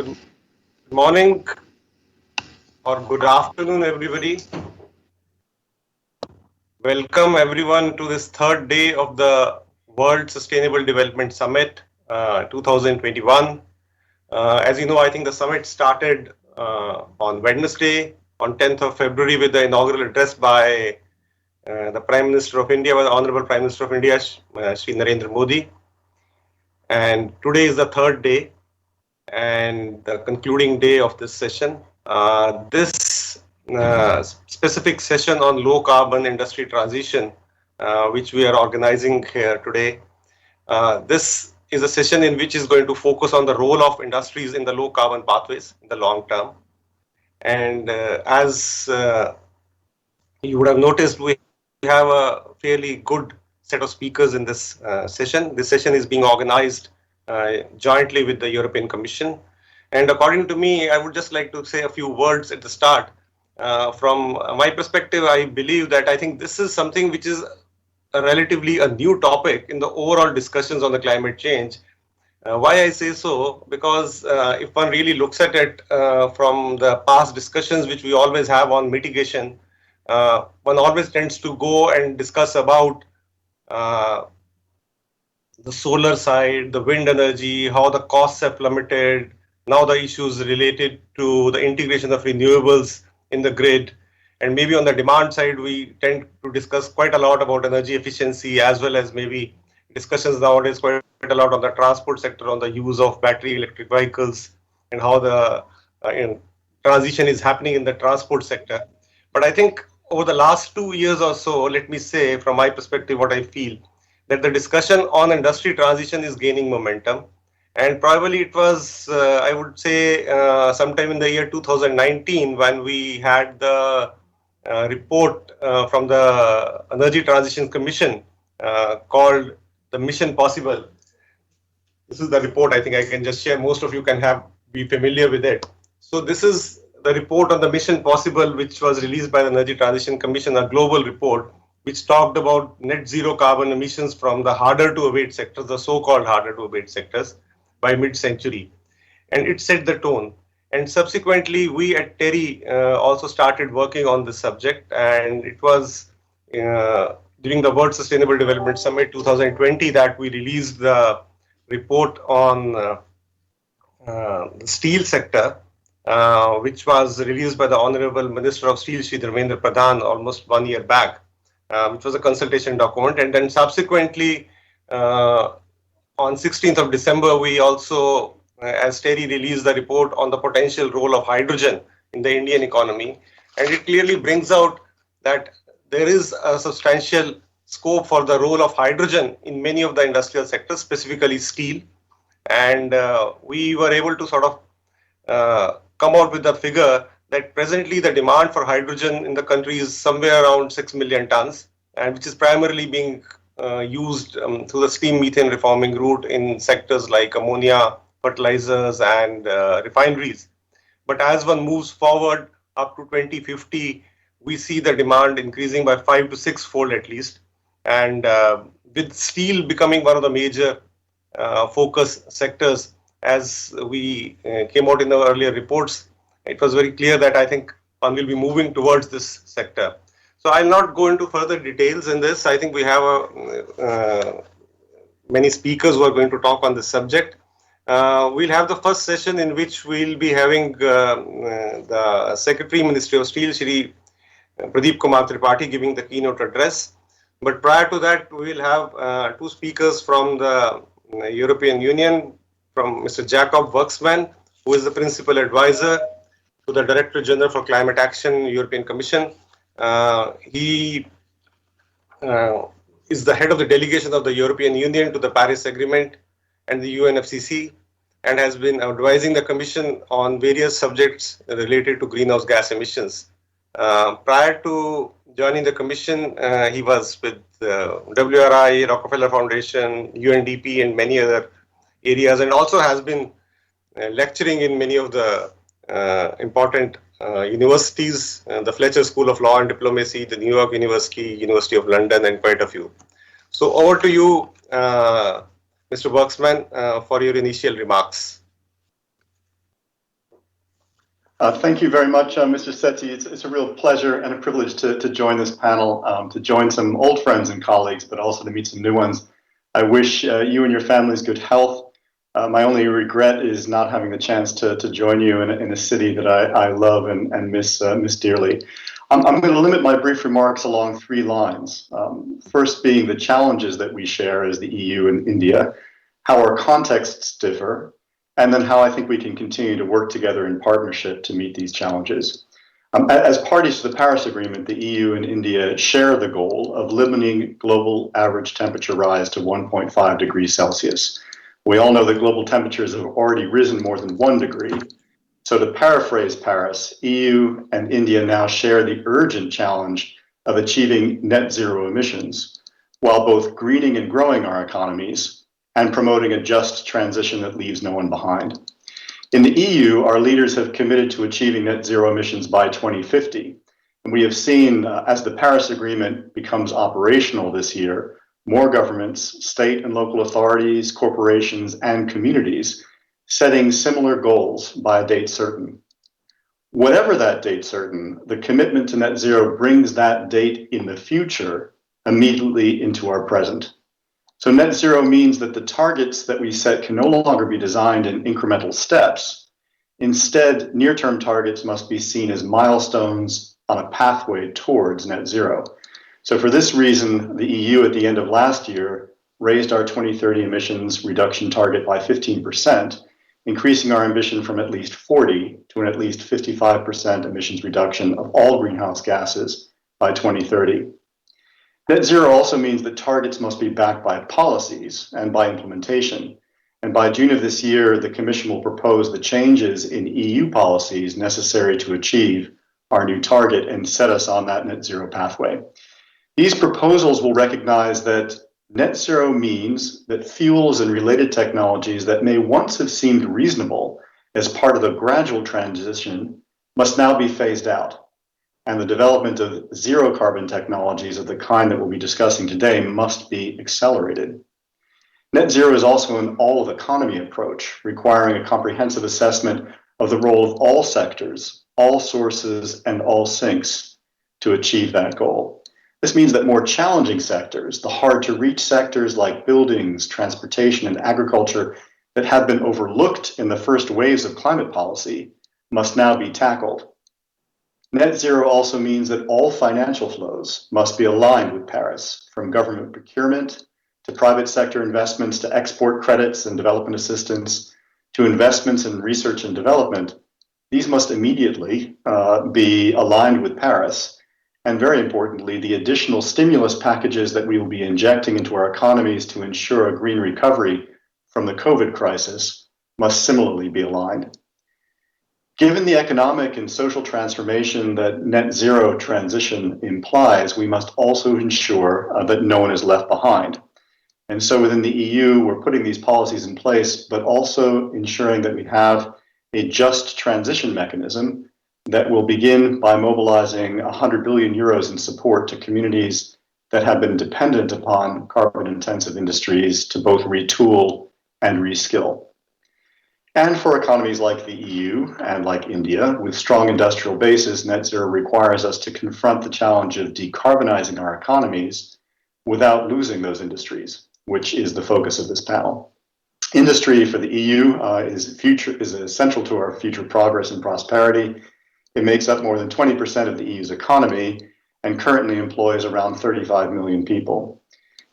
Good morning or good afternoon, everybody. Welcome everyone to this third day of the World Sustainable Development Summit 2021. As you know, I think the summit started on Wednesday, on 10th of February, with the inaugural address by the Prime Minister of India, the Honorable Prime Minister of India, Shri Narendra Modi. And today is the third day and the concluding day of this session. This specific session on low carbon industry transition, which we are organizing here today, this is a session in which is going to focus on the role of industries in the low carbon pathways in the long term. And as you would have noticed, we have a fairly good set of speakers in this session. This session is being organized jointly with the European Commission. And according to me, I would just like to say a few words at the start. From my perspective, I believe that I think this is something which is relatively a new topic in the overall discussions on the climate change. Why I say so? Because if one really looks at it from the past discussions which we always have on mitigation, one always tends to go and discuss about the solar side, the wind energy, how the costs have plummeted, now the issues related to the integration of renewables in the grid. And maybe on the demand side, we tend to discuss quite a lot about energy efficiency, as well as maybe discussions nowadays quite a lot on the transport sector, on the use of battery electric vehicles and how the transition is happening in the transport sector. But I think over the last 2 years or so, let me say from my perspective what I feel, that the discussion on industry transition is gaining momentum. And probably it was, I would say, sometime in the year 2019 when we had the report from the Energy Transition Commission called the Mission Possible. This is the report. I think I can just share. Most of you can be familiar with it. So this is the report on the Mission Possible, which was released by the Energy Transition Commission, a global report, which talked about net zero carbon emissions from the harder to abate sectors, the so-called harder to abate sectors, by mid-century. And it set the tone. And subsequently, we at TERI also started working on this subject. And it was during the World Sustainable Development Summit 2020 that we released the report on the steel sector, which was released by the Honorable Minister of Steel, Shri Dharmendra Pradhan, almost 1 year back, which was a consultation document. And then subsequently, on 16th of December, we also, as TERI, released the report on the potential role of hydrogen in the Indian economy. And it clearly brings out that there is a substantial scope for the role of hydrogen in many of the industrial sectors, specifically steel. And we were able to sort of come out with a figure that presently the demand for hydrogen in the country is somewhere around 6 million tons, and which is primarily being used through the steam methane reforming route in sectors like ammonia, fertilizers, and refineries. But as one moves forward up to 2050, we see the demand increasing by 5 to 6 fold at least. And with steel becoming one of the major focus sectors, as we came out in the earlier reports, it was very clear that I think one will be moving towards this sector. So I'll not go into further details in this. I think we have many speakers who are going to talk on this subject. We'll have the first session in which we'll be having the Secretary, Ministry of Steel, Shri Pradip Kumar Tripathi, giving the keynote address. But prior to that, we'll have two speakers from the European Union, from Mr. Jacob Werksman, who is the Principal Advisor to the Director General for Climate Action, European Commission. He is the head of the delegation of the European Union to the Paris Agreement and the UNFCCC, and has been advising the Commission on various subjects related to greenhouse gas emissions. Prior to joining the Commission, he was with WRI, Rockefeller Foundation, UNDP, and many other areas, and also has been lecturing in many of the important universities, the Fletcher School of Law and Diplomacy, the New York University, University of London, and quite a few. So over to you, Mr. Werksman, for your initial remarks. Thank you very much, Mr. Sethi. It's a real pleasure and a privilege to join this panel, to join some old friends and colleagues, but also to meet some new ones. I wish you and your families good health. My only regret is not having the chance to join you in a city that I love and miss dearly. I'm going to limit my brief remarks along three lines. First being the challenges that we share as the EU and India, how our contexts differ, and then how I think we can continue to work together in partnership to meet these challenges. As parties to the Paris Agreement, the EU and India share the goal of limiting global average temperature rise to 1.5 degrees Celsius. We all know that global temperatures have already risen more than 1 degree. So to paraphrase Paris, EU and India now share the urgent challenge of achieving net zero emissions, while both greening and growing our economies and promoting a just transition that leaves no one behind. In the EU, our leaders have committed to achieving net zero emissions by 2050. And we have seen, as the Paris Agreement becomes operational this year, more governments, state and local authorities, corporations, and communities setting similar goals by a date certain. Whatever that date certain, the commitment to net zero brings that date in the future immediately into our present. So net zero means that the targets that we set can no longer be designed in incremental steps. Instead, near-term targets must be seen as milestones on a pathway towards net zero. So for this reason, the EU at the end of last year raised our 2030 emissions reduction target by 15%, increasing our ambition from at least 40 to an at least 55% emissions reduction of all greenhouse gases by 2030. Net zero also means that targets must be backed by policies and by implementation. And by June of this year, the Commission will propose the changes in EU policies necessary to achieve our new target and set us on that net zero pathway. These proposals will recognize that net zero means that fuels and related technologies that may once have seemed reasonable as part of the gradual transition must now be phased out. And the development of zero carbon technologies of the kind that we'll be discussing today must be accelerated. Net zero is also an all-of-economy approach, requiring a comprehensive assessment of the role of all sectors, all sources, and all sinks to achieve that goal. This means that more challenging sectors, the hard-to-reach sectors like buildings, transportation, and agriculture that have been overlooked in the first waves of climate policy, must now be tackled. Net zero also means that all financial flows must be aligned with Paris, from government procurement to private sector investments to export credits and development assistance to investments in research and development. These must immediately be aligned with Paris. And very importantly, the additional stimulus packages that we will be injecting into our economies to ensure a green recovery from the COVID crisis must similarly be aligned. Given the economic and social transformation that net zero transition implies, we must also ensure that no one is left behind. And so within the EU, we're putting these policies in place, but also ensuring that we have a just transition mechanism that will begin by mobilizing 100 billion euros in support to communities that have been dependent upon carbon-intensive industries to both retool and reskill. And for economies like the EU and like India, with strong industrial bases, net zero requires us to confront the challenge of decarbonizing our economies without losing those industries, which is the focus of this panel. Industry for the EU is essential to our future progress and prosperity. It makes up more than 20% of the EU's economy and currently employs around 35 million people.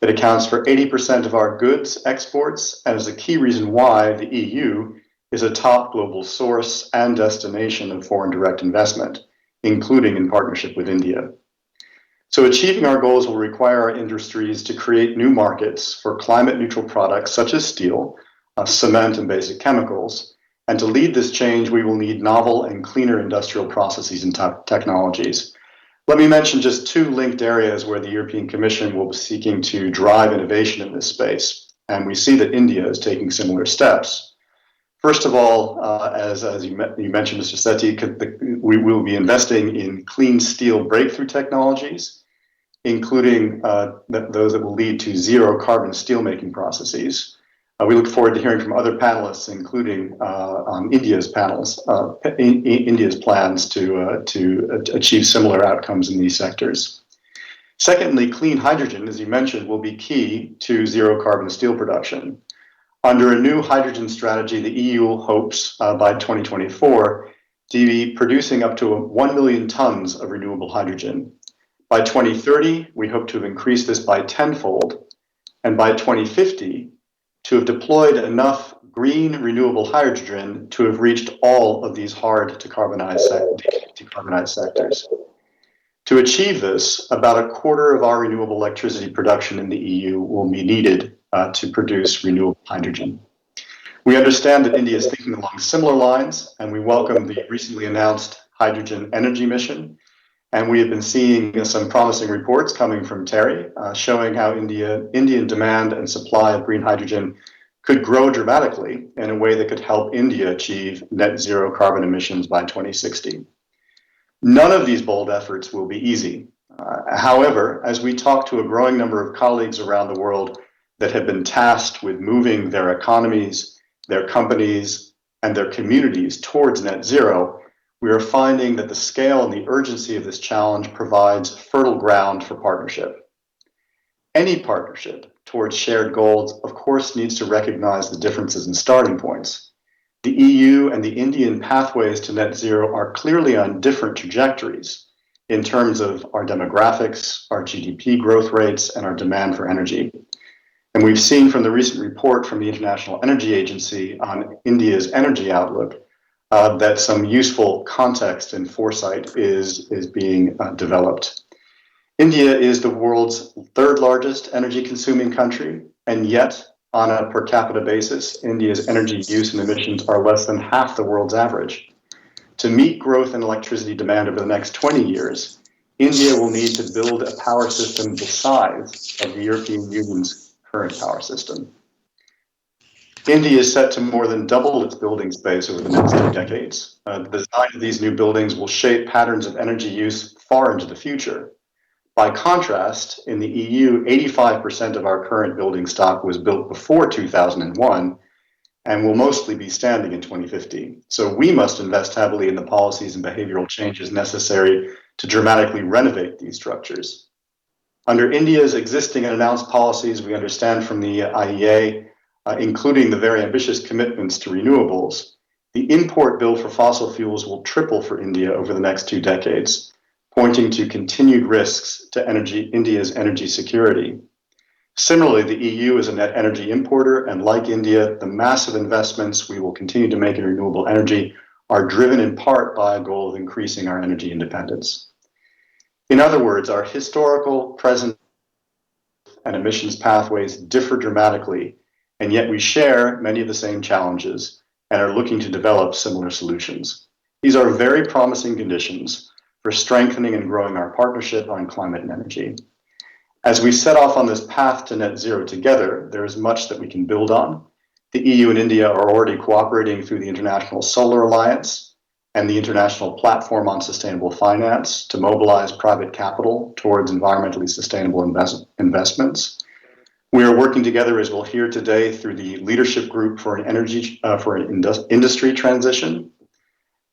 It accounts for 80% of our goods exports and is a key reason why the EU is a top global source and destination of foreign direct investment, including in partnership with India. So achieving our goals will require our industries to create new markets for climate neutral products such as steel, cement, and basic chemicals. And to lead this change, we will need novel and cleaner industrial processes and technologies. Let me mention just two linked areas where the European Commission will be seeking to drive innovation in this space. And we see that India is taking similar steps. First of all, as you mentioned, Mr. Sethi, we will be investing in clean steel breakthrough technologies, including those that will lead to zero carbon steelmaking processes. We look forward to hearing from other panelists, including on India's India's plans to achieve similar outcomes in these sectors. Secondly, clean hydrogen, as you mentioned, will be key to zero carbon steel production. Under a new hydrogen strategy, the EU hopes by 2024 to be producing up to 1 million tons of renewable hydrogen. By 2030, we hope to have increased this by tenfold, and by 2050, to have deployed enough green renewable hydrogen to have reached all of these hard to decarbonize sectors. To achieve this, about a quarter of our renewable electricity production in the EU will be needed to produce renewable hydrogen. We understand that India is thinking along similar lines, and we welcome the recently announced hydrogen energy mission. And we have been seeing some promising reports coming from TERI showing how Indian demand and supply of green hydrogen could grow dramatically in a way that could help India achieve net zero carbon emissions by 2060. None of these bold efforts will be easy. However, as we talk to a growing number of colleagues around the world that have been tasked with moving their economies, their companies, and their communities towards net zero, we are finding that the scale and the urgency of this challenge provides fertile ground for partnership. Any partnership towards shared goals, of course, needs to recognize the differences in starting points. The EU and the Indian pathways to net zero are clearly on different trajectories in terms of our demographics, our GDP growth rates, and our demand for energy. And we've seen from the recent report from the International Energy Agency on India's energy outlook that some useful context and foresight is being developed. India is the world's third largest energy consuming country, and yet on a per capita basis, India's energy use and emissions are less than half the world's average. To meet growth in electricity demand over the next 20 years, India will need to build a power system the size of the European Union's current power system. India is set to more than double its building space over the next 2 decades. The design of these new buildings will shape patterns of energy use far into the future. By contrast, in the EU, 85% of our current building stock was built before 2001 and will mostly be standing in 2050. So we must invest heavily in the policies and behavioral changes necessary to dramatically renovate these structures. Under India's existing and announced policies, we understand from the IEA, including the very ambitious commitments to renewables, the import bill for fossil fuels will triple for India over the next 2 decades, pointing to continued risks to India's energy security. Similarly, the EU is a net energy importer, and like India, the massive investments we will continue to make in renewable energy are driven in part by a goal of increasing our energy independence. In other words, our historical, present, and emissions pathways differ dramatically, and yet we share many of the same challenges and are looking to develop similar solutions. These are very promising conditions for strengthening and growing our partnership on climate and energy. As we set off on this path to net zero together, there is much that we can build on. The EU and India are already cooperating through the International Solar Alliance and the International Platform on Sustainable Finance to mobilize private capital towards environmentally sustainable investments. We are working together, as we'll hear today, through the Leadership Group for an Industry Transition.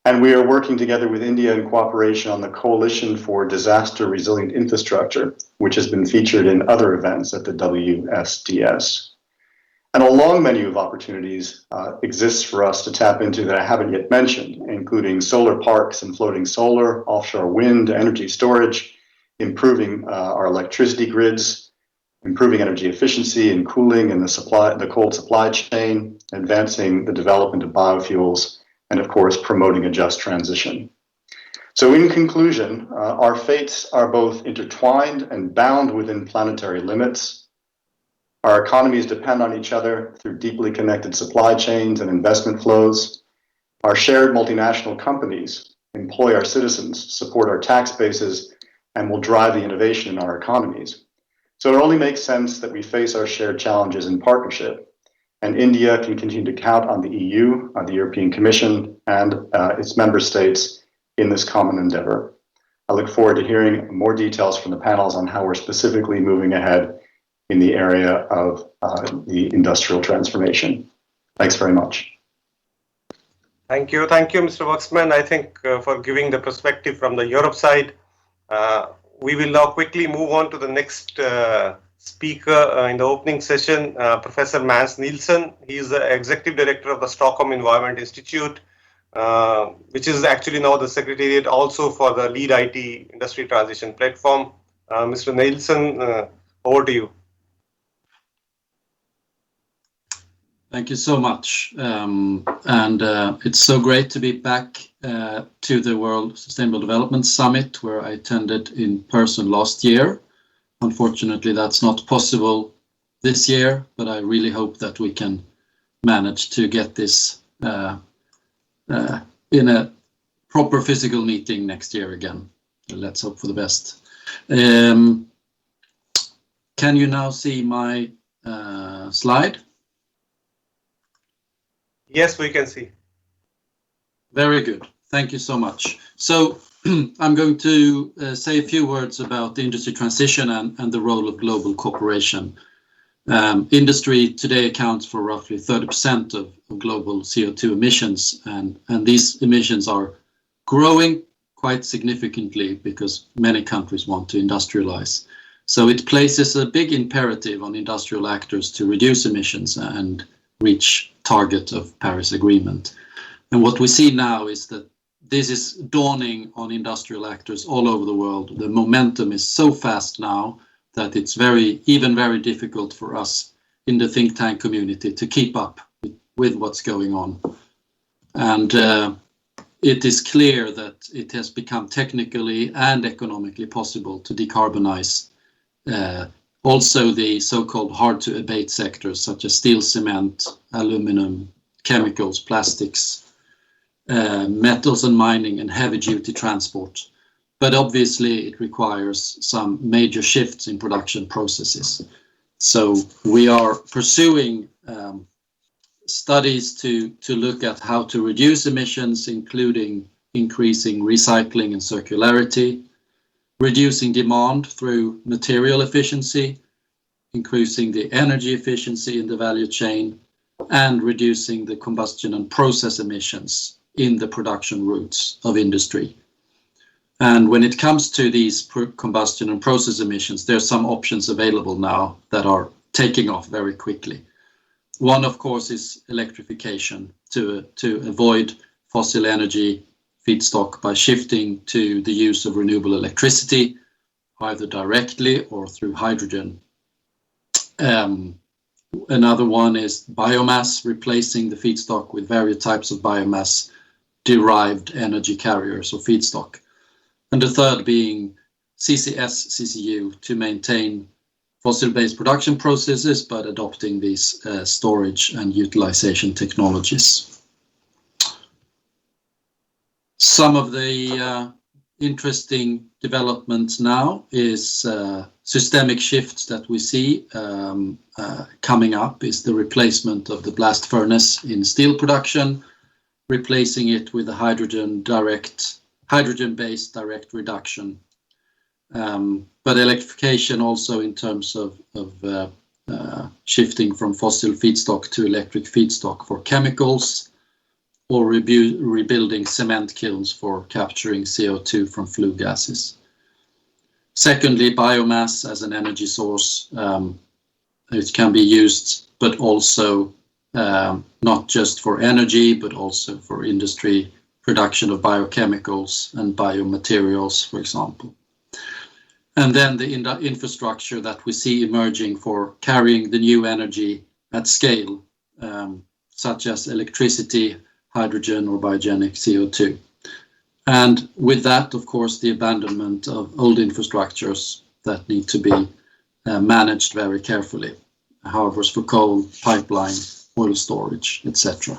And we are working together with India in cooperation on the Coalition for Disaster Resilient Infrastructure, which has been featured in other events at the WSDS. And a long menu of opportunities exists for us to tap into that I haven't yet mentioned, including solar parks and floating solar, offshore wind, energy storage, improving our electricity grids, improving energy efficiency and cooling in the cold supply chain, advancing the development of biofuels, and of course, promoting a just transition. So in conclusion, our fates are both intertwined and bound within planetary limits. Our economies depend on each other through deeply connected supply chains and investment flows. Our shared multinational companies employ our citizens, support our tax bases, and will drive the innovation in our economies. So it only makes sense that we face our shared challenges in partnership. And India can continue to count on the EU, the European Commission, and its member states in this common endeavor. I look forward to hearing more details from the panels on how we're specifically moving ahead in the area of the industrial transformation. Thanks very much. Thank you, Mr. Werksman. I think for giving the perspective from the Europe side. We will now quickly move on to the next speaker in the opening session, Professor Måns Nilsson. He is the Executive Director of the Stockholm Environment Institute, which is actually now the Secretariat also for the Lead IT Industry Transition Platform. Mr. Nilsson, over to you. Thank you so much. It's so great to be back to the World Sustainable Development Summit, where I attended in person last year. Unfortunately, that's not possible this year, but I really hope that we can manage to get this in a proper physical meeting next year again. Let's hope for the best. Can you now see my slide? Yes, we can see. Very good. Thank you so much. So I'm going to say a few words about the industry transition and the role of global cooperation. Industry today accounts for roughly 30% of global CO2 emissions, and these emissions are growing quite significantly because many countries want to industrialize. So it places a big imperative on industrial actors to reduce emissions and reach target of Paris Agreement. And what we see now is that this is dawning on industrial actors all over the world. The momentum is so fast now that it's very difficult for us in the think tank community to keep up with what's going on. And it is clear that it has become technically and economically possible to decarbonize also the so-called hard-to-abate sectors such as steel, cement, aluminum, chemicals, plastics, metals and mining, and heavy-duty transport. But obviously it requires some major shifts in production processes. So we are pursuing studies to look at how to reduce emissions, including increasing recycling and circularity, reducing demand through material efficiency, increasing the energy efficiency in the value chain, and reducing the combustion and process emissions in the production routes of industry. And when it comes to these combustion and process emissions, there are some options available now that are taking off very quickly. One, of course, is electrification to avoid fossil energy feedstock by shifting to the use of renewable electricity, either directly or through hydrogen. Another one is biomass, replacing the feedstock with various types of biomass derived energy carriers or feedstock. And the third being CCS, CCU, to maintain fossil-based production processes, but adopting these storage and utilization technologies. Some of the interesting developments now is systemic shifts that we see coming up is the replacement of the blast furnace in steel production, replacing it with a hydrogen-based direct reduction. But electrification also in terms of shifting from fossil feedstock to electric feedstock for chemicals, or rebuilding cement kilns for capturing CO2 from flue gases. Secondly, biomass as an energy source. It can be used, but also not just for energy, but also for industry production of biochemicals and biomaterials, for example. And then the infrastructure that we see emerging for carrying the new energy at scale, such as electricity, hydrogen, or biogenic CO2. And with that, of course, the abandonment of old infrastructures that need to be managed very carefully. Harbors for coal, pipeline, oil storage, etc.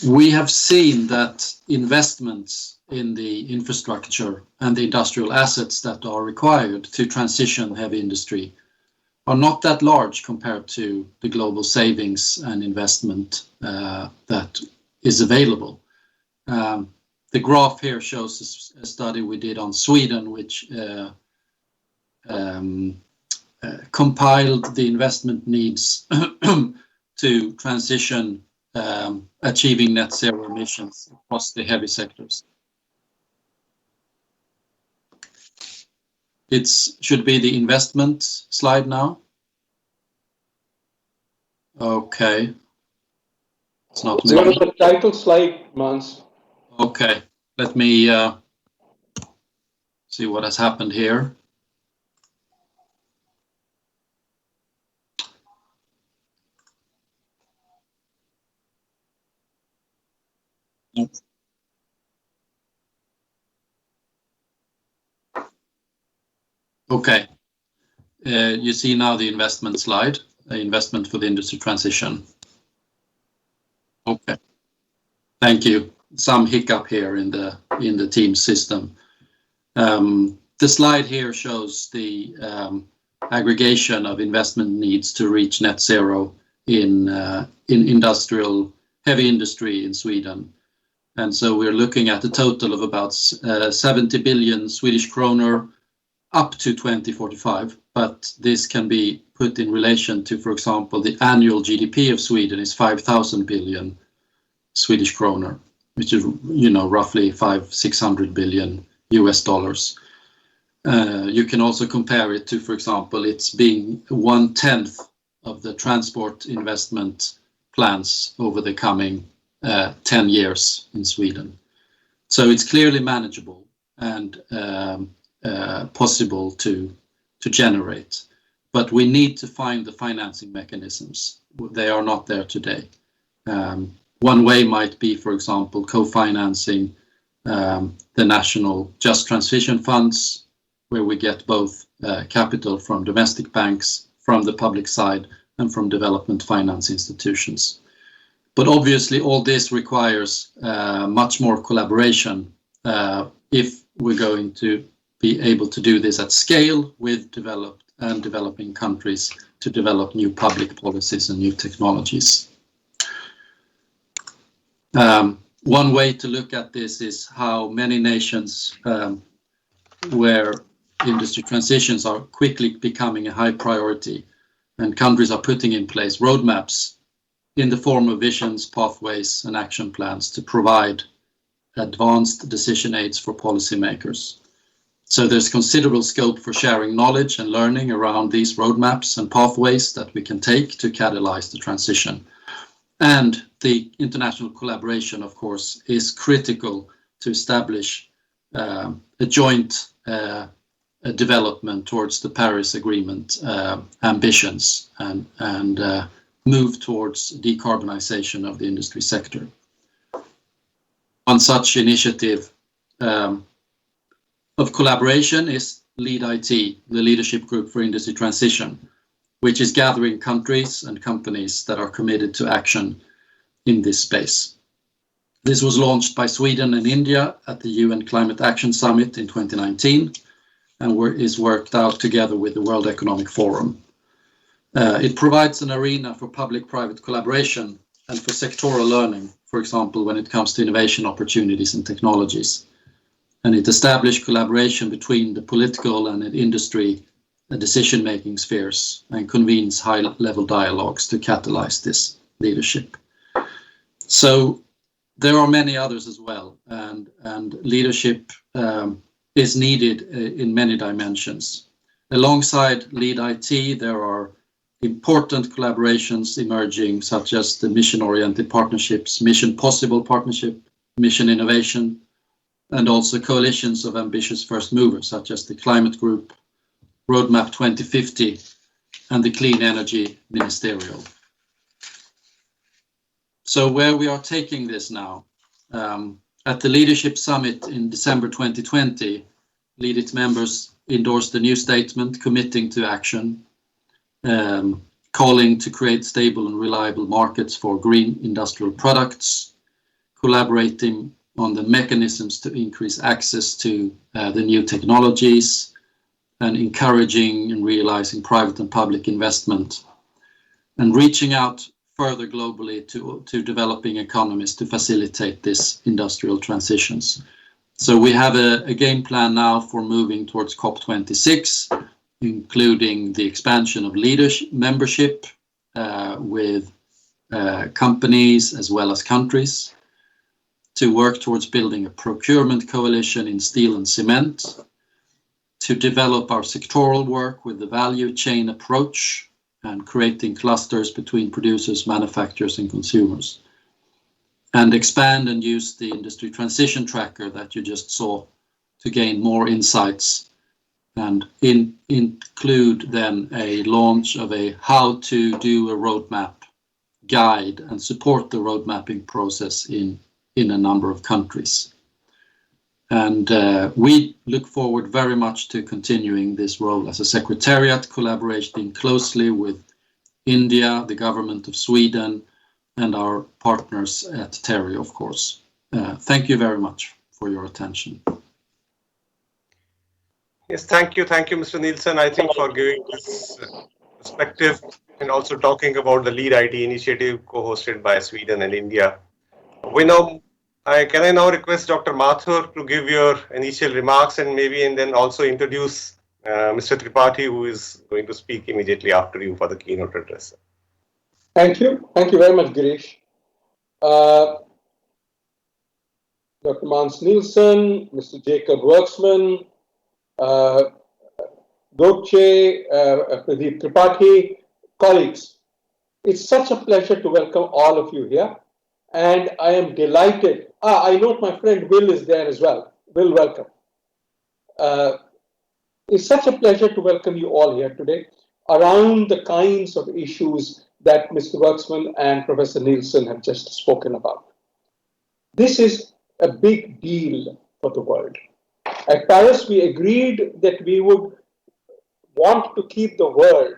We have seen that investments in the infrastructure and the industrial assets that are required to transition heavy industry are not that large compared to the global savings and investment that is available. The graph here shows a study we did on Sweden, which compiled the investment needs to transition, achieving net zero emissions across the heavy sectors. It should be the investment slide now. Okay. It's not We have the title slide, Måns. Okay, let me see what has happened here. Okay, you see now the investment slide, investment for the industry transition. Okay, thank you. Some hiccup here in the Teams system. The slide here shows the aggregation of investment needs to reach net zero in heavy industry in Sweden. And so we're looking at a total of about 70 billion Swedish kronor up to 2045. But this can be put in relation to, for example, the annual GDP of Sweden is 5,000 billion Swedish kronor, which is, roughly 600 billion US dollars. You can also compare it to, for example, it's being 1/10 of the transport investment plans over the coming 10 years in Sweden. So it's clearly manageable and possible to generate. But we need to find the financing mechanisms. They are not there today. One way might be, for example, co-financing the national just transition funds, where we get both capital from domestic banks, from the public side, and from development finance institutions. But obviously, all this requires much more collaboration if we're going to be able to do this at scale with developed and developing countries to develop new public policies and new technologies. One way to look at this is how many nations where industry transitions are quickly becoming a high priority, and countries are putting in place roadmaps in the form of visions, pathways, and action plans to provide advanced decision aids for policymakers. So there's considerable scope for sharing knowledge and learning around these roadmaps and pathways that we can take to catalyze the transition. And the international collaboration, of course, is critical to establish a joint development towards the Paris Agreement ambitions and move towards decarbonization of the industry sector. One such initiative of collaboration is LEAD IT, the Leadership Group for Industry Transition, which is gathering countries and companies that are committed to action in this space. This was launched by Sweden and India at the UN Climate Action Summit in 2019 and is worked out together with the World Economic Forum. It provides an arena for public-private collaboration and for sectoral learning, for example, when it comes to innovation opportunities and technologies. And it established collaboration between the political and industry decision-making spheres and convenes high-level dialogues to catalyze this leadership. So there are many others as well, and leadership is needed in many dimensions. Alongside LEAD IT, there are important collaborations emerging, such as the mission-oriented partnerships, Mission Possible Partnership, Mission Innovation, and also coalitions of ambitious first movers, such as the Climate Group, Roadmap 2050, and the Clean Energy Ministerial. So where we are taking this now, at the Leadership Summit in December 2020, LEAD IT members endorsed a new statement committing to action, calling to create stable and reliable markets for green industrial products, collaborating on the mechanisms to increase access to the new technologies, and encouraging and realizing private and public investment, and reaching out further globally to developing economies to facilitate this industrial transitions. So we have a game plan now for moving towards COP26 including the expansion of leadership membership with companies as well as countries, to work towards building a procurement coalition in steel and cement, to develop our sectoral work with the value chain approach and creating clusters between producers, manufacturers and consumers, and expand and use the industry transition tracker that you just saw to gain more insights and include then a launch of a how to do a roadmap guide and support the road mapping process in a number of countries. And we look forward very much to continuing this role as a secretariat, collaborating closely with India, the government of Sweden, and our partners at TERI, of course. Thank you very much for your attention. Yes, thank you, Mr. Nilsson, I think, for giving this perspective and also talking about the Lead IT initiative co-hosted by Sweden and India. Can I now request Dr. Mathur to give your initial remarks and then also introduce Mr. Tripathi, who is going to speak immediately after you for the keynote address. Thank you. Thank you very much, Girish. Dr. Måns Nilsson, Mr. Jacob Werksman, Dr. Pradip Tripathi, colleagues. It's such a pleasure to welcome all of you here. And I am delighted. I note my friend Will is there as well. Will, welcome. It's such a pleasure to welcome you all here today around the kinds of issues that Mr. Werksman and Professor Nilsson have just spoken about. This is a big deal for the world. At Paris, we agreed that we would want to keep the world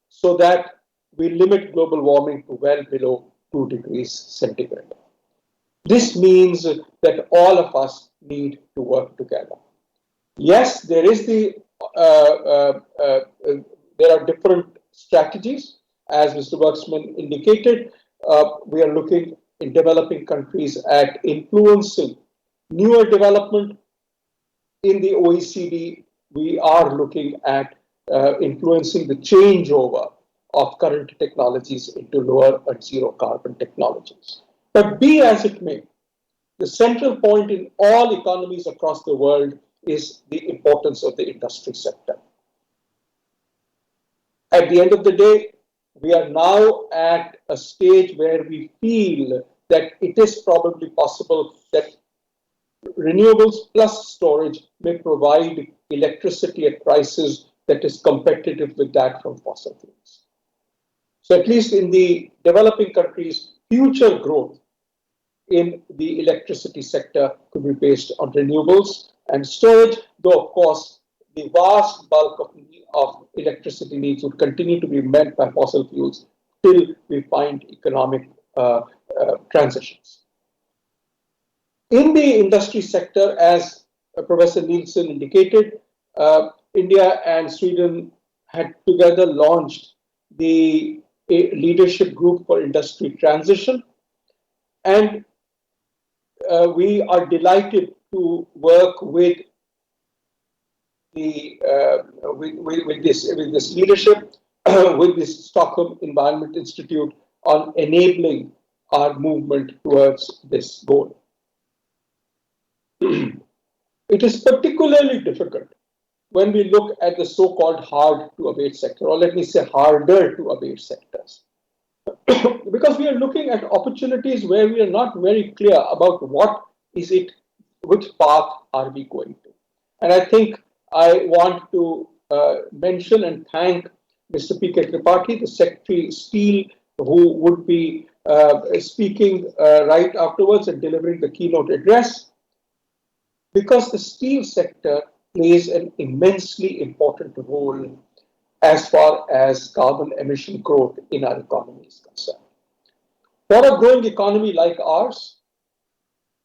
so that we limit global warming to well below 2 degrees centigrade. This means that all of us need to work together. Yes, there is there are different strategies. As Mr. Werksman indicated, we are looking in developing countries at influencing newer development. In the OECD, we are looking at influencing the changeover of current technologies into lower and zero carbon technologies. But be as it may, the central point in all economies across the world is the importance of the industry sector. At the end of the day, we are now at a stage where we feel that it is probably possible that renewables plus storage may provide electricity at prices that is competitive with that from fossil fuels. So at least in the developing countries, future growth in the electricity sector could be based on renewables and storage, though of course the vast bulk of electricity needs would continue to be met by fossil fuels till we find economic transitions. In the industry sector, as Professor Nilsson indicated, India and Sweden had together launched the Leadership Group for Industry Transition, and we are delighted to work with this leadership, with this Stockholm Environment Institute on enabling our movement towards this goal. It is particularly difficult when we look at the so-called hard-to-abate sector, or let me say harder-to-abate sectors, because we are looking at opportunities where we are not very clear about what is it, which path are we going to. And I think I want to mention and thank Mr. P.K. Tripathi, the Secretary of Steel, who would be speaking right afterwards and delivering the keynote address, because the steel sector plays an immensely important role as far as carbon emission growth in our economy is concerned. For a growing economy like ours,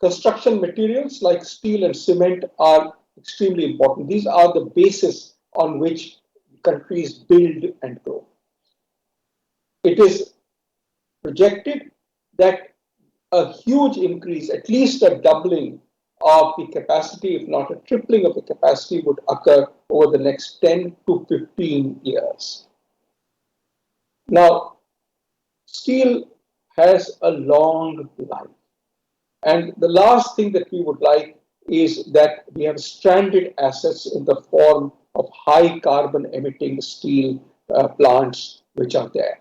construction materials like steel and cement are extremely important. These are the basis on which countries build and grow. It is projected that a huge increase, at least a doubling of the capacity, if not a tripling of the capacity, would occur over the next 10 to 15 years. Now, steel has a long life. And the last thing that we would like is that we have stranded assets in the form of high carbon emitting steel plants which are there.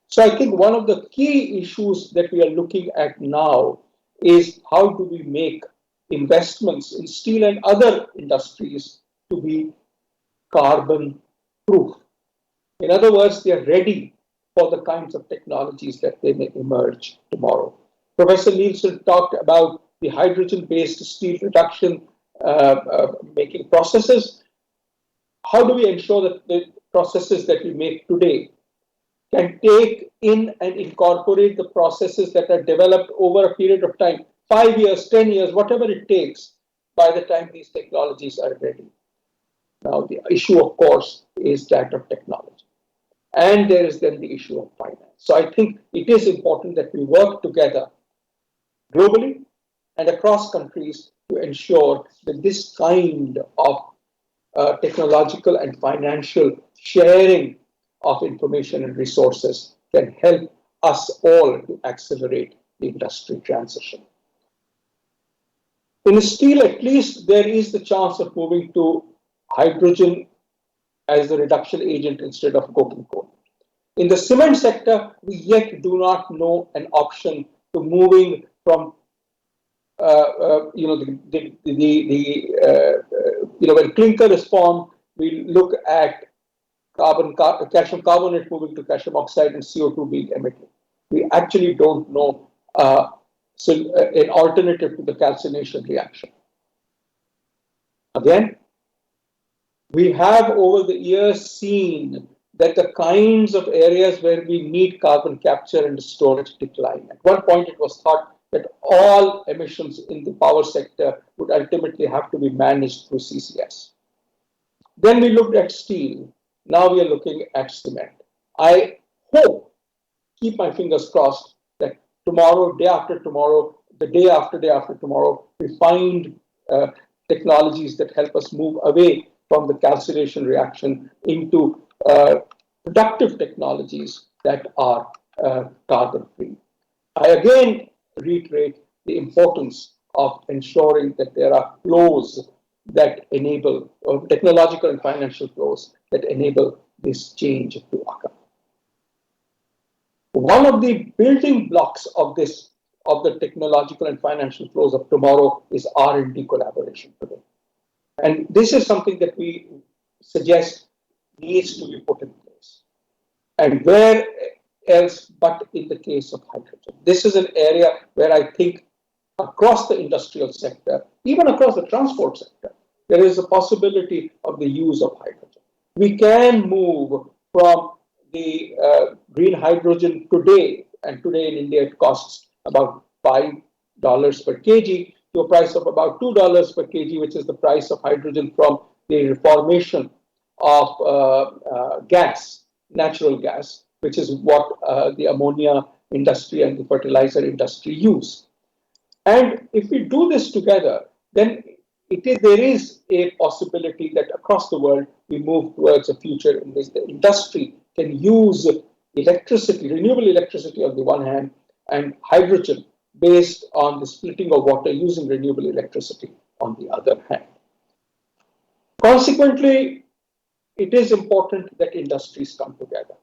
So I think one of the key issues that we are looking at now is how do we make investments in steel and other industries to be carbon proof. In other words, they are ready for the kinds of technologies that they may emerge tomorrow. Professor Nilsson talked about the hydrogen-based steel reduction making processes. How do we ensure that the processes that we make today can take in and incorporate the processes that are developed over a period of time, 5 years, 10 years, whatever it takes, by the time these technologies are ready? Now, the issue, of course, is that of technology. And there is then the issue of finance. So I think it is important that we work together globally and across countries to ensure that this kind of technological and financial sharing of information and resources can help us all to accelerate the industry transition. In steel, at least, there is the chance of moving to hydrogen as the reduction agent instead of coking coal. In the cement sector, we yet do not know an option to moving from when clinker is formed, we look at calcium carbonate moving to calcium oxide and CO2 being emitted. We actually don't know an alternative to the calcination reaction. Again, we have over the years seen that the kinds of areas where we need carbon capture and storage decline. At one point, it was thought that all emissions in the power sector would ultimately have to be managed through CCS. Then we looked at steel. Now we are looking at cement. I hope, keep my fingers crossed, that tomorrow, day after tomorrow, the day after tomorrow, we find technologies that help us move away from the calcination reaction into productive technologies that are carbon-free. I again reiterate the importance of ensuring that there are flows that enable, technological and financial flows that enable this change to occur. One of the building blocks of this, of the technological and financial flows of tomorrow, is R&D collaboration today. And this is something that we suggest needs to be put in place. And where else but in the case of hydrogen? This is an area where I think across the industrial sector, even across the transport sector, there is a possibility of the use of hydrogen. We can move from the green hydrogen today, and today in India it costs about $5 per kg, to a price of about $2 per kg, which is the price of hydrogen from the reformation of gas, natural gas, which is what the ammonia industry and the fertilizer industry use. And if we do this together, then there is a possibility that across the world we move towards a future in which the industry can use electricity, renewable electricity on the one hand, and hydrogen based on the splitting of water using renewable electricity on the other hand. Consequently, it is important that industries come together.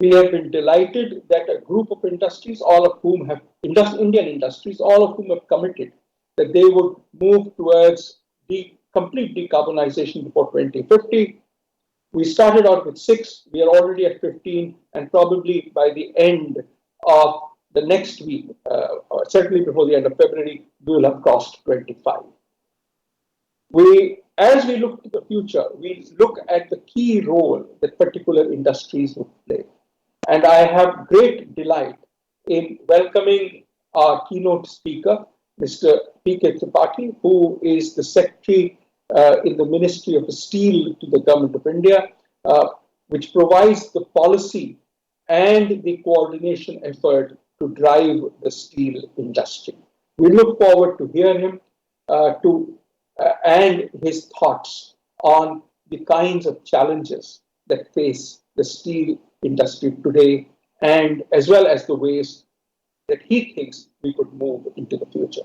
We have been delighted that a group of industries, all of whom have, Indian industries, all of whom have committed that they would move towards the complete decarbonization before 2050. We started out with 6, we are already at 15, and probably by the end of the next week, or certainly before the end of February, we will have crossed 25. As we look to the future, we look at the key role that particular industries would play. And I have great delight in welcoming our keynote speaker, Mr. P.K. Tripathi, who is the Secretary in the Ministry of Steel to the Government of India, which provides the policy and the coordination effort to drive the steel industry. We look forward to hear him. and his thoughts on the kinds of challenges that face the steel industry today, and as well as the ways that he thinks we could move into the future.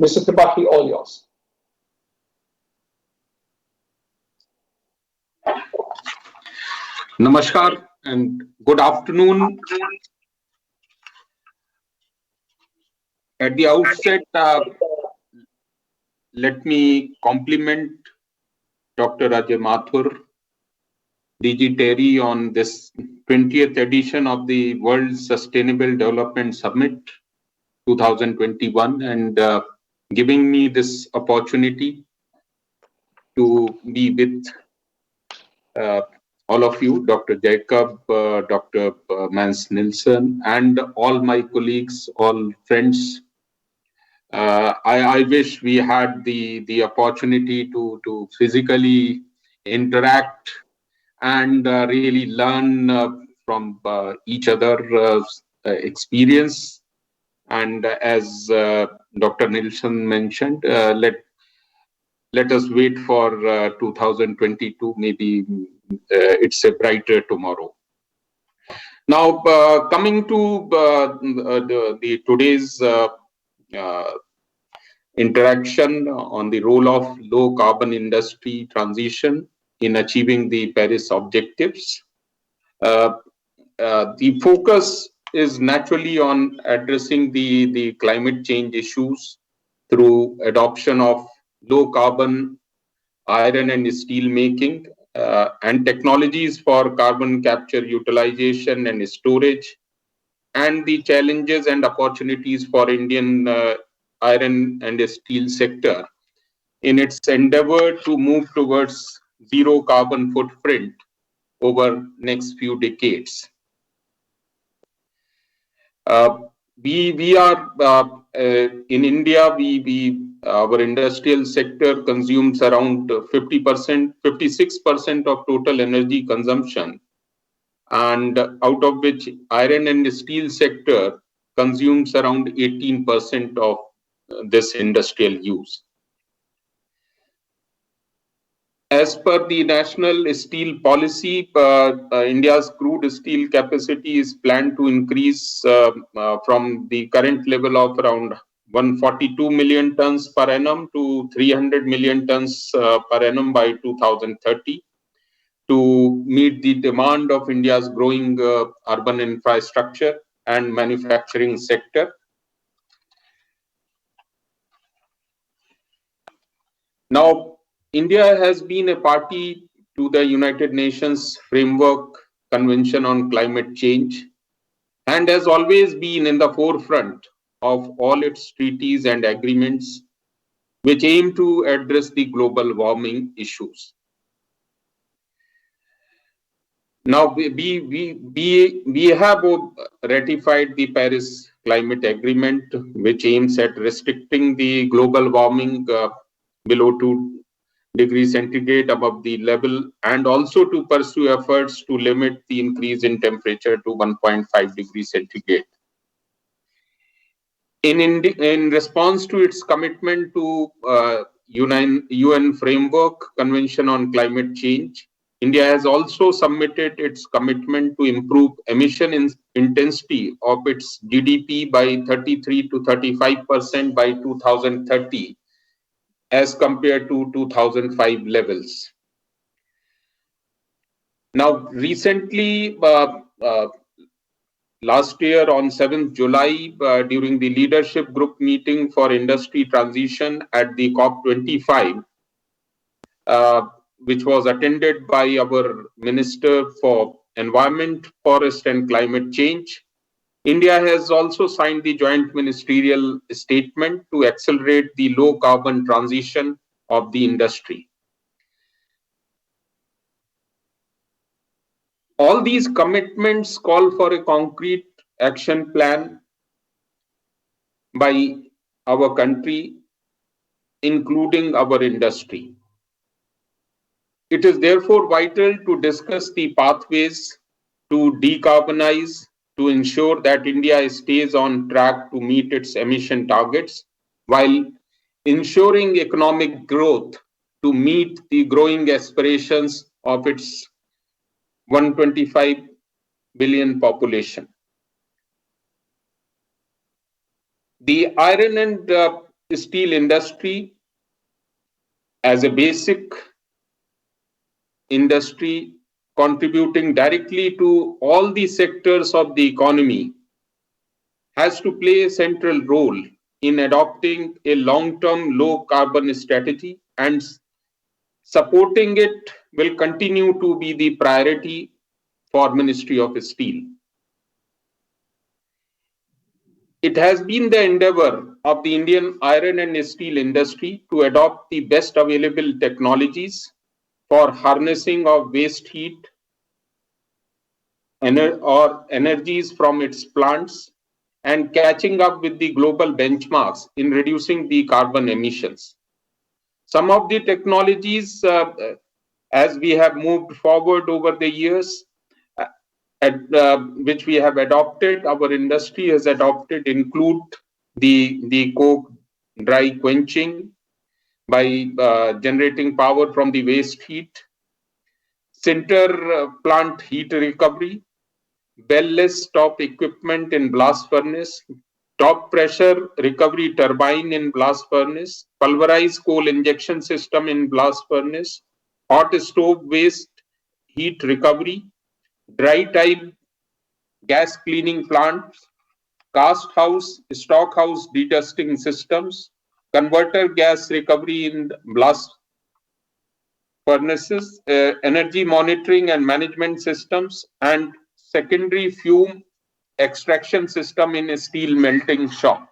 Mr. Tripathi, all yours. Namaskar and good afternoon. At the outset, let me compliment Dr. Ajay Mathur, DG Terry, on this 20th edition of the World Sustainable Development Summit 2021 and giving me this opportunity to be with all of you, Dr. Jacob, Dr. Måns Nilsson, and all my colleagues, all friends. I wish we had the opportunity to physically interact and really learn from each other's experience. And as Dr. Nilsson mentioned, let us wait for 2022. Maybe it's a brighter tomorrow. Now, coming to the today's interaction on the role of low carbon industry transition in achieving the Paris objectives. The focus is naturally on addressing the climate change issues through adoption of low carbon iron and steel making and technologies for carbon capture, utilization and storage, and the challenges and opportunities for Indian iron and steel sector in its endeavor to move towards zero carbon footprint over next few decades. We are in India. Our industrial sector consumes around 50%, 56% of total energy consumption, and out of which iron and steel sector consumes around 18% of this industrial use. As per the national steel policy, India's crude steel capacity is planned to increase from the current level of around 142 million tons per annum to 300 million tons per annum by 2030 to meet the demand of India's growing urban infrastructure and manufacturing sector. Now, India has been a party to the United Nations Framework Convention on Climate Change and has always been in the forefront of all its treaties and agreements which aim to address the global warming issues. Now, we have ratified the Paris Climate Agreement, which aims at restricting the global warming below 2 degrees centigrade above the level, and also to pursue efforts to limit the increase in temperature to 1.5 degrees centigrade. In response to its commitment to UN Framework Convention on Climate Change, India has also submitted its commitment to improve emission intensity of its GDP by 33 to 35% by 2030 as compared to 2005 levels. Now, recently, last year on 7th July, during the leadership group meeting for industry transition at the COP25, which was attended by our Minister for Environment, Forest and Climate Change, India has also signed the joint ministerial statement to accelerate the low carbon transition of the industry. All these commitments call for a concrete action plan by our country, including our industry. It is therefore vital to discuss the pathways to decarbonize, to ensure that India stays on track to meet its emission targets while ensuring economic growth to meet the growing aspirations of its 125 billion population. The iron and steel industry as a basic industry contributing directly to all the sectors of the economy has to play a central role in adopting a long-term low carbon strategy, and supporting it will continue to be the priority for Ministry of Steel. It has been the endeavor of the Indian iron and steel industry to adopt the best available technologies for harnessing of waste heat or energies from its plants and catching up with the global benchmarks in reducing the carbon emissions. Some of the technologies, as we have moved forward over the years, which we have adopted, our industry has adopted, include the coke dry quenching by generating power from the waste heat, sinter plant heat recovery, bell-less top equipment in blast furnace, top pressure recovery turbine in blast furnace, pulverized coal injection system in blast furnace, hot stove waste heat recovery, dry type gas cleaning plants, cast house, stock house dedusting systems, converter gas recovery in blast furnaces, energy monitoring and management systems, and secondary fume extraction system in a steel melting shop.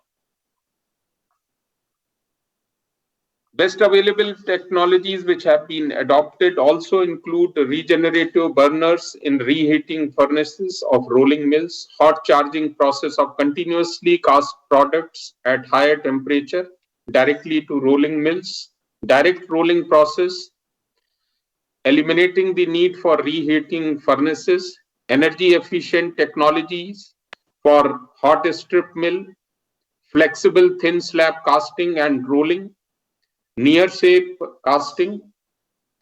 Best available technologies which have been adopted also include regenerative burners in reheating furnaces of rolling mills, hot charging process of continuously cast products at higher temperature directly to rolling mills, direct rolling process, eliminating the need for reheating furnaces, energy efficient technologies for hot strip mill, flexible thin slab casting and rolling, near shape casting,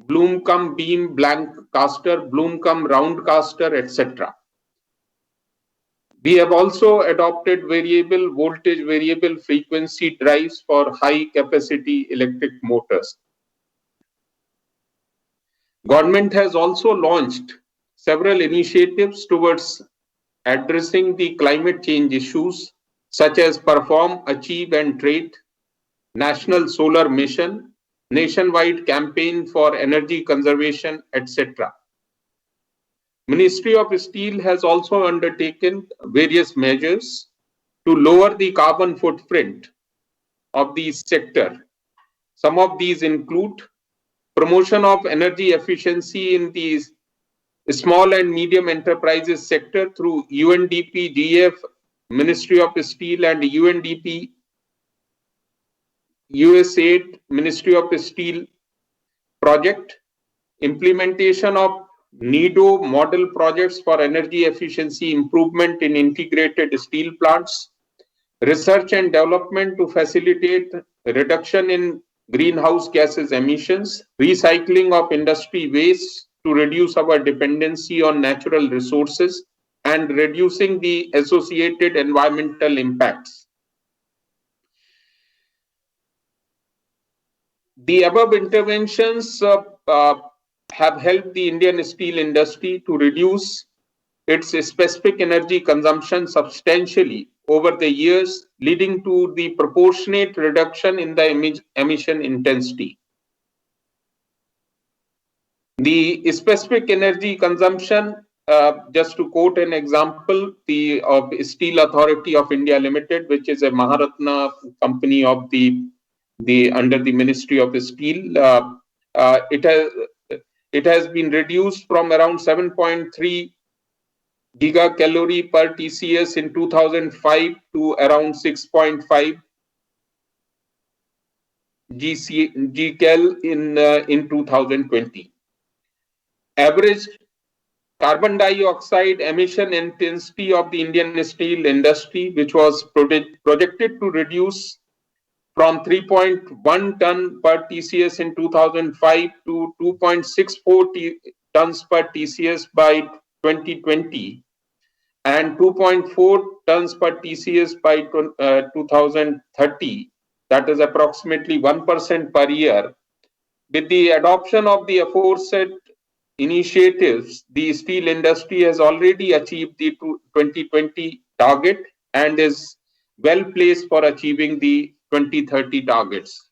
bloom cum beam blank caster, bloom cum round caster, etc. We have also adopted variable voltage, variable frequency drives for high capacity electric motors. Government has also launched several initiatives towards addressing the climate change issues such as Perform, Achieve and Trade, National Solar Mission, nationwide campaign for energy conservation, etc. Ministry of Steel has also undertaken various measures to lower the carbon footprint of the sector. Some of these include promotion of energy efficiency in the small and medium enterprises sector through UNDP, GF, Ministry of Steel and UNDP USAID Ministry of Steel project, implementation of NEDO model projects for energy efficiency improvement in integrated steel plants, research and development to facilitate reduction in greenhouse gases emissions, recycling of industry waste to reduce our dependency on natural resources, and reducing the associated environmental impacts. The above interventions have helped the Indian steel industry to reduce its specific energy consumption substantially over the years, leading to the proportionate reduction in the emission intensity. The specific energy consumption, just to quote an example, of Steel Authority of India Limited, which is a Maharatna company of the under the Ministry of Steel, it has been reduced from around 7.3 gigacalorie per TCS in 2005 to around 6.5 gcal in 2020. Average carbon dioxide emission intensity of the Indian steel industry, which was projected to reduce from 3.1 ton per TCS in 2005 to 2.64 tons per TCS by 2020 and 2.4 tons per TCS by 2030. That is approximately 1% per year. With the adoption of the aforesaid initiatives, the steel industry has already achieved the 2020 target and is well placed for achieving the 2030 targets.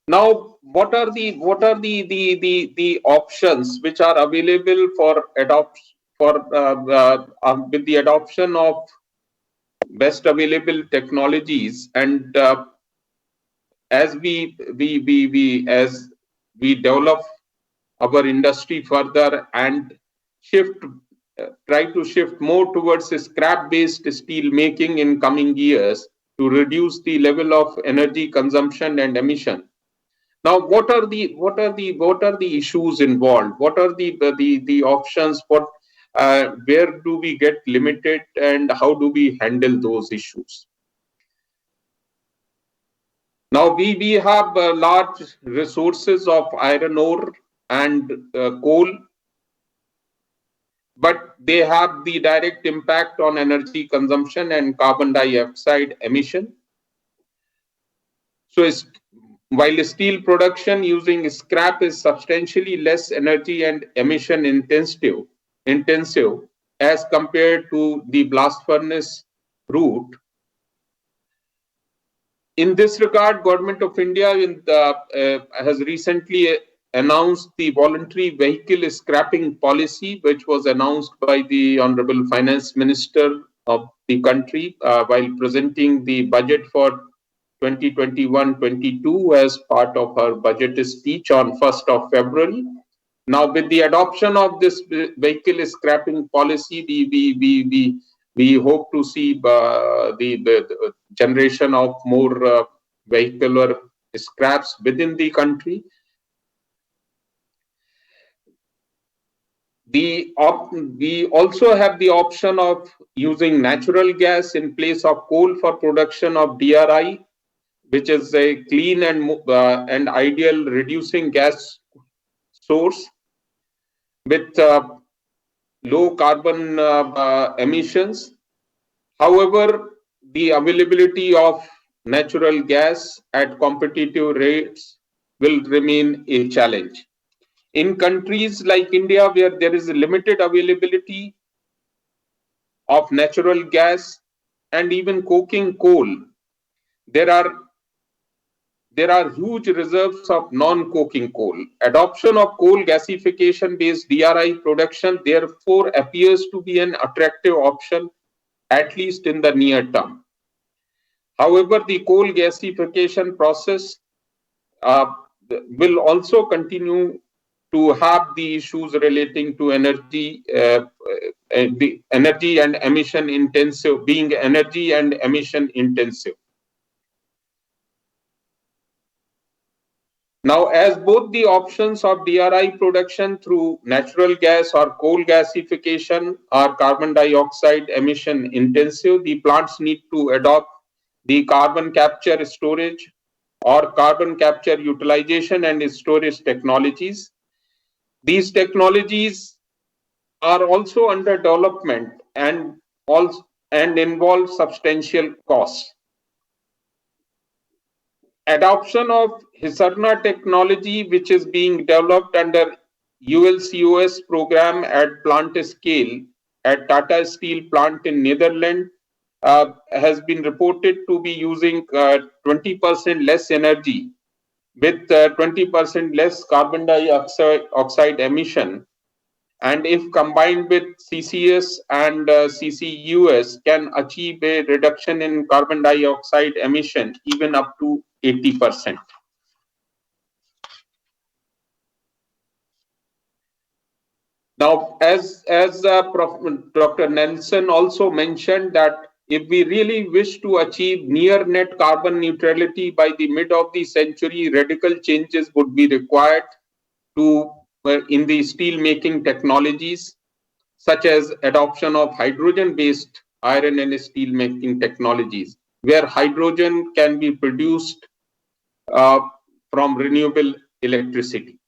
Now, what are the options which are available for with the adoption of best available technologies, and as we develop our industry further and try to shift more towards scrap-based steel making in coming years to reduce the level of energy consumption and emission. Now, what are the issues involved? What are the options? Where do we get limited, and how do we handle those issues? Now, we have large resources of iron ore and coal, but they have the direct impact on energy consumption and carbon dioxide emission. So, while steel production using scrap is substantially less energy and emission intensive as compared to the blast furnace route. In this regard, Government of India has recently announced the voluntary vehicle scrapping policy, which was announced by the Honorable Finance Minister of the country while presenting the budget for 2021-22 as part of her budget speech on 1st of February. Now, with the adoption of this vehicle scrapping policy, we hope to see the generation of more vehicular scraps within the country. We also have the option of using natural gas in place of coal for production of DRI, which is a clean and ideal reducing gas source with low carbon emissions. However, the availability of natural gas at competitive rates will remain a challenge. In countries like India, where there is a limited availability of natural gas and even coking coal, there are huge reserves of non-coking coal. Adoption of coal gasification-based DRI production therefore appears to be an attractive option, at least in the near term. However, the coal gasification process will also continue to have the issues relating to energy and emission intensive, being energy and emission intensive. Now, as both the options of DRI production through natural gas or coal gasification are carbon dioxide emission intensive, the plants need to adopt the carbon capture storage or carbon capture utilization and storage technologies. These technologies are also under development and involve substantial costs. Adoption of Hisarna technology, which is being developed under ULCOS program at plant scale at Tata Steel plant in Netherlands, has been reported to be using 20% less energy with 20% less carbon dioxide emission. And if combined with CCS and CCUS, can achieve a reduction in carbon dioxide emission even up to 80%. Now, as Dr. Nelson also mentioned, that if we really wish to achieve near net carbon neutrality by the mid of the century, radical changes would be required in the steel making technologies, such as adoption of hydrogen-based iron and steel making technologies, where hydrogen can be produced from renewable electricity.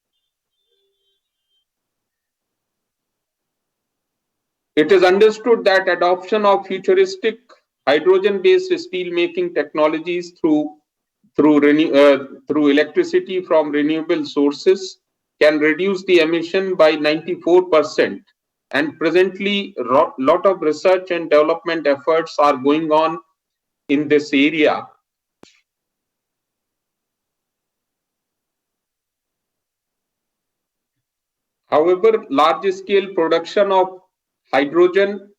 It is understood that adoption of futuristic hydrogen-based steel-making technologies through electricity from renewable sources can reduce the emission by 94%. And presently, a lot of research and development efforts are going on in this area. However, large-scale production of hydrogen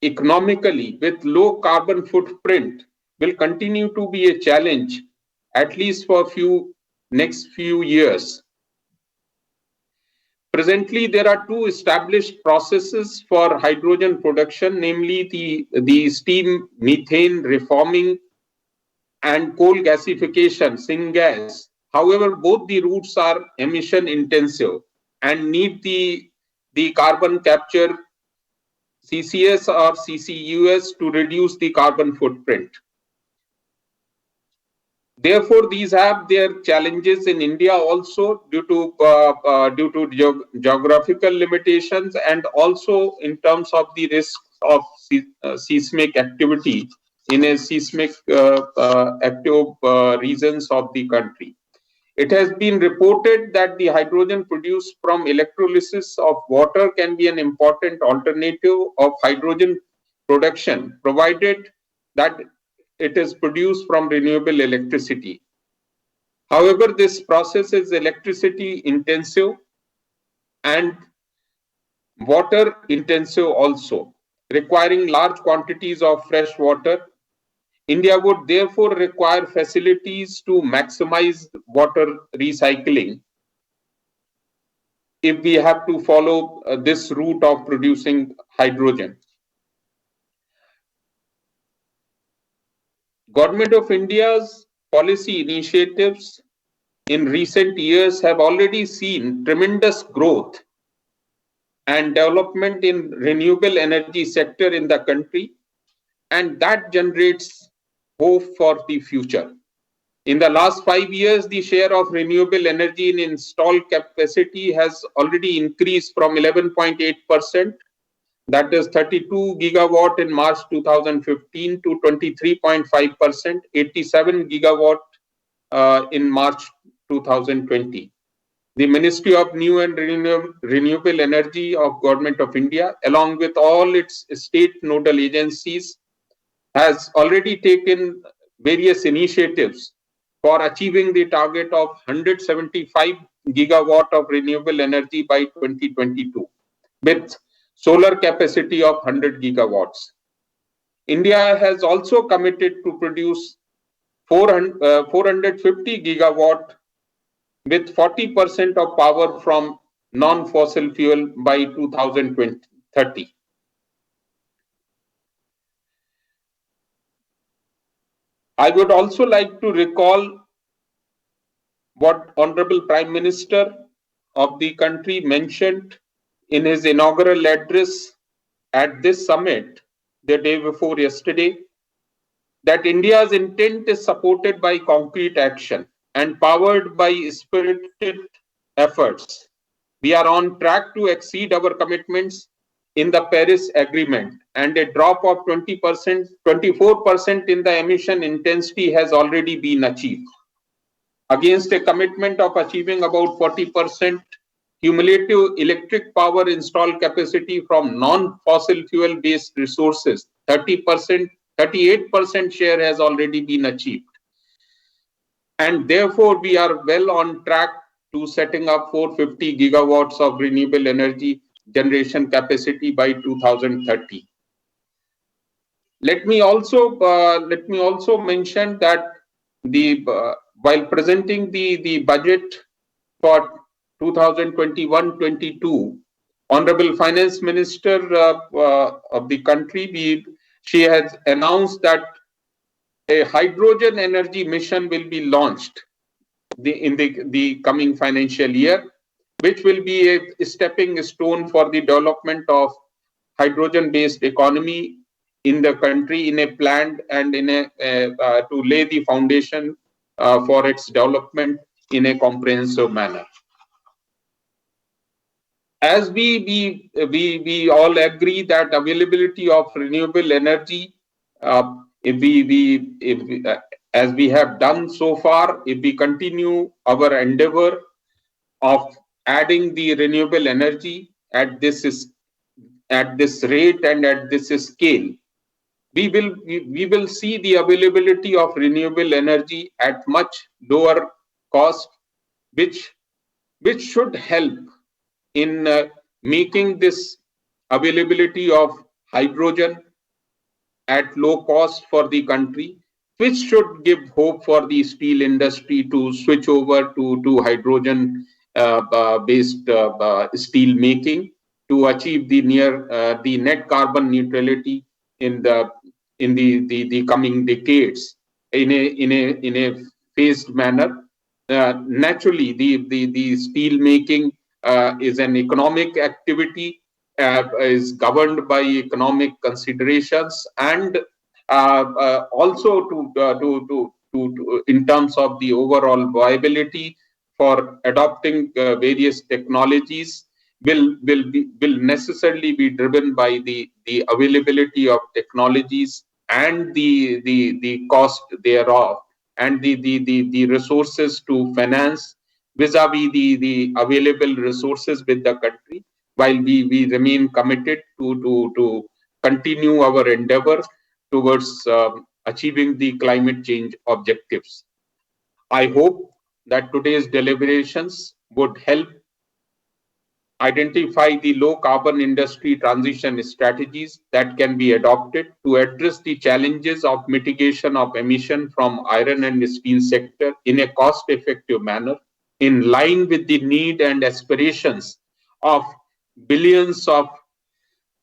economically with low carbon footprint will continue to be a challenge, at least for next few years. Presently, there are two established processes for hydrogen production, namely the steam methane reforming and coal gasification, syngas. However, both the routes are emission intensive and need the carbon capture CCS or CCUS to reduce the carbon footprint. Therefore, these have their challenges in India also due to geographical limitations and also in terms of the risks of seismic activity in a seismic active regions of the country. It has been reported that the hydrogen produced from electrolysis of water can be an important alternative of hydrogen production, provided that it is produced from renewable electricity. However, this process is electricity intensive and water intensive also, requiring large quantities of fresh water. India would therefore require facilities to maximize water recycling if we have to follow this route of producing hydrogen. Government of India's policy initiatives in recent years have already seen tremendous growth and development in renewable energy sector in the country, and that generates hope for the future. In the last 5 years, the share of renewable energy in installed capacity has already increased from 11.8%, that is 32 gigawatt in March 2015, to 23.5%, 87 gigawatt in March 2020. The Ministry of New and Renewable Energy of Government of India, along with all its state nodal agencies, has already taken various initiatives for achieving the target of 175 gigawatt of renewable energy by 2022, with solar capacity of 100 gigawatts. India has also committed to produce 450 gigawatt with 40% of power from non-fossil fuel by 2030. I would also like to recall what Honorable Prime Minister of the country mentioned in his inaugural address at this summit the day before yesterday, that India's intent is supported by concrete action and powered by spirited efforts. We are on track to exceed our commitments in the Paris Agreement, and a drop of 24% in the emission intensity has already been achieved, against a commitment of achieving about 40% cumulative electric power installed capacity from non-fossil fuel based resources. 38% share has already been achieved. And therefore, we are well on track to setting up 450 gigawatts of renewable energy generation capacity by 2030. Let me also mention that while presenting the budget for 2021-22, Honorable Finance Minister of the country, she has announced that a hydrogen energy mission will be launched in the coming financial year, which will be a stepping stone for the development of hydrogen-based economy in the country in a planned and in a to lay the foundation for its development in a comprehensive manner. As we all agree that availability of renewable energy, as we have done so far, if we continue our endeavor of adding the renewable energy at this rate and at this scale, we will see the availability of renewable energy at much lower cost, which should help in making this availability of hydrogen at low cost for the country, which should give hope for the steel industry to switch over to hydrogen based steel making to achieve the the net carbon neutrality in the coming decades in a phased manner. Naturally, the steel making is an economic activity, is governed by economic considerations, and also to in terms of the overall viability for adopting various technologies will necessarily be driven by the availability of technologies and the cost thereof, and the resources to finance vis-a-vis the available resources with the country, while we remain committed to continue our endeavor towards achieving the climate change objectives. I hope that today's deliberations would help identify the low carbon industry transition strategies that can be adopted to address the challenges of mitigation of emission from iron and steel sector in a cost effective manner, in line with the need and aspirations of billions of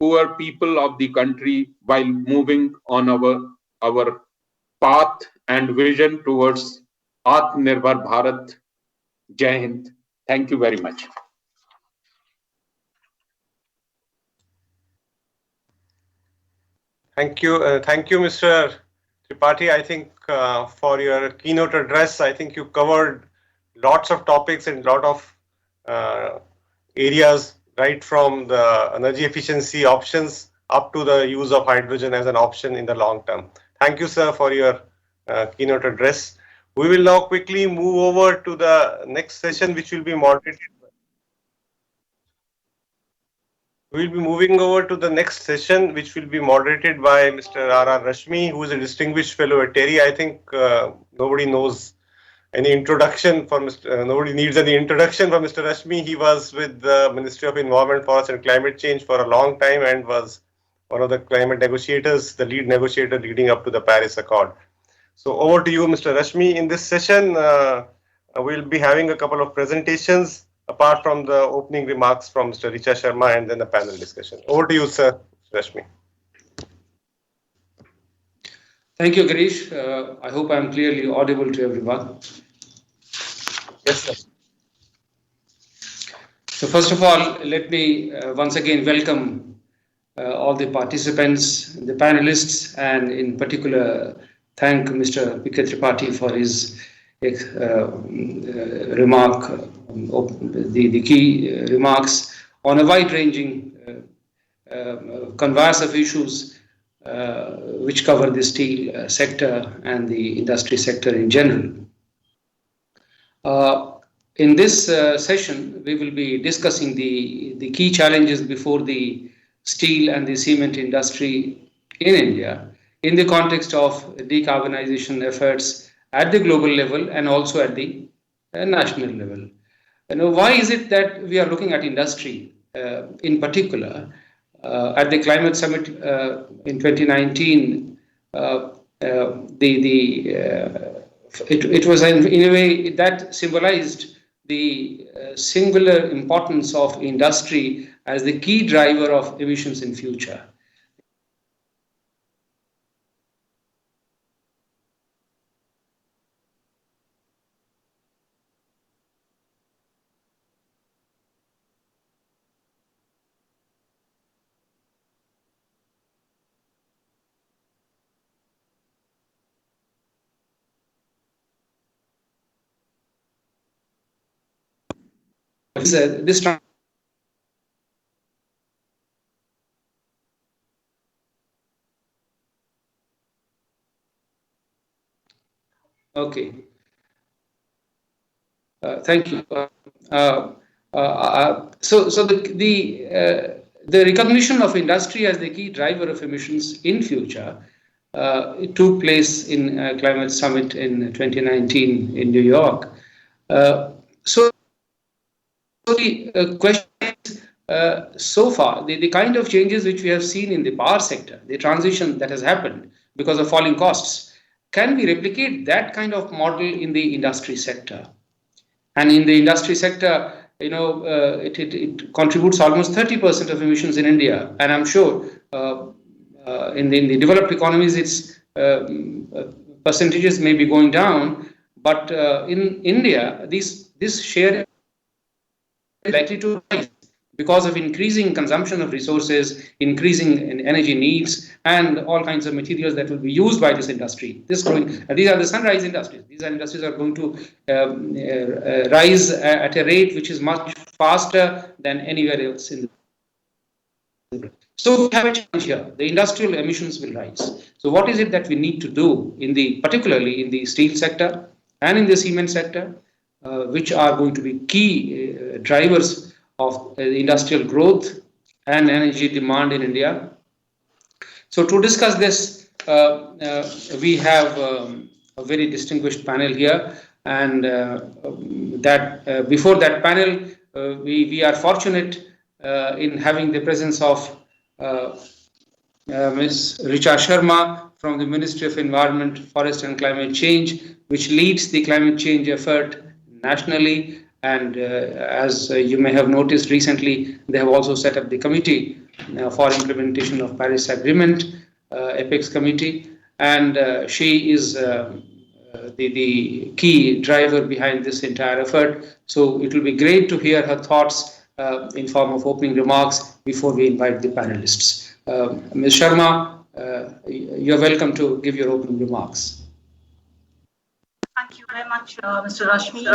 poor people of the country, while moving on our path and vision towards Atmanirbhar Bharat. Jai Hind. Thank you very much. Thank you, Mr. Tripathi. I think for your keynote address, I think you covered lots of topics and lot of areas, right from the energy efficiency options up to the use of hydrogen as an option in the long term. Thank you, sir, for your keynote address. We will now quickly move over to the next session, which will be moderated. We will be moving over to the next session, which will be moderated by Mr. R.R. Rashmi, who is a distinguished fellow at TERI. I think nobody knows any introduction for Mr. Nobody needs any introduction for Mr. Rashmi. He was with the Ministry of Environment, Forest and Climate Change for a long time and was one of the climate negotiators, the lead negotiator leading up to the Paris Accord. So over to you, Mr. Rashmi. In this session, we'll be having a couple of presentations, apart from the opening remarks from Mr. Richa Sharma and then the panel discussion. Over to you, sir, Rashmi. Thank you, Girish. I hope I'm clearly audible to everyone. Yes, sir. So first of all, let me once again welcome all the participants, the panelists, and in particular thank Mr. P.K. Tripathi for his remark, the key remarks on a wide-ranging canvas of issues which cover the steel sector and the industry sector in general. In this session, we will be discussing the key challenges before the steel and the cement industry in India in the context of decarbonization efforts at the global level and also at the national level. Why is it that we are looking at industry in particular? At the Climate Summit in 2019, it was in a way that symbolized the singular importance of industry as the key driver of emissions in future. this okay. Thank you. So the recognition of industry as the key driver of emissions in future, it took place in Climate Summit in 2019 in New York. So the question is, so far, the kind of changes which we have seen in the power sector, the transition that has happened because of falling costs, can we replicate that kind of model in the industry sector? And in the industry sector, it contributes almost 30% of emissions in India. And I'm sure in the developed economies, its percentages may be going down. But in India, this share is likely to rise because of increasing consumption of resources, increasing energy needs, and all kinds of materials that will be used by this industry. These are the sunrise industries. These industries are going to rise at a rate which is much faster than anywhere else in the world. So we have a challenge here. The industrial emissions will rise. So what is it that we need to do, particularly in the steel sector and in the cement sector, which are going to be key drivers of industrial growth and energy demand in India? So to discuss this, we have a very distinguished panel here, and before that panel, we are fortunate in having the presence of Ms. Richa Sharma from the Ministry of Environment, Forest and Climate Change, which leads the climate change effort nationally. And as you may have noticed recently, they have also set up the committee for implementation of Paris Agreement, Apex Committee, and she is the key driver behind this entire effort. So it will be great to hear her thoughts in form of opening remarks before we invite the panelists. Ms. Sharma, you're welcome to give your opening remarks. Thank you very much, Mr. Rashmi.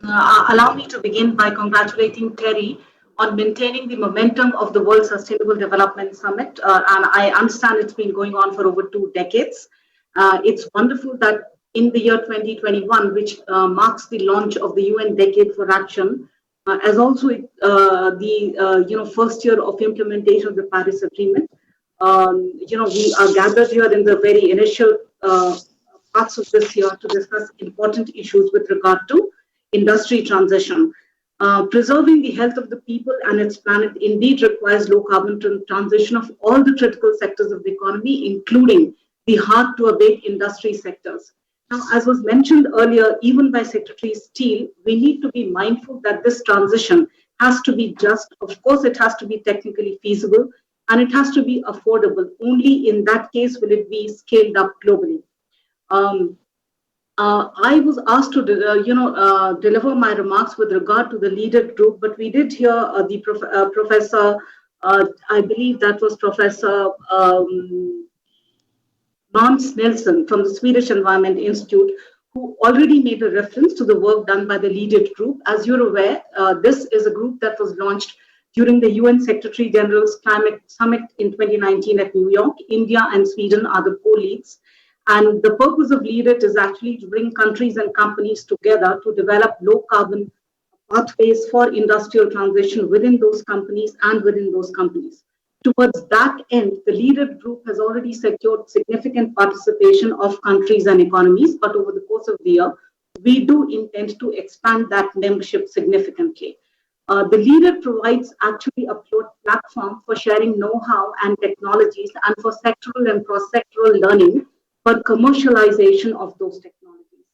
Allow me to begin by congratulating Terry on maintaining the momentum of the World Sustainable Development Summit. And I understand it's been going on for over 2 decades. It's wonderful that in the year 2021, which marks the launch of the UN Decade for Action, as also the first year of implementation of the Paris Agreement, we are gathered here in the very initial parts of this year to discuss important issues with regard to industry transition. Preserving the health of the people and its planet indeed requires low carbon transition of all the critical sectors of the economy, including the hard to abate industry sectors. Now, as was mentioned earlier, even by Secretary Steele, we need to be mindful that this transition has to be just. Of course, it has to be technically feasible and it has to be affordable. Only in that case will it be scaled up globally. I was asked to, deliver my remarks with regard to the leader group, but we did hear the professor, I believe that was Professor Måns Nilsson from the Swedish Environment Institute, who already made a reference to the work done by the leader group. As you're aware, this is a group that was launched during the UN Secretary General's Climate Summit in 2019 at New York. India and Sweden are the co-leads. And the purpose of LEADIT is actually to bring countries and companies together to develop low carbon pathways for industrial transition within those companies and within those companies. Towards that end, the LEADIT group has already secured significant participation of countries and economies, but over the course of the year, we do intend to expand that membership significantly. The LEADIT provides actually a platform for sharing know-how and technologies and for sectoral and cross-sectoral learning for commercialization of those technologies.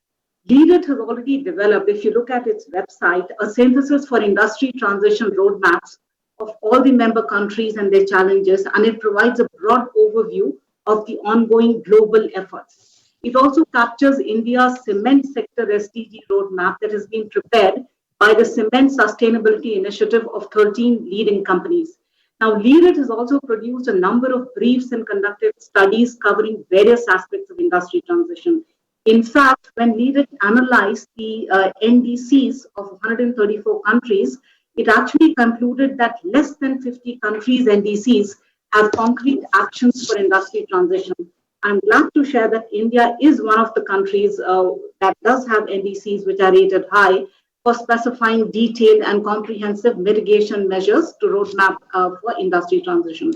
LEADIT has already developed, if you look at its website, a synthesis for industry transition roadmaps of all the member countries and their challenges, and it provides a broad overview of the ongoing global efforts. It also captures India's cement sector SDG roadmap that has been prepared by the Cement Sustainability Initiative of 13 leading companies. Now, LEADIT has also produced a number of briefs and conducted studies covering various aspects of industry transition, In fact, when NEDIT analyzed the NDCs of 134 countries, it actually concluded that less than 50 countries' NDCs have concrete actions for industry transition. I'm glad to share that India is one of the countries that does have NDCs which are rated high for specifying detailed and comprehensive mitigation measures to roadmap for industry transition.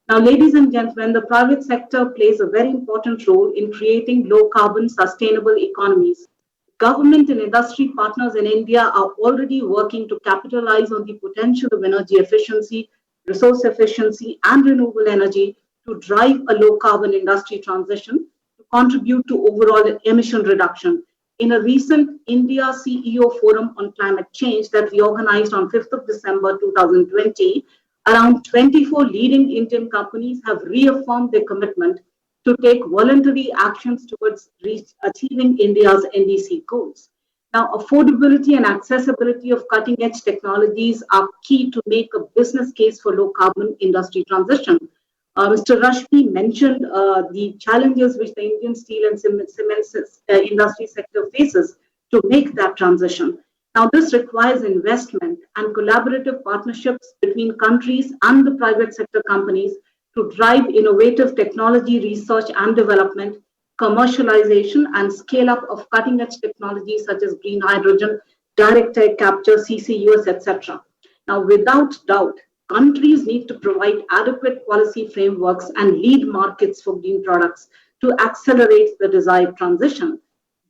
Now, ladies and gentlemen, the private sector plays a very important role in creating low-carbon, sustainable economies. Government and industry partners in India are already working to capitalize on the potential of energy efficiency, resource efficiency, and renewable energy to drive a low-carbon industry transition to contribute to overall emission reduction. In a recent India CEO Forum on Climate Change that we organized on 5th of December 2020, around 24 leading Indian companies have reaffirmed their commitment to take voluntary actions towards achieving India's NDC goals. Now, affordability and accessibility of cutting-edge technologies are key to make a business case for low-carbon industry transition. Mr. Rashmi mentioned the challenges which the Indian steel and cement industry sector faces to make that transition. Now, this requires investment and collaborative partnerships between countries and the private sector companies to drive innovative technology research and development, commercialization, and scale up of cutting-edge technologies such as green hydrogen, direct air capture, CCUS, etc. Now, without doubt, countries need to provide adequate policy frameworks and lead markets for green products to accelerate the desired transition.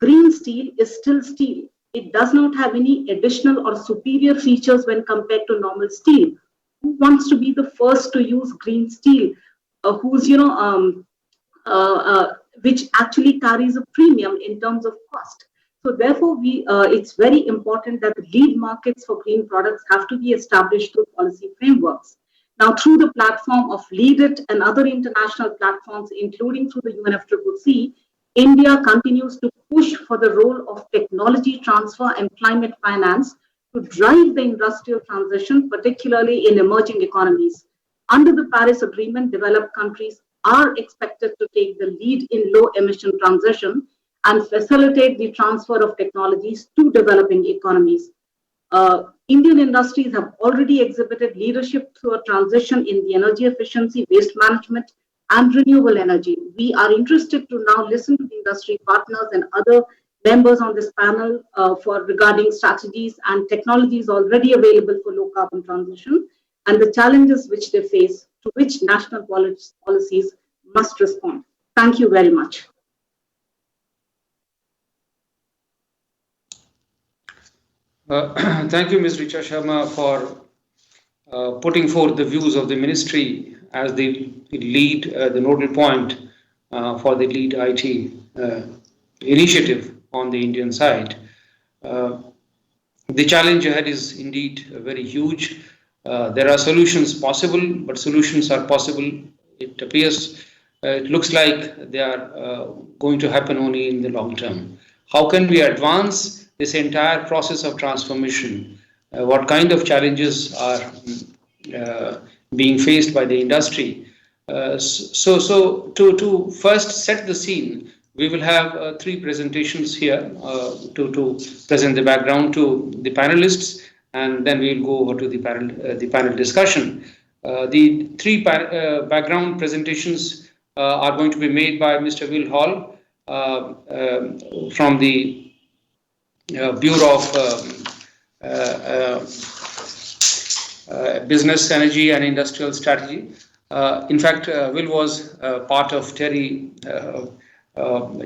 Green steel is still steel. It does not have any additional or superior features when compared to normal steel. Who wants to be the first to use green steel, which actually carries a premium in terms of cost? So therefore, it's very important that the lead markets for green products have to be established through policy frameworks. Now, through the platform of LEADIT and other international platforms, including through the UNFCCC, India continues to push for the role of technology transfer and climate finance to drive the industrial transition, particularly in emerging economies. Under the Paris Agreement, developed countries are expected to take the lead in low emission transition and facilitate the transfer of technologies to developing economies. Indian industries have already exhibited leadership through a transition in the energy efficiency, waste management, and renewable energy. We are interested to now listen to the industry partners and other members on this panel regarding strategies and technologies already available for low carbon transition and the challenges which they face, to which national policies must respond. Thank you very much. Thank you, Ms. Richa Sharma, for putting forth the views of the ministry as the lead, the nodal point for the lead IT initiative on the Indian side. The challenge ahead is indeed very huge. There are solutions possible, but solutions are possible. It appears, it looks like they are going to happen only in the long term. How can we advance this entire process of transformation? What kind of challenges are being faced by the industry? So to first set the scene, we will have three presentations here to present the background to the panelists, and then we'll go over to the panel discussion. The three background presentations are going to be made by Mr. Will Hall from the Bureau of Business, Energy and Industrial Strategy. In fact, Will was part of TERI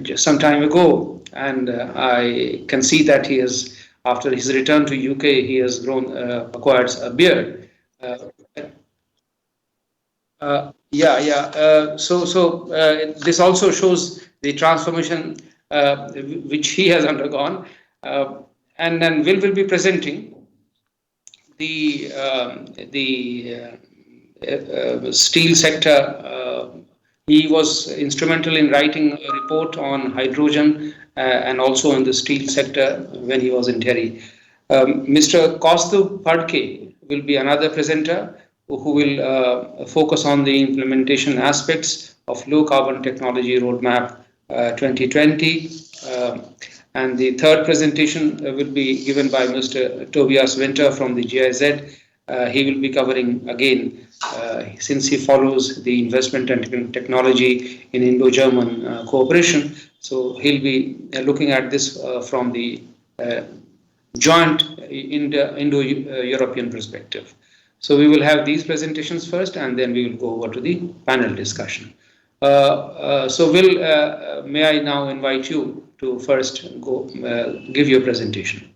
just some time ago, and I can see that he has, after his return to UK, he has acquired a beard. So this also shows the transformation which he has undergone. And then Will be presenting the steel sector. He was instrumental in writing a report on hydrogen and also in the steel sector when he was in TERI. Mr. Kaustuv Phadke will be another presenter who will focus on the implementation aspects of low carbon technology roadmap 2020. And the third presentation will be given by Mr. Tobias Winter from the GIZ. He will be covering again, since he follows the investment and technology in Indo-German cooperation. So he'll be looking at this from the joint Indo-European perspective. So we will have these presentations first, and then we will go over to the panel discussion. So Will, may I now invite you to first go give your presentation?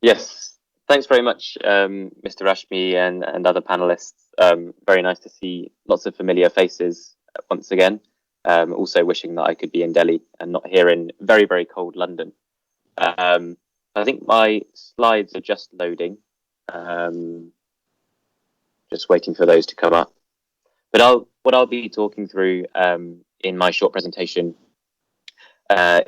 Yes, thanks very much, Mr. Rashmi and other panelists. Very nice to see lots of familiar faces once again. Also wishing that I could be in Delhi and not here in very, very cold London. I think my slides are just loading. Just waiting for those to come up. But what I'll be talking through in my short presentation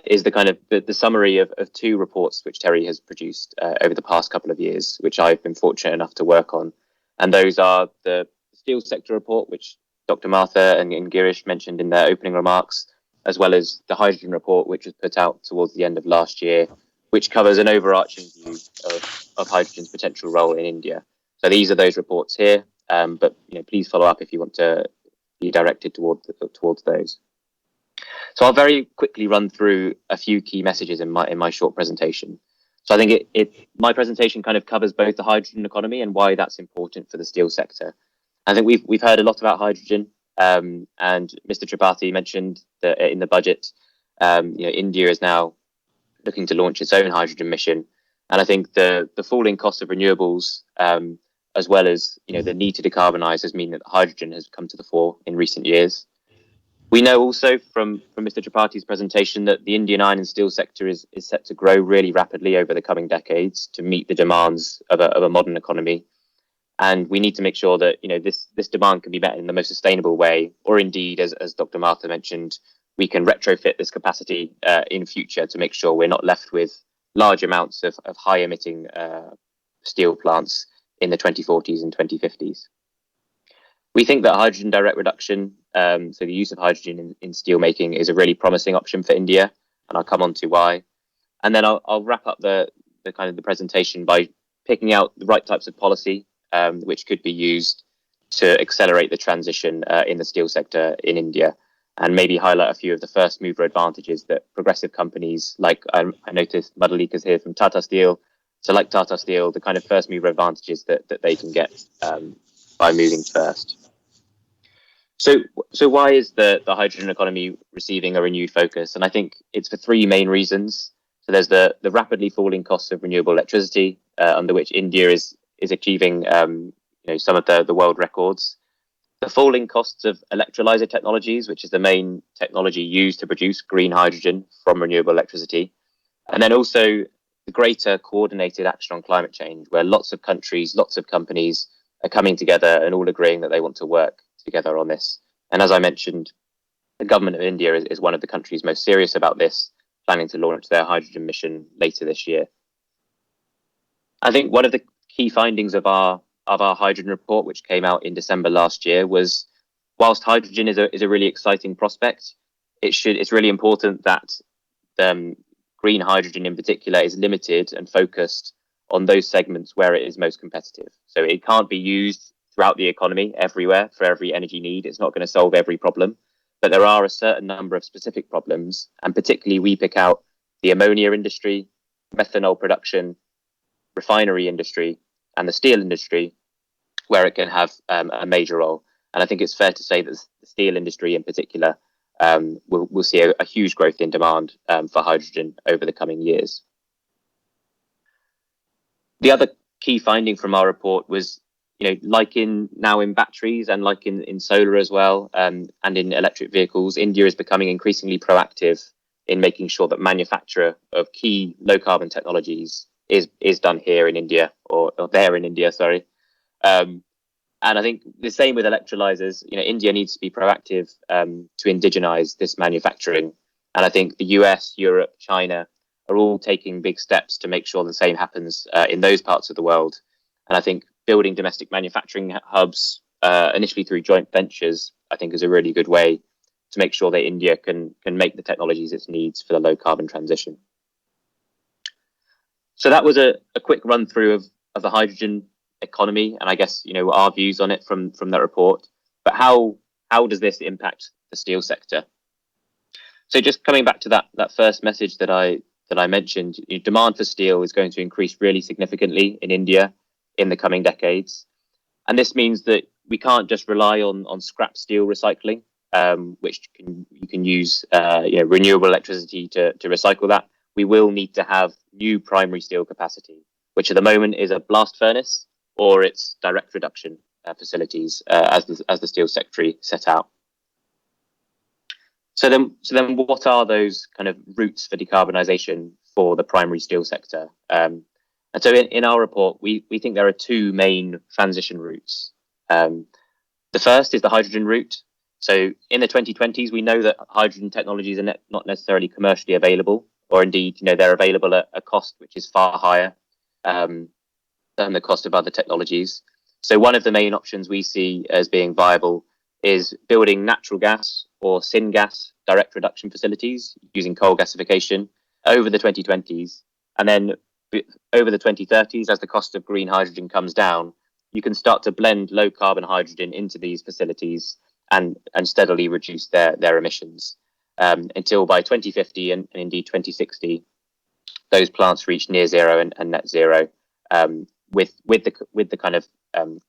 is the kind of the summary of two reports which Terry has produced over the past couple of years, which I've been fortunate enough to work on. And those are the steel sector report, which Dr. Mathur and Girish mentioned in their opening remarks, as well as the hydrogen report, which was put out towards the end of last year, which covers an overarching view of hydrogen's potential role in India. So these are those reports here, but please follow up if you want to be directed towards those. So I'll very quickly run through a few key messages in my short presentation. So I think my presentation kind of covers both the hydrogen economy and why that's important for the steel sector. I think we've heard a lot about hydrogen, and Mr. Tripathi mentioned that in the budget, India is now looking to launch its own hydrogen mission, and I think the falling cost of renewables, as well as the need to decarbonize, has meant that hydrogen has come to the fore in recent years. We know also from Mr. Tripathi's presentation that the Indian iron and steel sector is set to grow really rapidly over the coming decades to meet the demands of a modern economy. And we need to make sure that this demand can be met in the most sustainable way, or indeed, as Dr. Mathur mentioned, we can retrofit this capacity in future to make sure we're not left with large amounts of high emitting steel plants in the 2040s and 2050s. We think that hydrogen direct reduction, so the use of hydrogen in steel making, is a really promising option for India, and I'll come on to why. And then I'll wrap up the kind of the presentation by picking out the right types of policy which could be used to accelerate the transition in the steel sector in India, and maybe highlight a few of the first mover advantages that progressive companies like I noticed Madhulika's here from Tata Steel. So like Tata Steel, the kind of first mover advantages that they can get by moving first. So why is the hydrogen economy receiving a renewed focus? And I think it's for three main reasons. So there's the rapidly falling costs of renewable electricity, under which India is achieving some of the world records. The falling costs of electrolyzer technologies, which is the main technology used to produce green hydrogen from renewable electricity. And then also the greater coordinated action on climate change, where lots of countries, lots of companies are coming together and all agreeing that they want to work together on this. And as I mentioned, the government of India is one of the countries most serious about this, planning to launch their hydrogen mission later this year. I think one of the key findings of our hydrogen report, which came out in December last year, was whilst hydrogen is a really exciting prospect, it's really important that green hydrogen in particular is limited and focused on those segments where it is most competitive. So it can't be used throughout the economy everywhere for every energy need. It's not going to solve every problem, but there are a certain number of specific problems, and particularly we pick out the ammonia industry, methanol production, refinery industry, and the steel industry, where it can have a major role. And I think it's fair to say that the steel industry in particular will see a huge growth in demand for hydrogen over the coming years. The other key finding from our report was, like in batteries and like in solar as well, and in electric vehicles, India is becoming increasingly proactive in making sure that manufacture of key low carbon technologies is done here in India, or there in India, sorry. And I think the same with electrolyzers. India needs to be proactive to indigenize this manufacturing. And I think the US, Europe, China are all taking big steps to make sure the same happens in those parts of the world. And I think building domestic manufacturing hubs, initially through joint ventures, I think is a really good way to make sure that India can make the technologies it needs for the low carbon transition. So that was a quick run through of the hydrogen economy, and I guess our views on it from that report. But how does this impact the steel sector? So just coming back to that first message that I mentioned, demand for steel is going to increase really significantly in India in the coming decades, and this means that we can't just rely on scrap steel recycling, which you can use renewable electricity to recycle that. We will need to have new primary steel capacity, which at the moment is a blast furnace or its direct reduction facilities, as the steel sector set out. So then, what are those kind of routes for decarbonisation for the primary steel sector? And so in our report, we think there are two main transition routes. The first is the hydrogen route. So in the 2020s, we know that hydrogen technologies are not necessarily commercially available, or indeed, they're available at a cost which is far higher than the cost of other technologies. So one of the main options we see as being viable is building natural gas or syngas direct reduction facilities using coal gasification over the 2020s. And then over the 2030s, as the cost of green hydrogen comes down, you can start to blend low carbon hydrogen into these facilities and steadily reduce their emissions until by 2050 and indeed 2060, those plants reach near zero and net zero with the kind of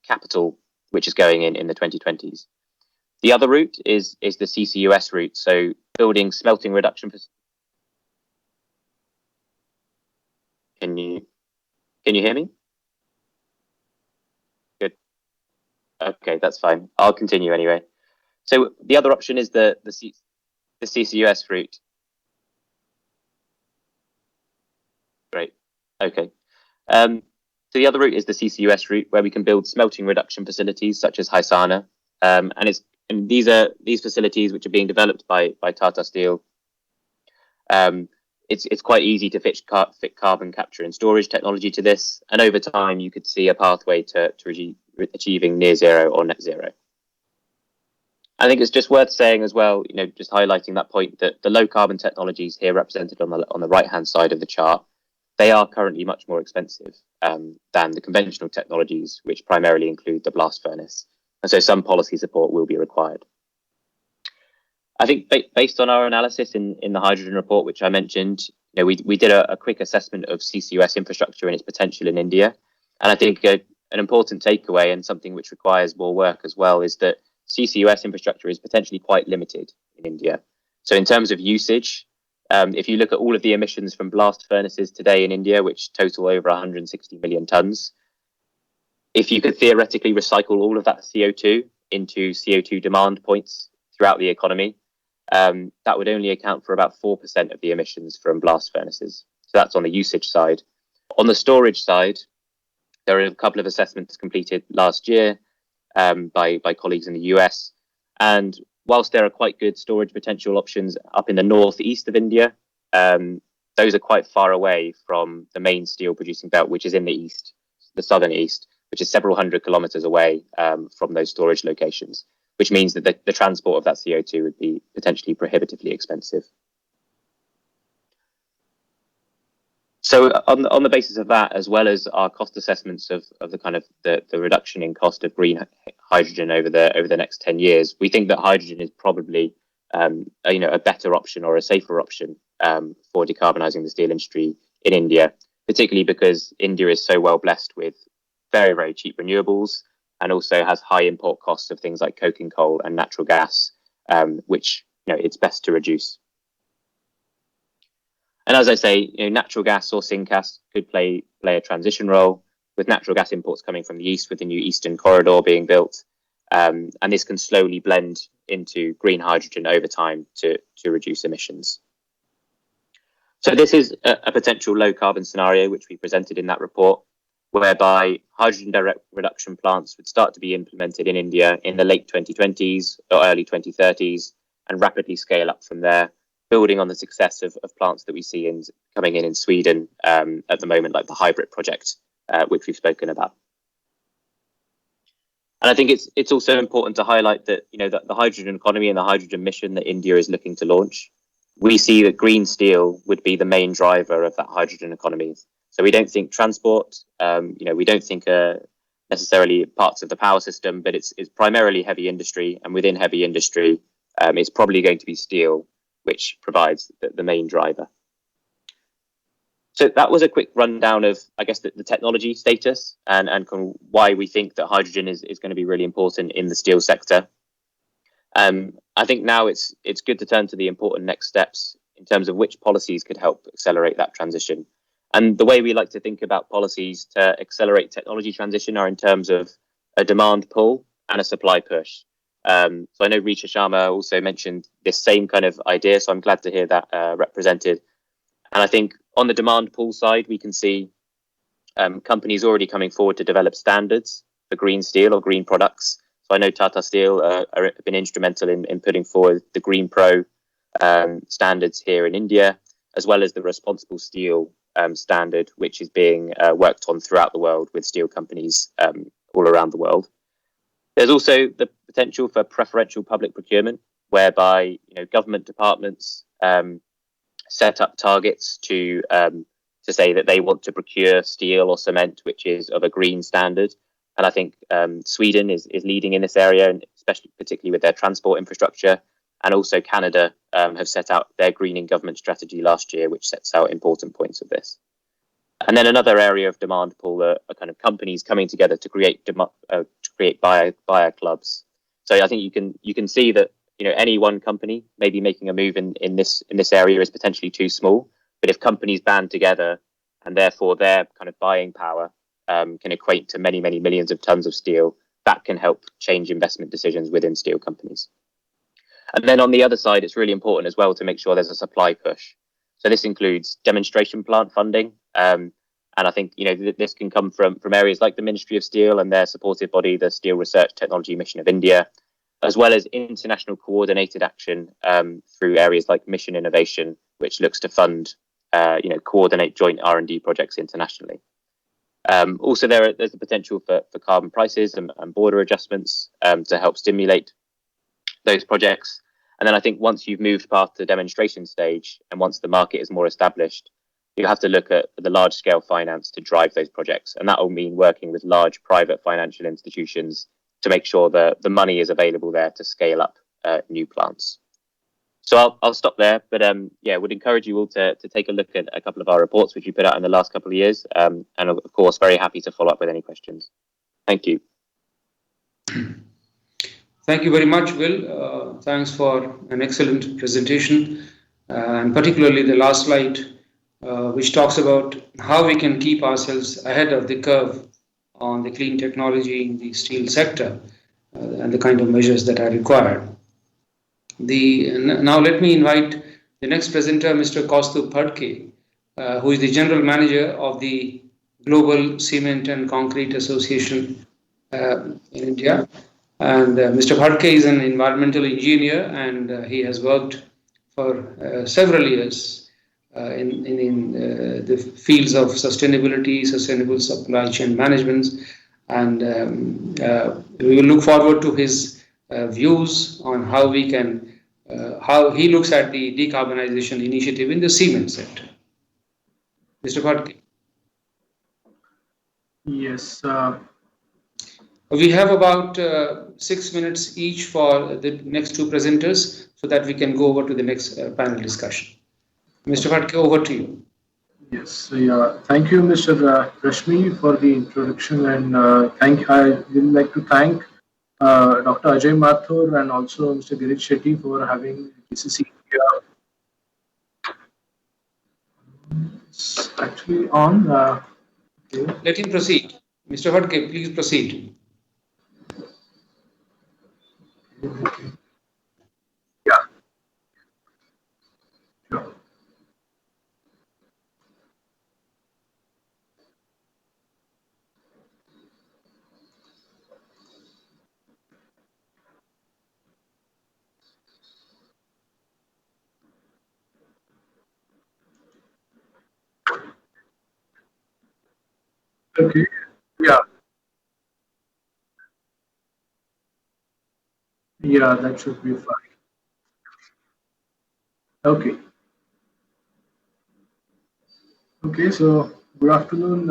capital which is going in the 2020s. The other route is the CCUS route, so building smelting reduction. Can you hear me? Good. Okay, that's fine. I'll continue anyway. So the other option is the CCUS route. Great. Okay. So the other route is the CCUS route, where we can build smelting reduction facilities such as Haisana, and these facilities which are being developed by Tata Steel. It's quite easy to fit carbon capture and storage technology to this, and over time you could see a pathway to achieving near zero or net zero. I think it's just worth saying as well, just highlighting that point, that the low carbon technologies here represented on the right hand side of the chart, they are currently much more expensive than the conventional technologies, which primarily include the blast furnace. And so some policy support will be required. I think based on our analysis in the hydrogen report, which I mentioned, we did a quick assessment of CCUS infrastructure and its potential in India. And I think an important takeaway, and something which requires more work as well, is that CCUS infrastructure is potentially quite limited in India. So in terms of usage, if you look at all of the emissions from blast furnaces today in India, which total over 160 million tons, if you could theoretically recycle all of that CO2 into CO2 demand points throughout the economy, that would only account for about 4% of the emissions from blast furnaces. So that's on the usage side. On the storage side, there are a couple of assessments completed last year by colleagues in the US. And whilst there are quite good storage potential options up in the northeast of India, those are quite far away from the main steel producing belt, which is in the east, the southern east, which is several hundred kilometers away from those storage locations, which means that the transport of that CO2 would be potentially prohibitively expensive. So on the basis of that, as well as our cost assessments of the kind of the reduction in cost of green hydrogen over the next 10 years, we think that hydrogen is probably a better option or a safer option for decarbonising the steel industry in India, particularly because India is so well blessed with very, very cheap renewables, and also has high import costs of things like coking coal and natural gas, which it's best to reduce. And as I say, natural gas or syngas could play a transition role, with natural gas imports coming from the east with the new Eastern Corridor being built, and this can slowly blend into green hydrogen over time to reduce emissions. So this is a potential low carbon scenario which we presented in that report, whereby hydrogen direct reduction plants would start to be implemented in India in the late 2020s or early 2030s and rapidly scale up from there, building on the success of plants that we see coming in Sweden at the moment, like the hybrid project, which we've spoken about. And I think it's also important to highlight that, that the hydrogen economy and the hydrogen mission that India is looking to launch, we see that green steel would be the main driver of that hydrogen economy. So we don't think transport, we don't think necessarily parts of the power system, but it's primarily heavy industry, and within heavy industry, it's probably going to be steel, which provides the main driver. So that was a quick rundown of, I guess, the technology status and why we think that hydrogen is going to be really important in the steel sector. I think now it's good to turn to the important next steps in terms of which policies could help accelerate that transition. And the way we like to think about policies to accelerate technology transition are in terms of a demand pull and a supply push. So I know Richa Sharma also mentioned this same kind of idea, so I'm glad to hear that represented. And I think on the demand pull side, we can see companies already coming forward to develop standards for green steel or green products. So I know Tata Steel have been instrumental in putting forward the Green Pro standards here in India, as well as the Responsible Steel standard, which is being worked on throughout the world with steel companies all around the world. There's also the potential for preferential public procurement, whereby government departments set up targets to say that they want to procure steel or cement which is of a green standard. And I think Sweden is leading in this area, and particularly with their transport infrastructure. And also Canada have set out their greening government strategy last year, which sets out important points of this. And then another area of demand pull are kind of companies coming together to create buyer clubs. So I think you can see that any one company maybe making a move in this area is potentially too small. But if companies band together, and therefore their kind of buying power can equate to many, many millions of tons of steel, that can help change investment decisions within steel companies. And then on the other side, it's really important as well to make sure there's a supply push. So this includes demonstration plant funding. And I think this can come from areas like the Ministry of Steel and their supportive body, the Steel Research Technology Mission of India, as well as international coordinated action through areas like Mission Innovation, which looks to fund, coordinate joint R&D projects internationally. Also, there's the potential for carbon prices and border adjustments to help stimulate those projects. And then I think once you've moved past the demonstration stage and once the market is more established, you have to look at the large scale finance to drive those projects. And that will mean working with large private financial institutions to make sure that the money is available there to scale up new plants. So I'll stop there, but would encourage you all to take a look at a couple of our reports which we put out in the last couple of years, and of course very happy to follow up with any questions. Thank you. Thank you very much, Will. Thanks for an excellent presentation, and particularly the last slide, which talks about how we can keep ourselves ahead of the curve on the clean technology in the steel sector and the kind of measures that are required. Now let me invite the next presenter, Mr. Kaustubh Phadke, who is the General Manager of the Global Cement and Concrete Association in India. And Mr. Phadke is an environmental engineer, and he has worked for several years in the fields of sustainability, sustainable supply chain management, and we will look forward to his views on how we can, how he looks at the decarbonization initiative in the cement sector. Mr. Phadke. Yes. We have about 6 minutes each for the next two presenters so that we can go over to the next panel discussion. Mr. Phadke, over to you. Yes. Thank you, Mr. Rashmi, for the introduction, and I would like to thank Dr. Ajay Mathur and also Mr. Girish Sethi for having GCC here. It's actually on. Okay. Let him proceed. Mr. Phadke, please proceed. Yeah. Sure. Okay. Yeah. Yeah, that should be fine. Okay. Okay, so good afternoon,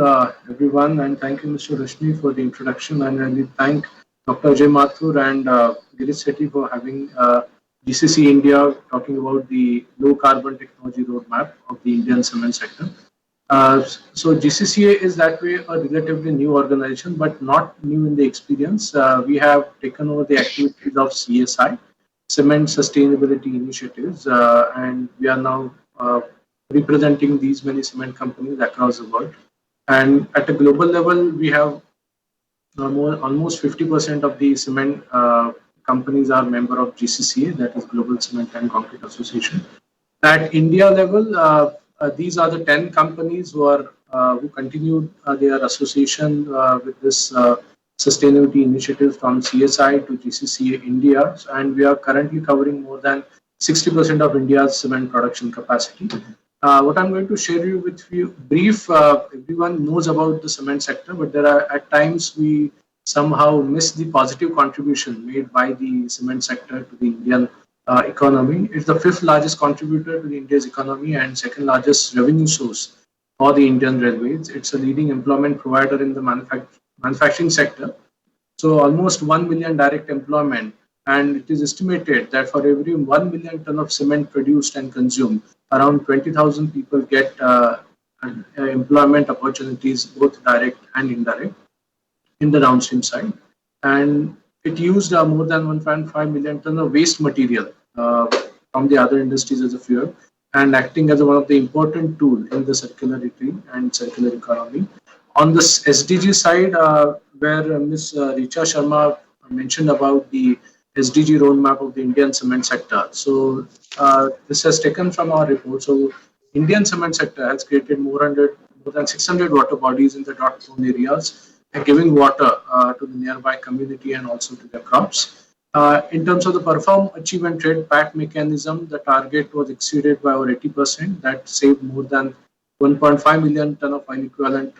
everyone, and thank you, Mr. Rashmi, for the introduction. And I really thank Dr. Ajay Mathur and Girish Sethi for having GCC India talking about the low carbon technology roadmap of the Indian cement sector. So GCCA is that way a relatively new organization, but not new in the experience. We have taken over the activities of CSI, Cement Sustainability Initiatives, and we are now representing these many cement companies across the world. And at a global level, we have almost 50% of the cement companies are member of GCCA, that is Global Cement and Concrete Association. At India level, these are the 10 companies who continued their association with this sustainability initiative from CSI to GCCA India, and we are currently covering more than 60% of India's cement production capacity. What I'm going to share you with you brief, everyone knows about the cement sector, but there are at times we somehow miss the positive contribution made by the cement sector to the Indian economy. It's the fifth largest contributor to the India's economy and second largest revenue source for the Indian railways. It's a leading employment provider in the manufacturing sector. So almost 1 million direct employment, and it is estimated that for every 1 million ton of cement produced and consumed, around 20,000 people get employment opportunities, both direct and indirect, in the downstream side. And it used more than 1.5 million ton of waste material from the other industries as a fuel, and acting as one of the important tools in the circularity and circular economy. On the SDG side, where Ms. Richa Sharma mentioned about the SDG roadmap of the Indian cement sector. So this has taken from our report. So Indian cement sector has created more than 600 water bodies in the drought-prone areas, giving water to the nearby community and also to their crops. In terms of the perform, achieve and trade PAT mechanism, the target was exceeded by over 80%. That saved more than 1.5 million ton of oil equivalent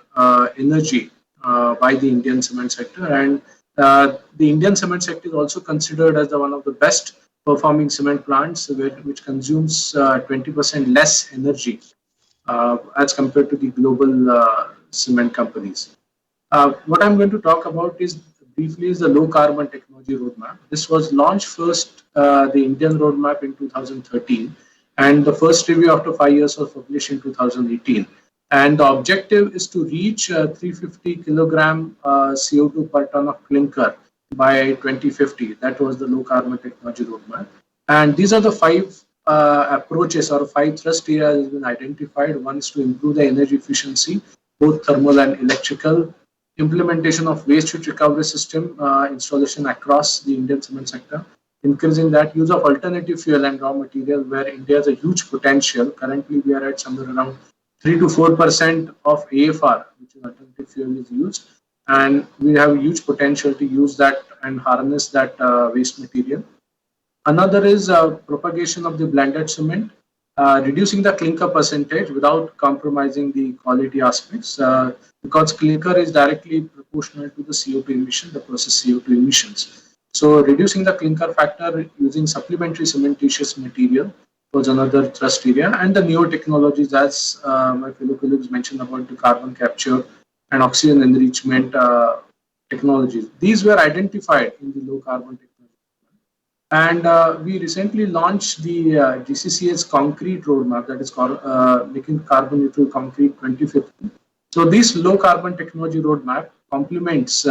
energy by the Indian cement sector. And the Indian cement sector is also considered as one of the best performing cement plants, which consumes 20% less energy as compared to the global cement companies. What I'm going to talk about is briefly is the low carbon technology roadmap. This was launched first, the Indian roadmap in 2013, and the first review after 5 years was published in 2018. And the objective is to reach 350 kilogram CO2 per ton of clinker by 2050. That was the low carbon technology roadmap. And these are the five approaches or five thrust areas that have been identified. One is to improve the energy efficiency, both thermal and electrical, implementation of waste heat recovery system installation across the Indian cement sector, increasing that use of alternative fuel and raw material where India has a huge potential. Currently, we are at somewhere around 3 to 4% of AFR, which is alternative fuel, is used, and we have a huge potential to use that and harness that waste material. Another is propagation of the blended cement, reducing the clinker percentage without compromising the quality aspects, because clinker is directly proportional to the CO2 emission, the process CO2 emissions. So reducing the clinker factor using supplementary cementitious material was another thrust area, and the newer technologies, as my fellow colleagues mentioned about the carbon capture and oxygen enrichment technologies. These were identified in the low carbon technology. And we recently launched the GCCA's concrete roadmap, that is called making carbon neutral concrete 2050. So this low carbon technology roadmap complements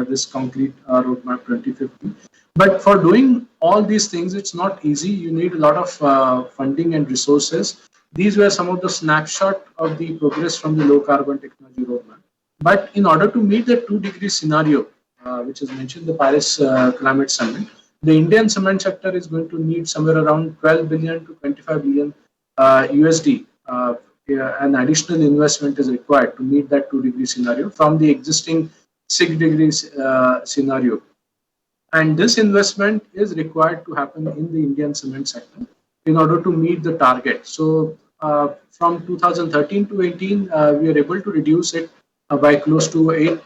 this concrete roadmap 2050. But for doing all these things, it's not easy. You need a lot of funding and resources. These were some of the snapshot of the progress from the low carbon technology roadmap. But in order to meet the 2-degree scenario, which is mentioned in the Paris Climate Summit, the Indian cement sector is going to need somewhere around 12 billion to 25 billion USD. An additional investment is required to meet that 2-degree scenario from the existing 6-degree scenario. And this investment is required to happen in the Indian cement sector in order to meet the target. So from 2013 to 18, we are able to reduce it by close to 8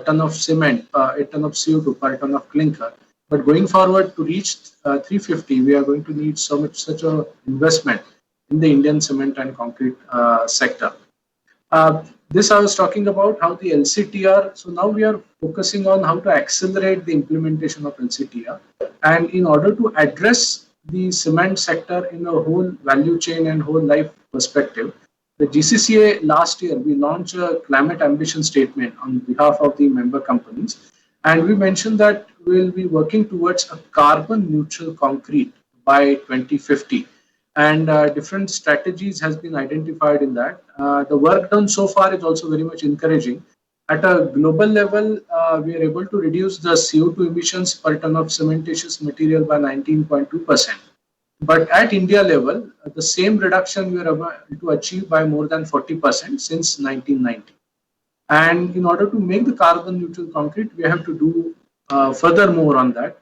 ton of cement, 8 ton of CO2 per ton of clinker. But going forward to reach 350, we are going to need such a investment in the Indian cement and concrete sector. This I was talking about how the LCTR. So now we are focusing on how to accelerate the implementation of LCTR, and in order to address the cement sector in a whole value chain and whole life perspective, the GCCA last year we launched a climate ambition statement on behalf of the member companies, and we mentioned that we will be working towards a carbon neutral concrete by 2050. And different strategies has been identified in that. The work done so far is also very much encouraging. At a global level, we are able to reduce the CO2 emissions per ton of cementitious material by 19.2%. But at India level, the same reduction we are able to achieve by more than 40% since 1990. And in order to make the carbon neutral concrete, we have to do furthermore on that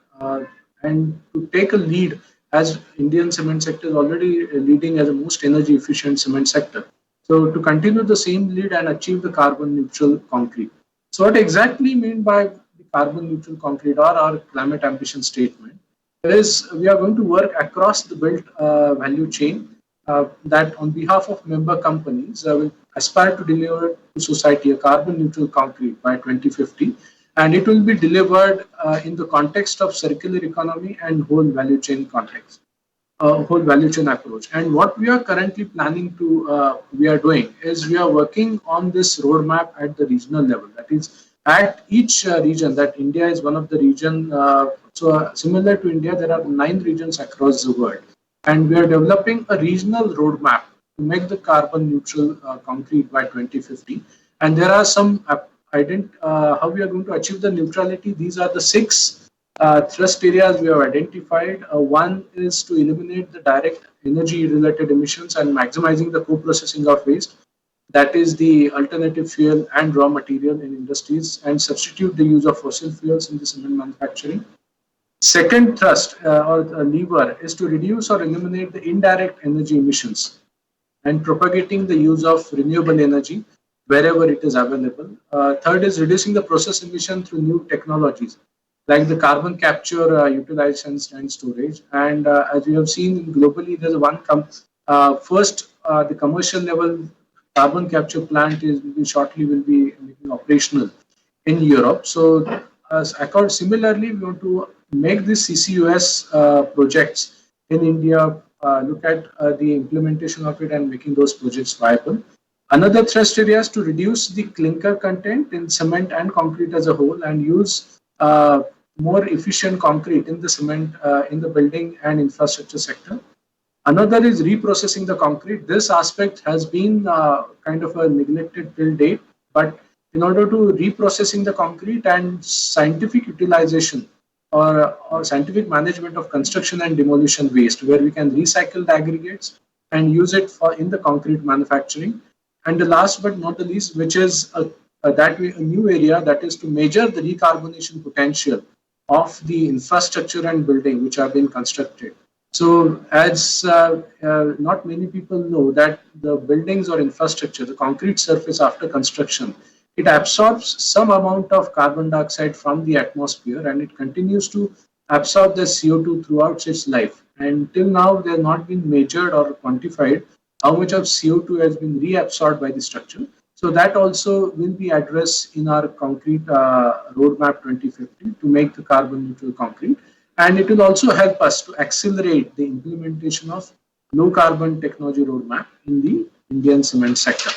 and to take a lead, as Indian cement sector is already leading as the most energy efficient cement sector. So to continue the same lead and achieve the carbon neutral concrete. So what exactly mean by the carbon neutral concrete or our climate ambition statement is we are going to work across the built value chain that on behalf of member companies will aspire to deliver to society a carbon neutral concrete by 2050, and it will be delivered in the context of circular economy and whole value chain context, whole value chain approach. And what we are currently planning to, we are doing is we are working on this roadmap at the regional level. That is, at each region, that India is one of the region, similar to India, there are 9 regions across the world. And we are developing a regional roadmap to make the carbon neutral concrete by 2050. And there are some how we are going to achieve the neutrality. These are the 6 thrust areas we have identified. One is to eliminate the direct energy related emissions and maximizing the co-processing of waste. That is the alternative fuel and raw material in industries, and substitute the use of fossil fuels in the cement manufacturing. Second thrust or lever is to reduce or eliminate the indirect energy emissions and propagating the use of renewable energy wherever it is available. Third is reducing the process emission through new technologies like the carbon capture, utilization and storage. And as we have seen globally, there's first the commercial level carbon capture plant will be making operational in Europe. So similarly, we want to make these CCUS projects in India, look at the implementation of it and making those projects viable. Another thrust area is to reduce the clinker content in cement and concrete as a whole and use more efficient concrete in the cement, in the building and infrastructure sector. Another is reprocessing the concrete. This aspect has been kind of a neglected till date, but in order to reprocessing the concrete and scientific utilization or scientific management of construction and demolition waste, where we can recycle the aggregates and use it in the concrete manufacturing. And the last but not the least, which is a new area, that is to measure the decarbonization potential of the infrastructure and building which are being constructed. So as not many people know that the buildings or infrastructure, the concrete surface after construction, it absorbs some amount of carbon dioxide from the atmosphere and it continues to absorb the CO2 throughout its life. And till now, they have not been measured or quantified how much of CO2 has been reabsorbed by the structure. So that also will be addressed in our concrete roadmap 2050 to make the carbon neutral concrete. And it will also help us to accelerate the implementation of low carbon technology roadmap in the Indian cement sector.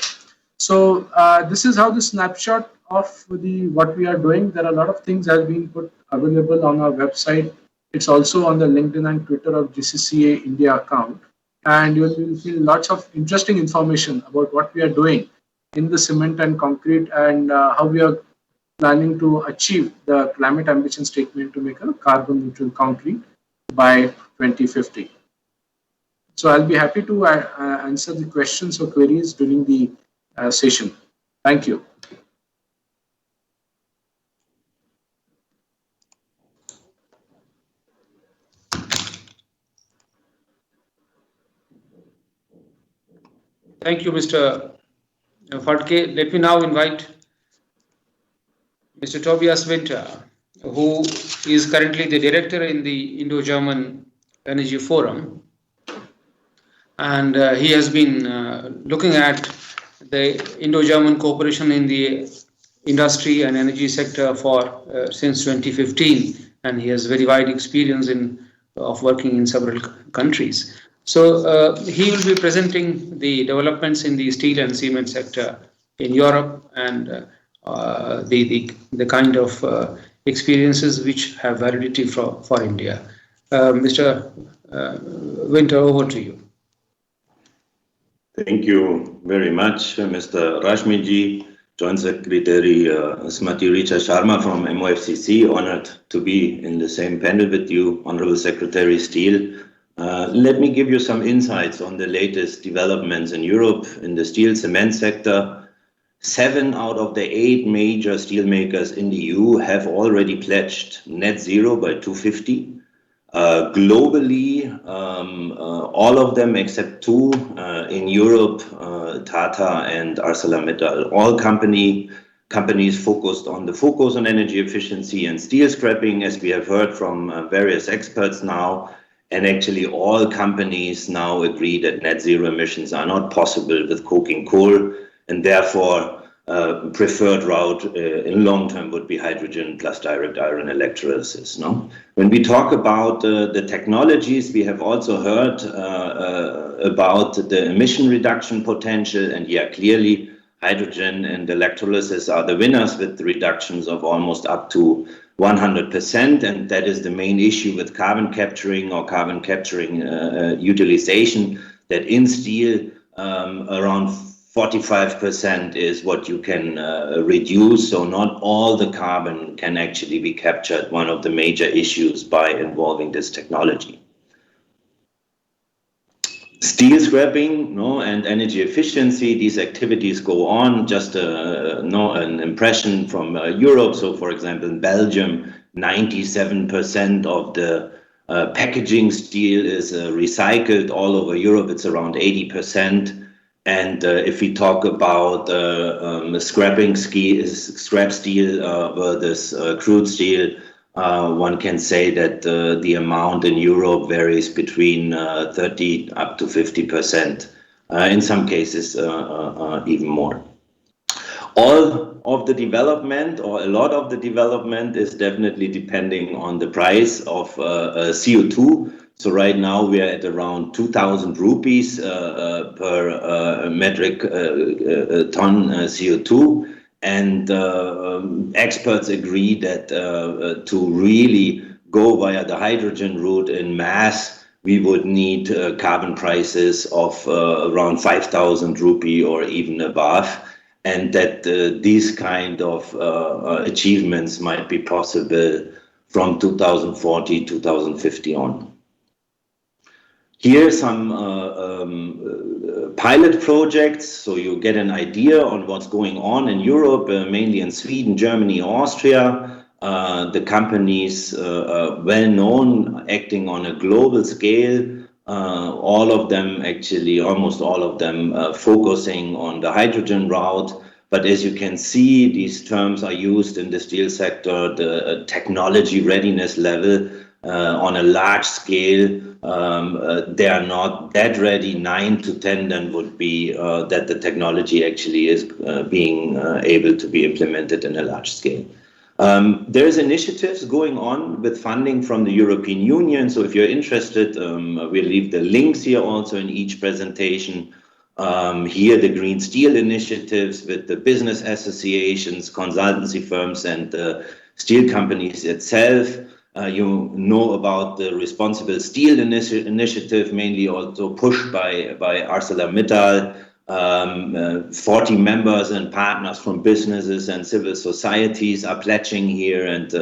So this is how the snapshot of what we are doing. There are a lot of things that have been put available on our website. It's also on the LinkedIn and Twitter of GCCA India account. And you will feel lots of interesting information about what we are doing in the cement and concrete and how we are planning to achieve the climate ambition statement to make a carbon neutral concrete by 2050. So I'll be happy to answer the questions or queries during the session. Thank you. Thank you, Mr. Phadke. Let me now invite Mr. Tobias Winter, who is currently the director in the Indo-German Energy Forum. And he has been looking at the Indo-German cooperation in the industry and energy sector for since 2015, and he has very wide experience of working in several countries. So he will be presenting the developments in the steel and cement sector in Europe and the kind of experiences which have validity for India. Mr. Winter, over to you. Thank you very much, Mr. Rashmiji, Joint Secretary Srimati Richa Sharma from MOFCC. Honored to be in the same panel with you, Honorable Secretary Steel. Let me give you some insights on the latest developments in Europe in the steel cement sector. 7 out of the 8 major steel makers in the EU have already pledged net zero by 2050. Globally, all of them except 2 in Europe, Tata and ArcelorMittal, all companies focused on the focus on energy efficiency and steel scrapping, as we have heard from various experts now. And actually all companies now agree that net zero emissions are not possible with coking coal, and therefore preferred route in long term would be hydrogen plus direct iron electrolysis. No? When we talk about the technologies, we have also heard about the emission reduction potential, and yeah, clearly hydrogen and electrolysis are the winners with the reductions of almost up to 100%, and that is the main issue with carbon capturing or carbon capturing utilization, that in steel around 45% is what you can reduce, so not all the carbon can actually be captured, one of the major issues by involving this technology. Steel scrapping and energy efficiency, these activities go on. Just an impression from Europe. So, for example, in Belgium, 97% of the packaging steel is recycled. All over Europe, it's around 80%. And if we talk about scrap steel versus crude steel, one can say that the amount in Europe varies between 30 up to 50%. In some cases, even more. All of the development, or a lot of the development, is definitely depending on the price of CO2. So right now we are at around 2,000 rupees per metric ton CO2. And experts agree that to really go via the hydrogen route in mass, we would need carbon prices of around 5,000 rupee or even above. And that these kind of achievements might be possible from 2040, 2050 on. Here are some pilot projects, so you get an idea on what's going on in Europe, mainly in Sweden, Germany, Austria. The companies well known, acting on a global scale, all of them actually, almost all of them focusing on the hydrogen route. But as you can see, these terms are used in the steel sector, the technology readiness level on a large scale. They are not that ready. 9 to 10 then would be that the technology actually is being able to be implemented in a large scale. There's initiatives going on with funding from the European Union. So if you're interested, we'll leave the links here also in each presentation. Here, the Green Steel initiatives with the business associations, consultancy firms, and the steel companies itself. You know about the Responsible Steel initiative, mainly also pushed by ArcelorMittal. 40 members and partners from businesses and civil societies are pledging here and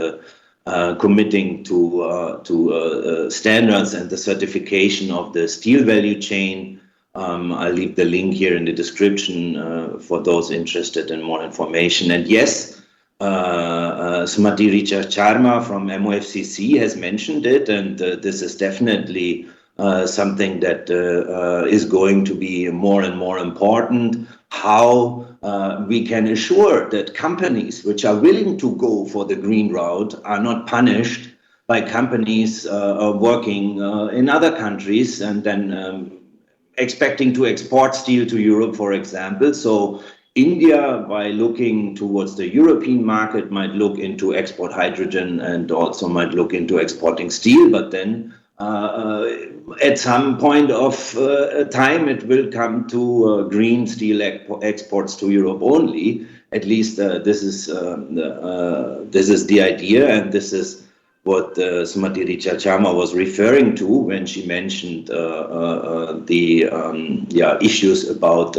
committing to standards and the certification of the steel value chain. I'll leave the link here in the description for those interested in more information. And yes, Srimati Richa Sharma from MOFCC has mentioned it, and this is definitely something that is going to be more and more important. How we can assure that companies which are willing to go for the green route are not punished by companies working in other countries and then expecting to export steel to Europe, for example. So India, by looking towards the European market, might look into export hydrogen and also might look into exporting steel, but then at some point of time, it will come to green steel exports to Europe only. At least this is the idea, and this is what Srimati Richa Sharma was referring to when she mentioned the issues about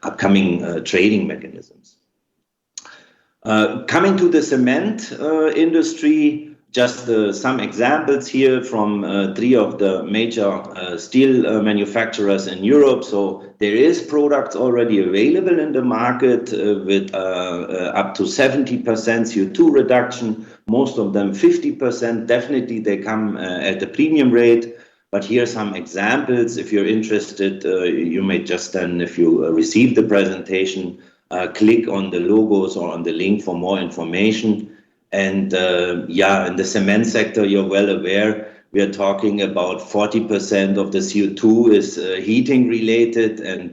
upcoming trading mechanisms. Coming to the cement industry, just some examples here from 3 of the major steel manufacturers in Europe. So there is products already available in the market with up to 70% CO2 reduction, most of them 50%. Definitely they come at a premium rate. But here are some examples. If you're interested, you may just then, if you receive the presentation, click on the logos or on the link for more information. And in the cement sector, you're well aware, we are talking about 40% of the CO2 is heating related, and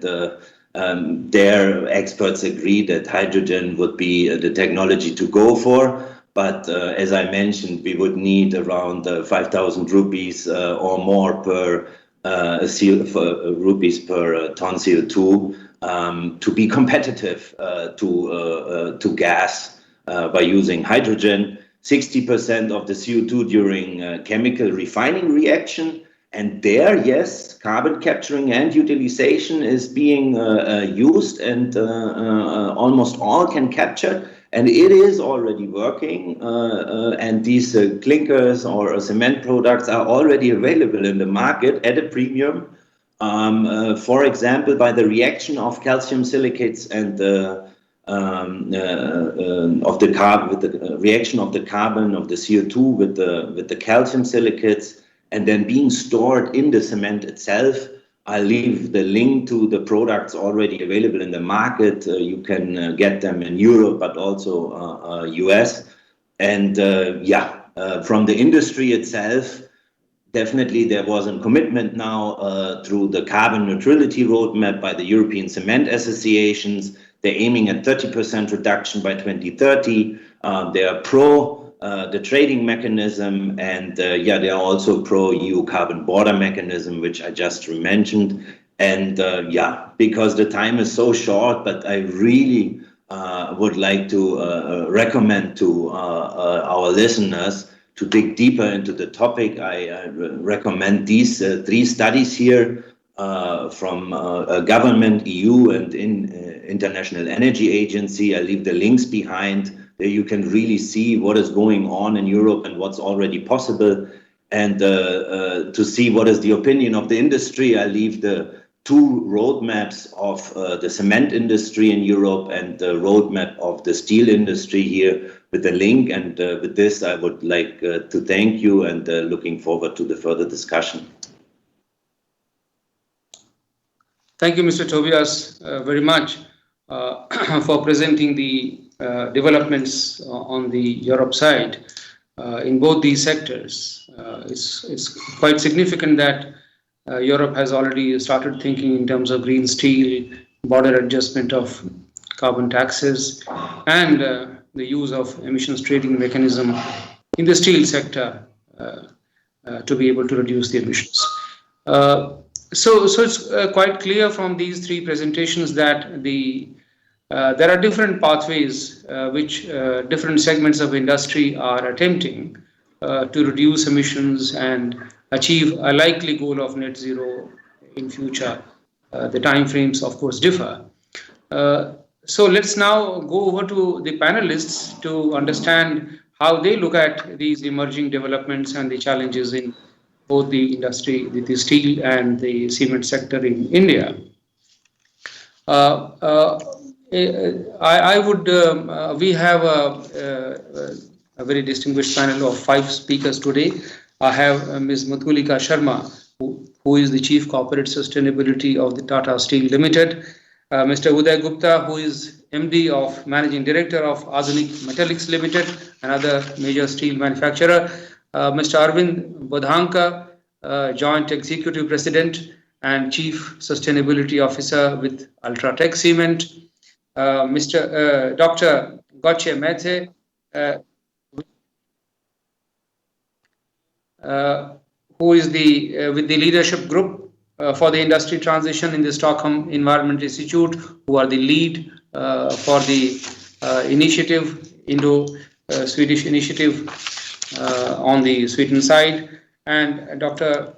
their experts agree that hydrogen would be the technology to go for. But as I mentioned, we would need around 5,000 rupees or more per rupees per ton CO2 to be competitive to gas. By using hydrogen, 60% of the CO2 during chemical refining reaction. And there, yes, carbon capturing and utilization is being used, and almost all can capture. And it is already working. And these clinkers or cement products are already available in the market at a premium. For example, by the reaction of calcium silicates and reaction of the carbon of the CO2 with the calcium silicates, and then being stored in the cement itself. I'll leave the link to the products already available in the market. You can get them in Europe, but also US. And from the industry itself, definitely there was a commitment now through the carbon neutrality roadmap by the European Cement Associations. They're aiming at 30% reduction by 2030. They are pro the trading mechanism, and they are also pro EU carbon border mechanism, which I just mentioned. And because the time is so short, but I really would like to recommend to our listeners to dig deeper into the topic. I recommend these 3 studies here from government, EU, and International Energy Agency. I leave the links behind. There you can really see what is going on in Europe and what's already possible. And to see what is the opinion of the industry, I leave the 2 roadmaps of the cement industry in Europe and the roadmap of the steel industry here with the link. And with this, I would like to thank you, and looking forward to the further discussion. Thank you, Mr. Tobias, very much for presenting the developments on the Europe side in both these sectors. It's quite significant that Europe has already started thinking in terms of green steel, border adjustment of carbon taxes, and the use of emissions trading mechanism in the steel sector to be able to reduce the emissions. So it's quite clear from these 3 presentations that there are different pathways which different segments of industry are attempting to reduce emissions and achieve a likely goal of net zero in future. The time frames, of course, differ. So let's now go over to the panelists to understand how they look at these emerging developments and the challenges in both the industry, the steel and the cement sector in India. We have a very distinguished panel of 5 speakers today. I have Ms. Madhulika Sharma, who is the Chief Corporate Sustainability of the Tata Steel Limited, Mr. Uday Gupta, who is MD of Managing Director of Azunik Metallics Limited, another major steel manufacturer, Mr. Arvind Bodhanka, Joint Executive President and Chief Sustainability Officer with Ultratech Cement, Mr. Dr. Ajay Mathur, who is with the leadership group for the industry transition in the Stockholm Environment Institute, who are the lead for the initiative, Indo-Swedish initiative on the Sweden side, and Dr.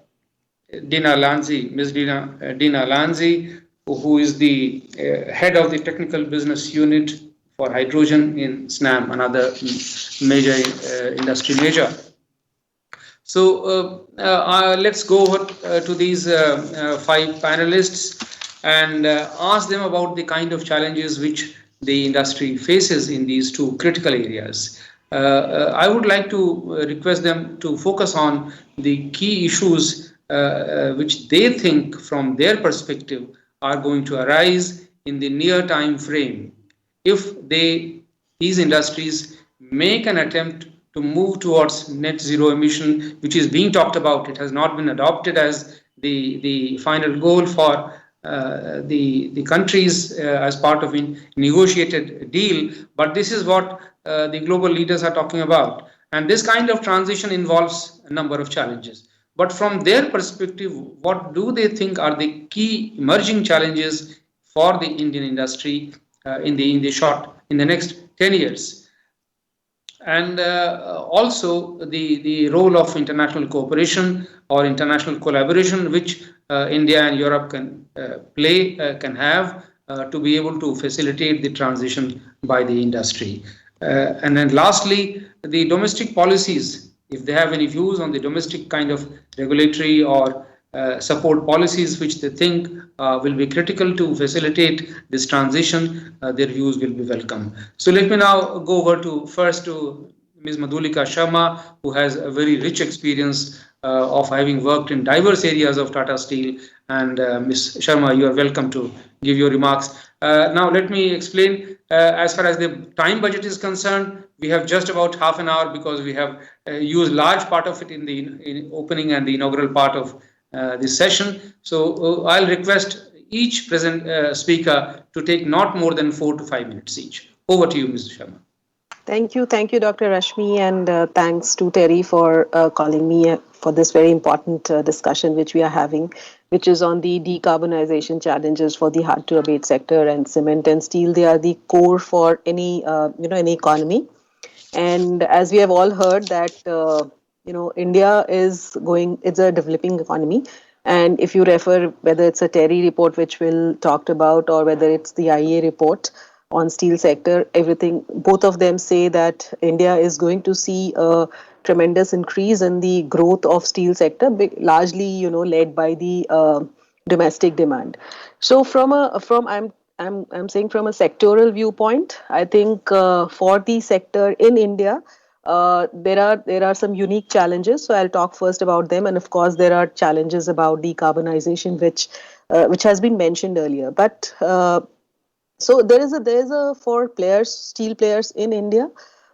Dina Lanzi, Ms. Dina Lanzi, who is the head of the technical business unit for hydrogen in SNAM, another major industry major. So let's go over to these 5 panelists and ask them about the kind of challenges which the industry faces in these 2 critical areas. I would like to request them to focus on the key issues which they think from their perspective are going to arise in the near time frame if these industries make an attempt to move towards net zero emission, which is being talked about. It has not been adopted as the final goal for the countries as part of a negotiated deal, but this is what the global leaders are talking about. And this kind of transition involves a number of challenges. But from their perspective, what do they think are the key emerging challenges for the Indian industry in the next 10 years? And also the role of international cooperation or international collaboration, which India and Europe can have to be able to facilitate the transition by the industry. And then lastly, the domestic policies, if they have any views on the domestic kind of regulatory or support policies which they think will be critical to facilitate this transition, their views will be welcome. So let me now go over to Ms. Madhulika Sharma, who has a very rich experience of having worked in diverse areas of Tata Steel. And Ms. Sharma, you are welcome to give your remarks. Now let me explain, as far as the time budget is concerned, we have just about half an hour because we have used large part of it in the opening and the inaugural part of this session. So I'll request each present speaker to take not more than 4 to 5 minutes each. Over to you, Ms. Sharma. Thank you, Dr. Rashmi, and thanks to Terry for calling me for this very important discussion which we are having, which is on the decarbonization challenges for the hard-to-abate sector, and cement and steel. They are the core for any economy. And as we have all heard that India it's a developing economy. And if you refer, whether it's a Terry report which we'll talked about, or whether it's the IEA report on steel sector, both of them say that India is going to see a tremendous increase in the growth of steel sector, largely led by the domestic demand. So I'm saying from a sectoral viewpoint, I think for the sector in India, there are some unique challenges. So I'll talk first about them, and of course there are challenges about decarbonization, which has been mentioned earlier. But so there is a for steel players in India.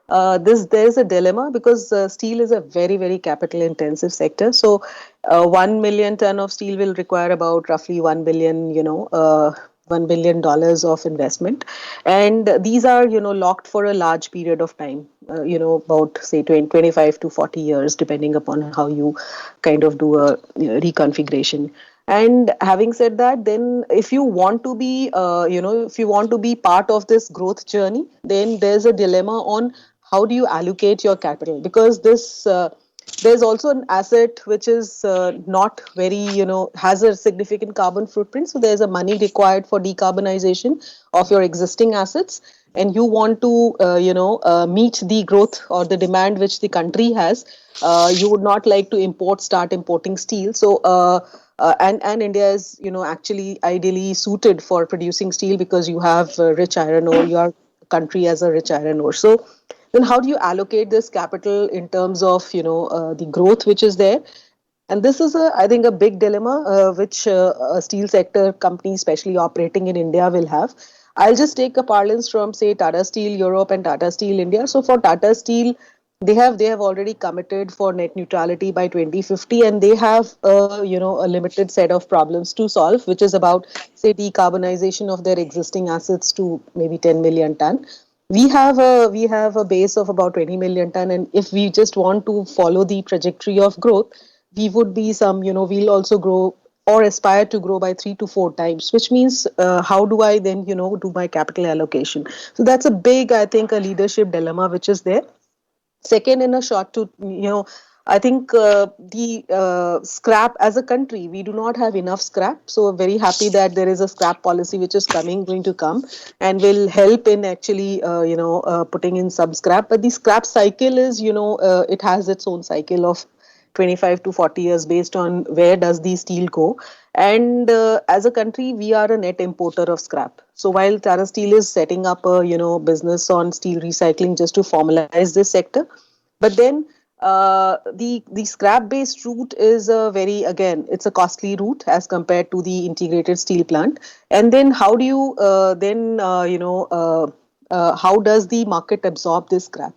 There is a dilemma because steel is a very, very capital intensive sector. So 1 million ton of steel will require about roughly $1 billion of investment, and these are locked for a large period of time, about say 25 to 40 years, depending upon how you kind of do a reconfiguration. And having said that, then if you want to be part of this growth journey, then there's a dilemma on how do you allocate your capital, because there's also an asset which is not very, has a significant carbon footprint. So there's a money required for decarbonization of your existing assets, and you want to, meet the growth or the demand which the country has. You would not like to start importing steel. So, and India is, actually ideally suited for producing steel because you have rich iron ore. Your country has a rich iron ore. So then how do you allocate this capital in terms of, the growth which is there? And this is, I think, a big dilemma which a steel sector company, especially operating in India, will have. I'll just take a parlance from, say, Tata Steel Europe and Tata Steel India. So for Tata Steel, they have already committed for net neutrality by 2050, and they have a limited set of problems to solve, which is about, say, decarbonization of their existing assets to maybe 10 million ton. We have a base of about 20 million ton, and if we just want to follow the trajectory of growth, we would be we'll also grow or aspire to grow by 3 to 4 times, which means how do I then do my capital allocation? So that's a big, I think, a leadership dilemma which is there. Second, in a short to, I think the scrap as a country, we do not have enough scrap. So very happy that there is a scrap policy which is going to come and will help in actually, putting in some scrap. But the scrap cycle is, it has its own cycle of 25 to 40 years based on where does the steel go. And as a country, we are a net importer of scrap. So while Tata Steel is setting up a business on steel recycling just to formalize this sector, but then the scrap based route is it's a costly route as compared to the integrated steel plant. And then how do you how does the market absorb this scrap?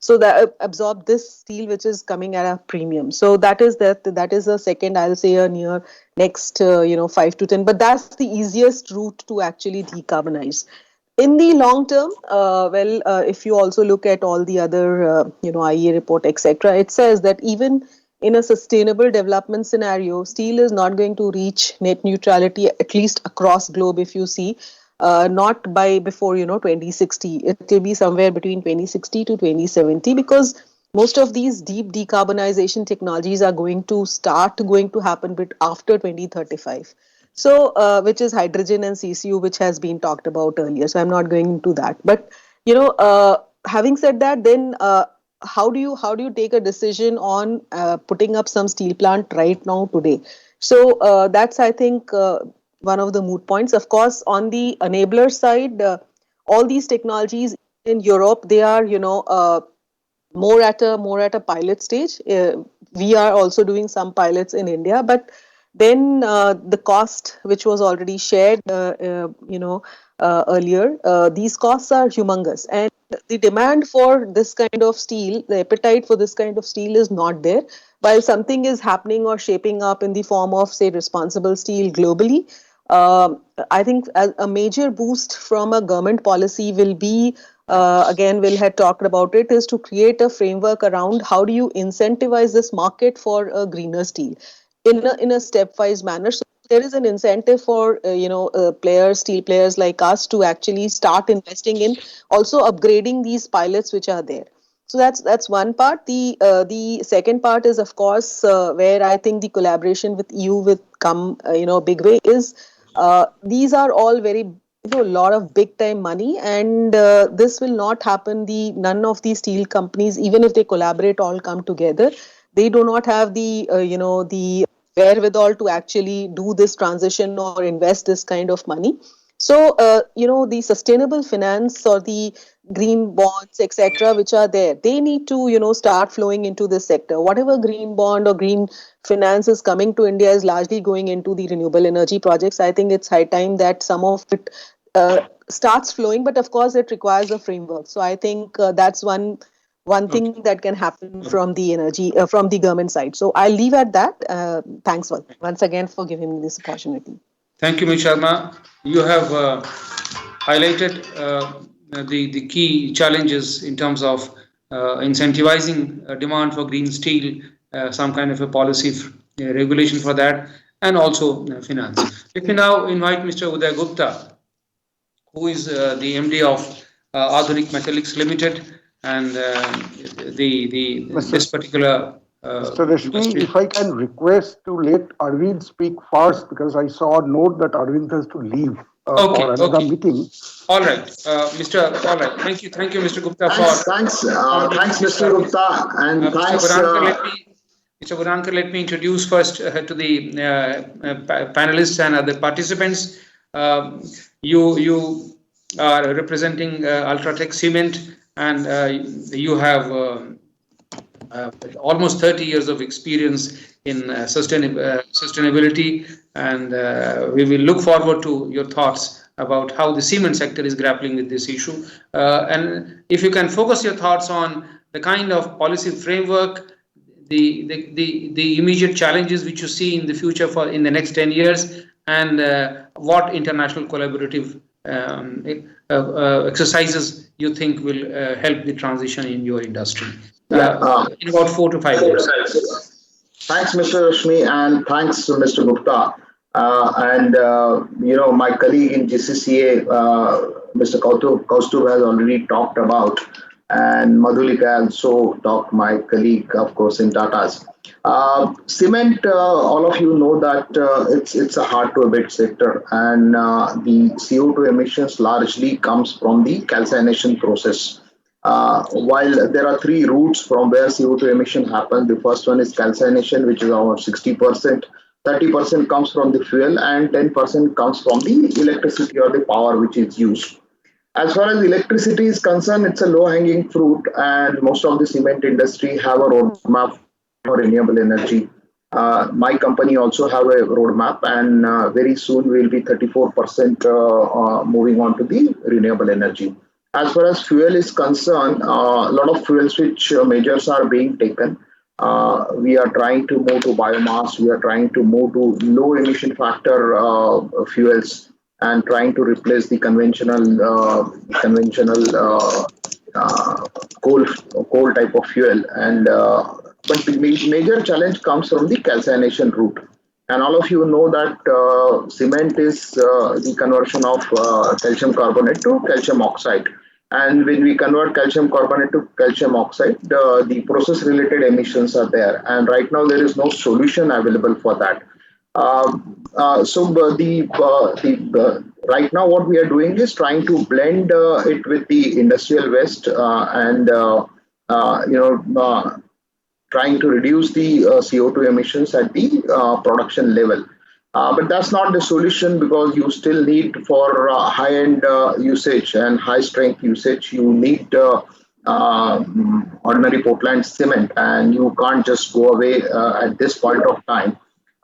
So that absorb this steel which is coming at a premium. So that is a second, I'll say, a near next 5 to 10, but that's the easiest route to actually decarbonize. In the long term, if you also look at all the other IEA report, etc., it says that even in a sustainable development scenario, steel is not going to reach net neutrality, at least across globe. If you see, not by before 2060, it will be somewhere between 2060 to 2070, because most of these deep decarbonization technologies are going to happen after 2035. So, which is hydrogen and CCU, which has been talked about earlier. So I'm not going into that. But having said that, then how do you take a decision on putting up some steel plant right now today? So that's, I think, one of the moot points. Of course, on the enabler side, all these technologies in Europe, they are more at a pilot stage. We are also doing some pilots in India, but then the cost, which was already shared, earlier, these costs are humongous, and the demand for this kind of steel, the appetite for this kind of steel is not there. While something is happening or shaping up in the form of, say, responsible steel globally, I think a major boost from a government policy will be, again, Will had talked about it, is to create a framework around how do you incentivize this market for a greener steel in a stepwise manner. So there is an incentive for steel players like us to actually start investing in also upgrading these pilots which are there. So that's one part. The second part is, of course, where I think the collaboration with EU will come a big way is these are all very a lot of big time money, and this will not happen. None of these steel companies, even if they collaborate, all come together, they do not have the the wherewithal to actually do this transition or invest this kind of money. So the sustainable finance or the green bonds, etc., which are there, they need to start flowing into this sector. Whatever green bond or green finance is coming to India is largely going into the renewable energy projects. I think it's high time that some of it starts flowing, but of course it requires a framework. So I think that's one thing that can happen from the from the government side. So I'll leave at that. Thanks once again for giving me this opportunity. Thank you, Ms. Sharma. You have highlighted the key challenges in terms of incentivizing demand for green steel, some kind of a policy regulation for that, and also finance. Let me now invite Mr. Uday Gupta, who is the MD of Adhunik Metallics Limited, and this particular Mr. Rashmi, if I can request to let Arvind speak first, because I saw a note that Arvind has to leave for another meeting. All right, All right. Thank you, Mr. Gupta. Thanks, Mr. Gupta, and thanks. Mr. Burankar, let me introduce first to the panelists and other participants. You are representing Ultratech Cement, and you have almost 30 years of experience in sustainability, and we will look forward to your thoughts about how the cement sector is grappling with this issue. And if you can focus your thoughts on the kind of policy framework, the immediate challenges which you see in the future for in the next 10 years, and what international collaborative exercises you think will help the transition in your industry in about 4 to 5 years. Thanks, Mr. Rashmi, and thanks, Mr. Gupta. My colleague in GCCA, Mr. Kaustubh, has already talked about, and Madhulika also talked, my colleague, of course, in Tata's. Cement, all of you know that it's a hard-to-abate sector, and the CO2 emissions largely comes from the calcination process. While there are 3 routes from where CO2 emission happens, the first one is calcination, which is about 60%, 30% comes from the fuel, and 10% comes from the electricity or the power which is used. As far as electricity is concerned, it's a low-hanging fruit, and most of the cement industry have a roadmap for renewable energy. My company also have a roadmap, and very soon we'll be 34% moving on to the renewable energy. As far as fuel is concerned, a lot of fuel switch measures are being taken. We are trying to move to biomass. We are trying to move to low emission factor fuels, and trying to replace the conventional coal type of fuel. And but the major challenge comes from the calcination route. And all of you know that cement is the conversion of calcium carbonate to calcium oxide. And when we convert calcium carbonate to calcium oxide, the process-related emissions are there. And right now there is no solution available for that. Right now what we are doing is trying to blend it with the industrial waste trying to reduce the CO2 emissions at the production level. But that's not the solution, because you still need, for high-end usage and high-strength usage, you need ordinary Portland cement, and you can't just go away at this point of time.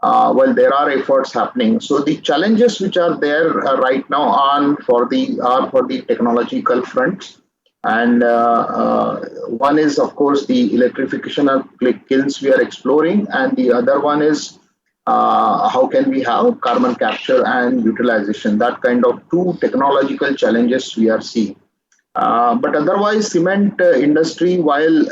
Well, there are efforts happening. So the challenges which are there right now are for the technological front. And one is, of course, the electrification of kilns we are exploring, and the other one is how can we have carbon capture and utilization. That kind of 2 technological challenges we are seeing. But otherwise, cement industry, while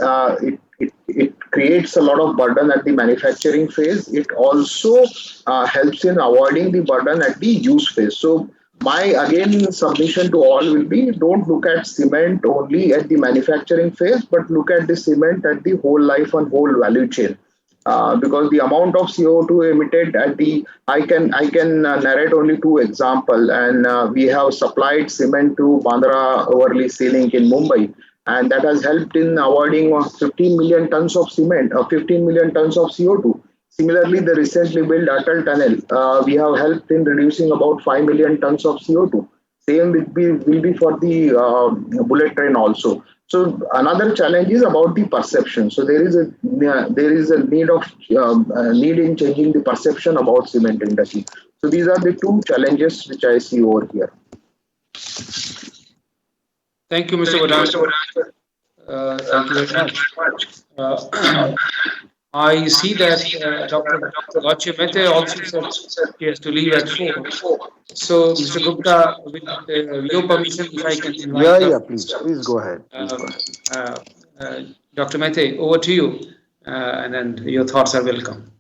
it creates a lot of burden at the manufacturing phase, it also helps in avoiding the burden at the use phase. So my, again, submission to all will be, don't look at cement only at the manufacturing phase, but look at the cement at the whole life and whole value chain. Because the amount of CO2 emitted at the, I can narrate only 2 examples, and we have supplied cement to Bandra Worli Sea Link in Mumbai, and that has helped in avoiding 15 million tons of cement, 15 million tons of CO2. Similarly, the recently built Atal Tunnel, we have helped in reducing about 5 million tons of CO2. Same will be for the bullet train also. So another challenge is about the perception. So there is a need in changing the perception about cement industry. So these are the 2 challenges which I see over here. Thank you, Mr. Vadan. Thank you very much. I see that Dr. Ajay Mathur also said he has to leave at 4. So, Mr. Gupta, with your permission, if I can invite please go ahead. Dr. Mathur, over to you, and then your thoughts are welcome.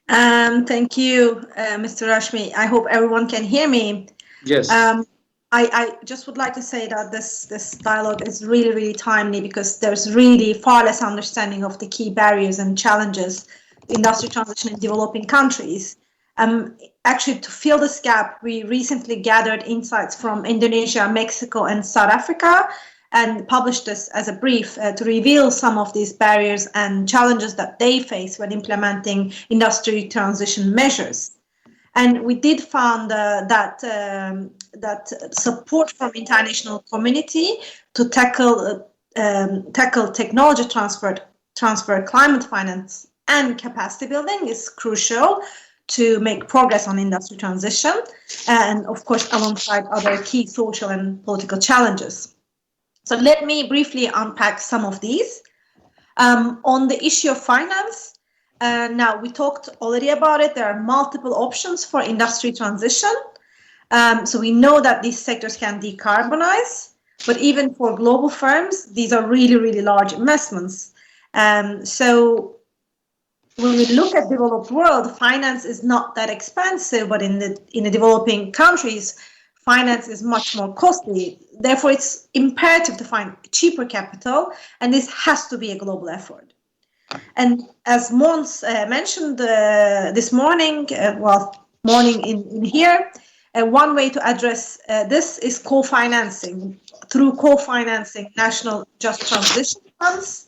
Thank you, Mr. Rashmi. I hope everyone can hear me. Yes. I just would like to say that this dialogue is really, really timely, because there's really far less understanding of the key barriers and challenges to industry transition in developing countries. Actually, to fill this gap, we recently gathered insights from Indonesia, Mexico, and South Africa, and published this as a brief to reveal some of these barriers and challenges that they face when implementing industry transition measures. And we did find that support from international community to tackle technology transfer, climate finance, and capacity building is crucial to make progress on industry transition, and of course, alongside other key social and political challenges. So let me briefly unpack some of these. On the issue of finance, now we talked already about it. There are multiple options for industry transition. So we know that these sectors can decarbonize, but even for global firms, these are really, really large investments. So when we look at developed world, finance is not that expensive, but in the developing countries, finance is much more costly. Therefore, it's imperative to find cheaper capital, and this has to be a global effort. And as Måns mentioned this morning, morning in here, one way to address this is co-financing, through co-financing national just transition funds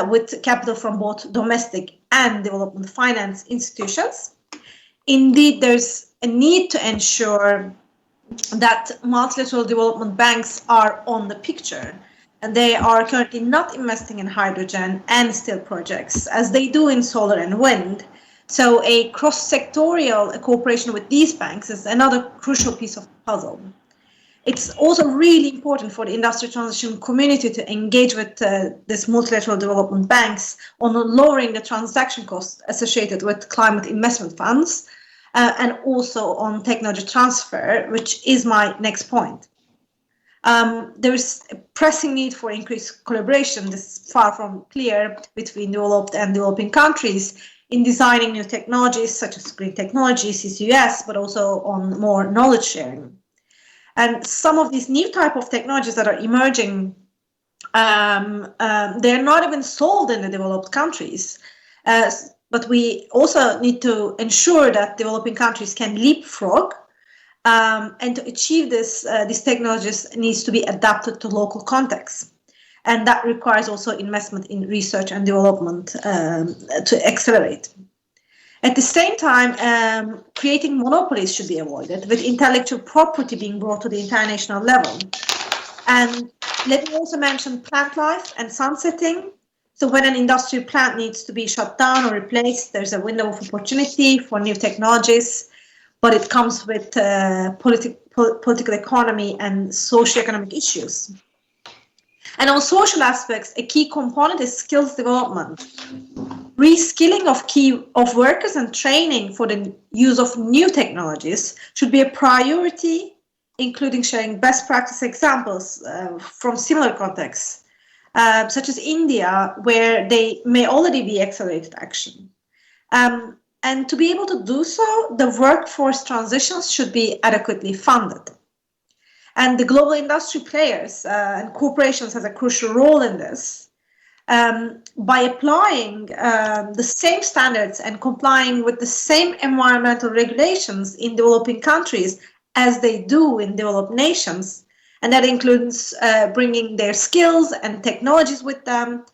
with capital from both domestic and development finance institutions. Indeed, there's a need to ensure that multilateral development banks are on the picture, and they are currently not investing in hydrogen and steel projects as they do in solar and wind. So a cross-sectorial cooperation with these banks is another crucial piece of the puzzle. It's also really important for the industry transition community to engage with this multilateral development banks on lowering the transaction costs associated with climate investment funds, and also on technology transfer, which is my next point. There is a pressing need for increased collaboration, this is far from clear, between developed and developing countries in designing new technologies such as green technology, CCUS, but also on more knowledge sharing. And some of these new type of technologies that are emerging, they're not even sold in the developed countries. But we also need to ensure that developing countries can leapfrog, and to achieve this, these technologies needs to be adapted to local contexts. And that requires also investment in research and development to accelerate. At the same time, creating monopolies should be avoided, with intellectual property being brought to the international level. And let me also mention plant life and sunsetting. So when an industrial plant needs to be shut down or replaced, there's a window of opportunity for new technologies, but it comes with political economy and socioeconomic issues. And on social aspects, a key component is skills development. Reskilling of workers and training for the use of new technologies should be a priority, including sharing best practice examples from similar contexts, such as India, where they may already be accelerated action. And to be able to do so, the workforce transitions should be adequately funded. And the global industry players and corporations has a crucial role in this. By applying the same standards and complying with the same environmental regulations in developing countries as they do in developed nations, and that includes bringing their skills and technologies with them,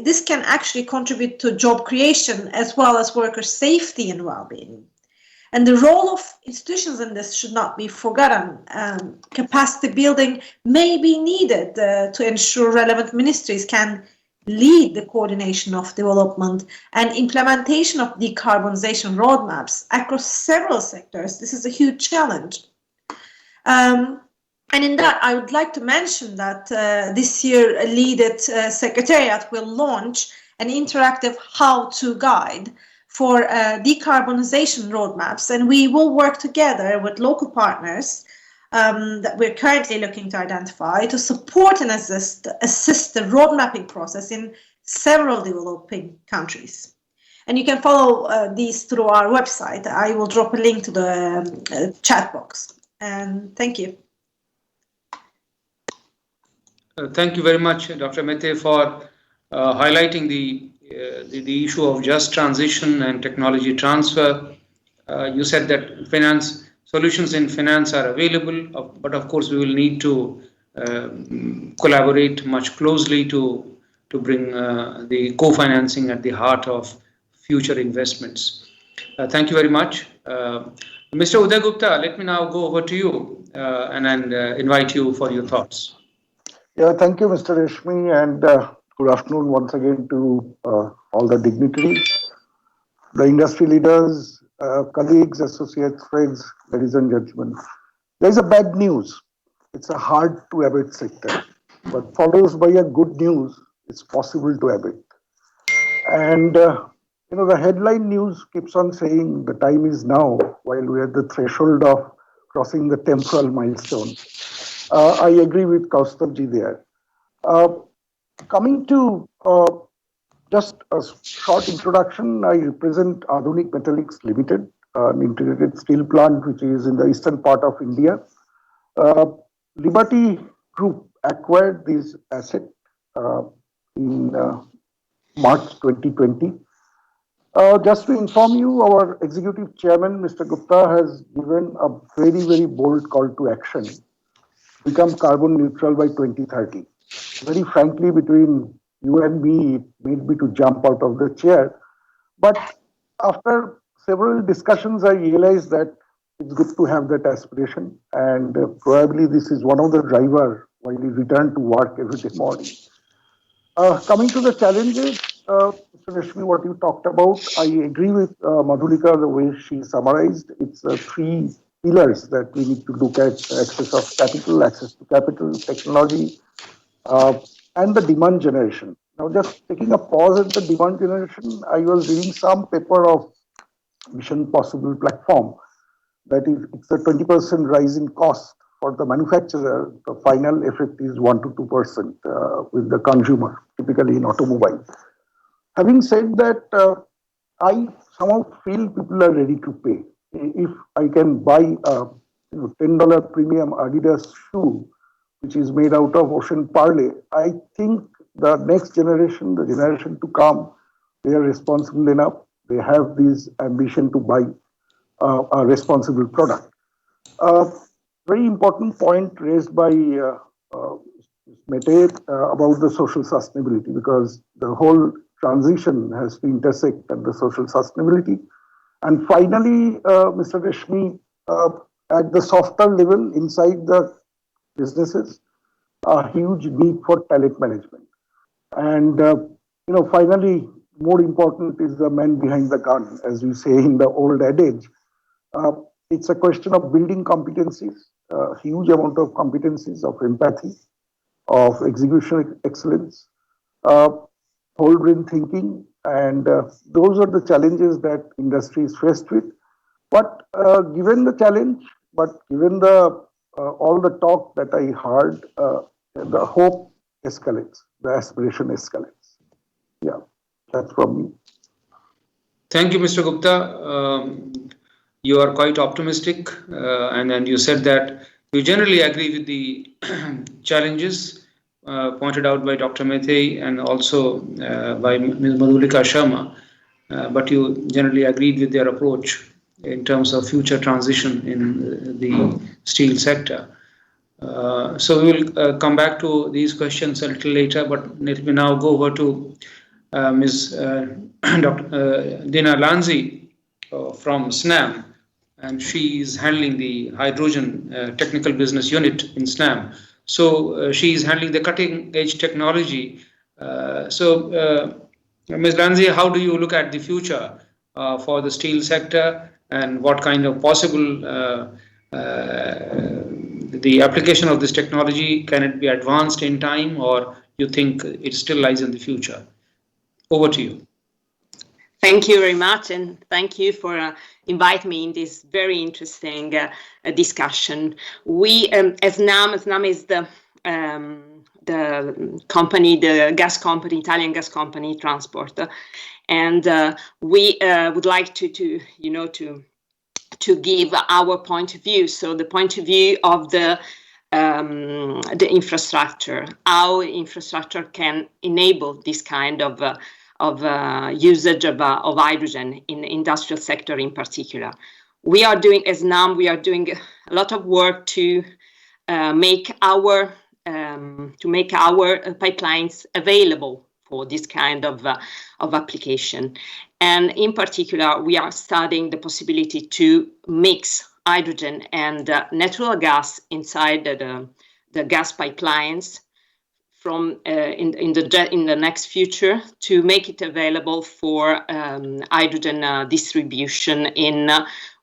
this can actually contribute to job creation as well as worker safety and well-being. And the role of institutions in this should not be forgotten. Capacity building may be needed to ensure relevant ministries can lead the coordination of development and implementation of decarbonization roadmaps across several sectors. This is a huge challenge. And in that, I would like to mention that this year, a LEADED Secretariat will launch an interactive how-to guide for decarbonization roadmaps, and we will work together with local partners that we're currently looking to identify to support and assist the road mapping process in several developing countries. And you can follow these through our website. I will drop a link to the chat box. And thank you. Thank you very much, Dr. Mathur, for highlighting the issue of just transition and technology transfer. You said that solutions in finance are available, but of course we will need to collaborate much closely to bring the co-financing at the heart of future investments. Thank you very much. Mr. Uday Gupta, let me now go over to you and invite you for your thoughts. Yeah, thank you, Mr. Rashmi, and Good afternoon once again to all the dignitaries, the industry leaders, colleagues, associates, friends, ladies and gentlemen. There is a bad news. It's a hard to abate sector, but follows by a good news. It's possible to abate. And the headline news keeps on saying the time is now, while we are at the threshold of crossing the temporal milestone. I agree with Kaustubji there. Coming to just a short introduction, I represent Adhunik Metallics Limited, an integrated steel plant which is in the eastern part of India. Liberty Group acquired this asset in March 2020. Just to inform you, our executive chairman, Mr. Gupta, has given a very, very bold call to action, become carbon neutral by 2030. Very frankly, between you and me, it made me to jump out of the chair. But after several discussions, I realized that it's good to have that aspiration. And probably this is one of the drivers while we return to work every day morning. Coming to the challenges, Mr. Rashmi, what you talked about, I agree with Madhulika, the way she summarized. It's three pillars that we need to look at: access to capital, technology, and the demand generation. Now, just taking a pause at the demand generation, I was reading some paper of Mission Possible platform that if it's a 20% rise in cost for the manufacturer, the final effect is 1 to 2% with the consumer, typically in automobile. Having said that, I somehow feel people are ready to pay. If I can buy a $10 premium Adidas shoe, which is made out of ocean parley, I think the next generation, the generation to come, they are responsible enough. They have this ambition to buy a responsible product. Very important point raised by Mete about the social sustainability, because the whole transition has to intersect at the social sustainability. And finally, Mr. Rashmi, at the softer level inside the businesses, a huge need for talent management. And, finally, more important is the man behind the gun, as we say in the old adage. It's a question of building competencies, a huge amount of competencies of empathy, of execution excellence, whole brain thinking, and those are the challenges that industry is faced with. But given the challenge, but given the all the talk that I heard, the hope escalates, the aspiration escalates. Yeah, that's from me. Thank you, Mr. Gupta. You are quite optimistic, and you said that you generally agree with the challenges pointed out by Dr. Mete and also by Ms. Madhulika Sharma, but you generally agreed with their approach in terms of future transition in the steel sector. So we will come back to these questions a little later, but let me now go over to Ms. Dr. Dina Lanzi from SNAM, and she is handling the hydrogen technical business unit in SNAM. So she is handling the cutting edge technology. So Ms. Lanzi, how do you look at the future for the steel sector, and what kind of possible the application of this technology? Can it be advanced in time, or you think it still lies in the future? Over to you. Thank you very much, and thank you for inviting me in this very interesting discussion. We, as NAM is the company, the gas company, Italian gas company, transport, and we would like to give our point of view. So the point of view of the infrastructure, how infrastructure can enable this kind of usage of hydrogen in the industrial sector in particular. We are doing, as NAM, we are doing a lot of work to make our pipelines available for this kind of application. And in particular, we are studying the possibility to mix hydrogen and natural gas inside the gas pipelines from in the next future to make it available for hydrogen distribution in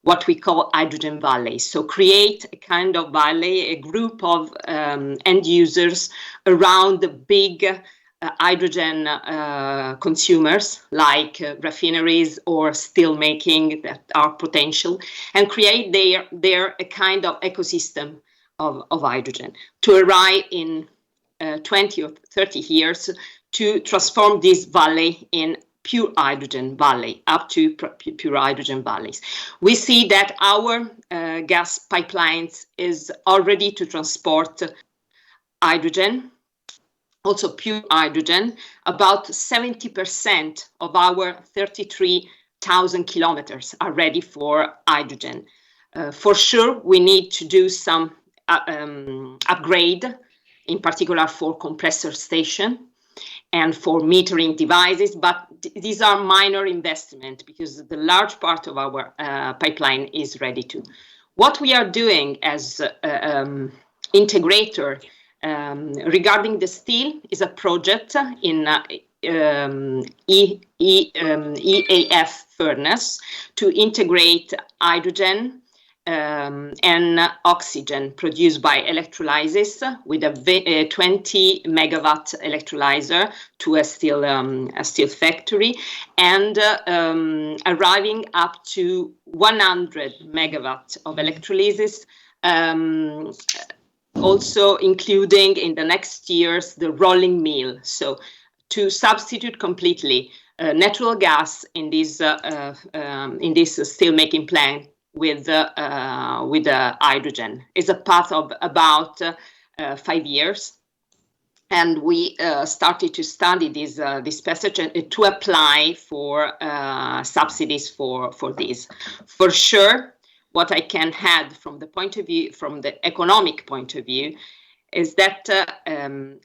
what we call hydrogen valleys. So create a kind of valley, a group of end users around the big hydrogen consumers like refineries or steel making that are potential, and create their a kind of ecosystem of hydrogen to arrive in 20 or 30 years to transform this valley in pure hydrogen valley, up to pure hydrogen valleys. We see that our gas pipelines is all ready to transport hydrogen, also pure hydrogen. About 70% of our 33,000 kilometers are ready for hydrogen. For sure, we need to do some upgrade, in particular for compressor station and for metering devices, but these are minor investment because the large part of our pipeline is ready to. What we are doing as integrator regarding the steel is a project in EAF furnace to integrate hydrogen and oxygen produced by electrolysis with a 20 megawatt electrolyzer to a steel factory, and arriving up to 100 megawatt of electrolysis, also including in the next years the rolling mill. So to substitute completely natural gas in this steel making plant with hydrogen is a path of about 5 years, and we started to study this passage and to apply for subsidies for this. For sure, what I can add from the point of view, from the economic point of view, is that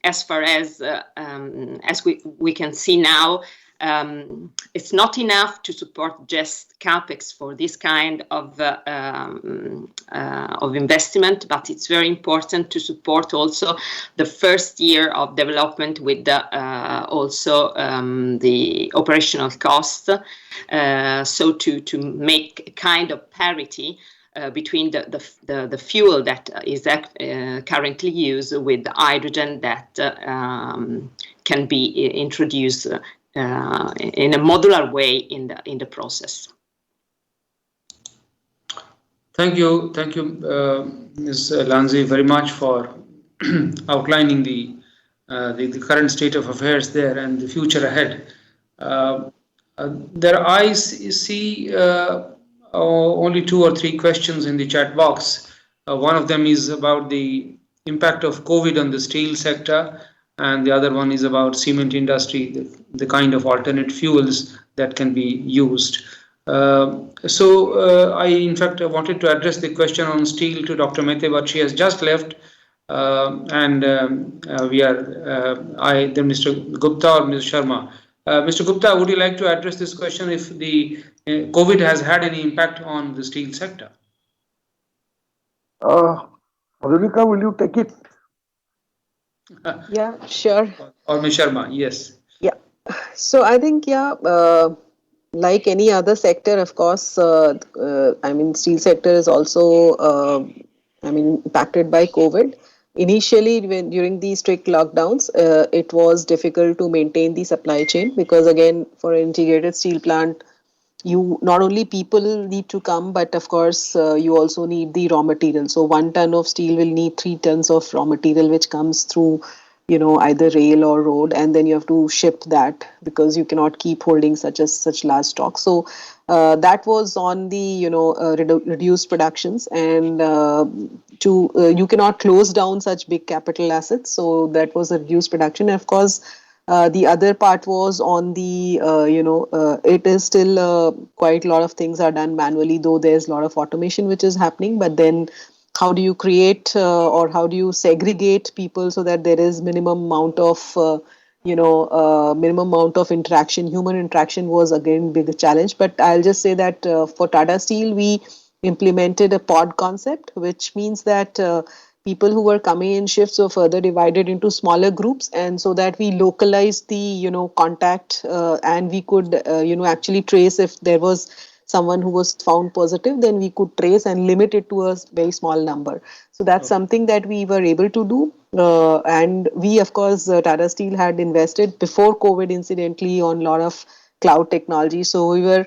as far as we can see now, it's not enough to support just capex for this kind of investment, but it's very important to support also the first year of development with also the operational cost, so to make a kind of parity between the fuel that is currently used with the hydrogen that can be introduced in a modular way in the process. Thank you, Ms. Lanzi, very much for outlining the current state of affairs there and the future ahead. I see only 2 or 3 questions in the chat box. One of them is about the impact of COVID on the steel sector, and the other one is about cement industry, the kind of alternate fuels that can be used. I in fact wanted to address the question on steel to Dr. Mehta, but she has just left, and then Mr. Gupta or Ms. Sharma. Mr. Gupta, would you like to address this question if the COVID has had any impact on the steel sector? Madhurika, will you take it? Yeah, sure. Or Ms. Sharma, yes. Yeah. So I think, like any other sector, of course, steel sector is also, impacted by COVID. Initially, during the strict lockdowns, it was difficult to maintain the supply chain because, again, for an integrated steel plant, you not only people need to come, but of course, you also need the raw material. So 1 ton of steel will need 3 tons of raw material, which comes through either rail or road, and then you have to ship that because you cannot keep holding such large stock. So that was on the reduced productions, and you cannot close down such big capital assets. So that was a reduced production. And of course, the other part was on the it is still quite a lot of things are done manually, though there's a lot of automation which is happening. But then, how do you create or how do you segregate people so that there is minimum amount of interaction? Human interaction was again big challenge. But I'll just say that for Tata Steel, we implemented a pod concept, which means that people who were coming in shifts were further divided into smaller groups, and so that we localized the contact, and we could actually trace if there was someone who was found positive, then we could trace and limit it to a very small number. So that's something that we were able to do. And we, of course, Tata Steel had invested before COVID, incidentally, on a lot of cloud technology. So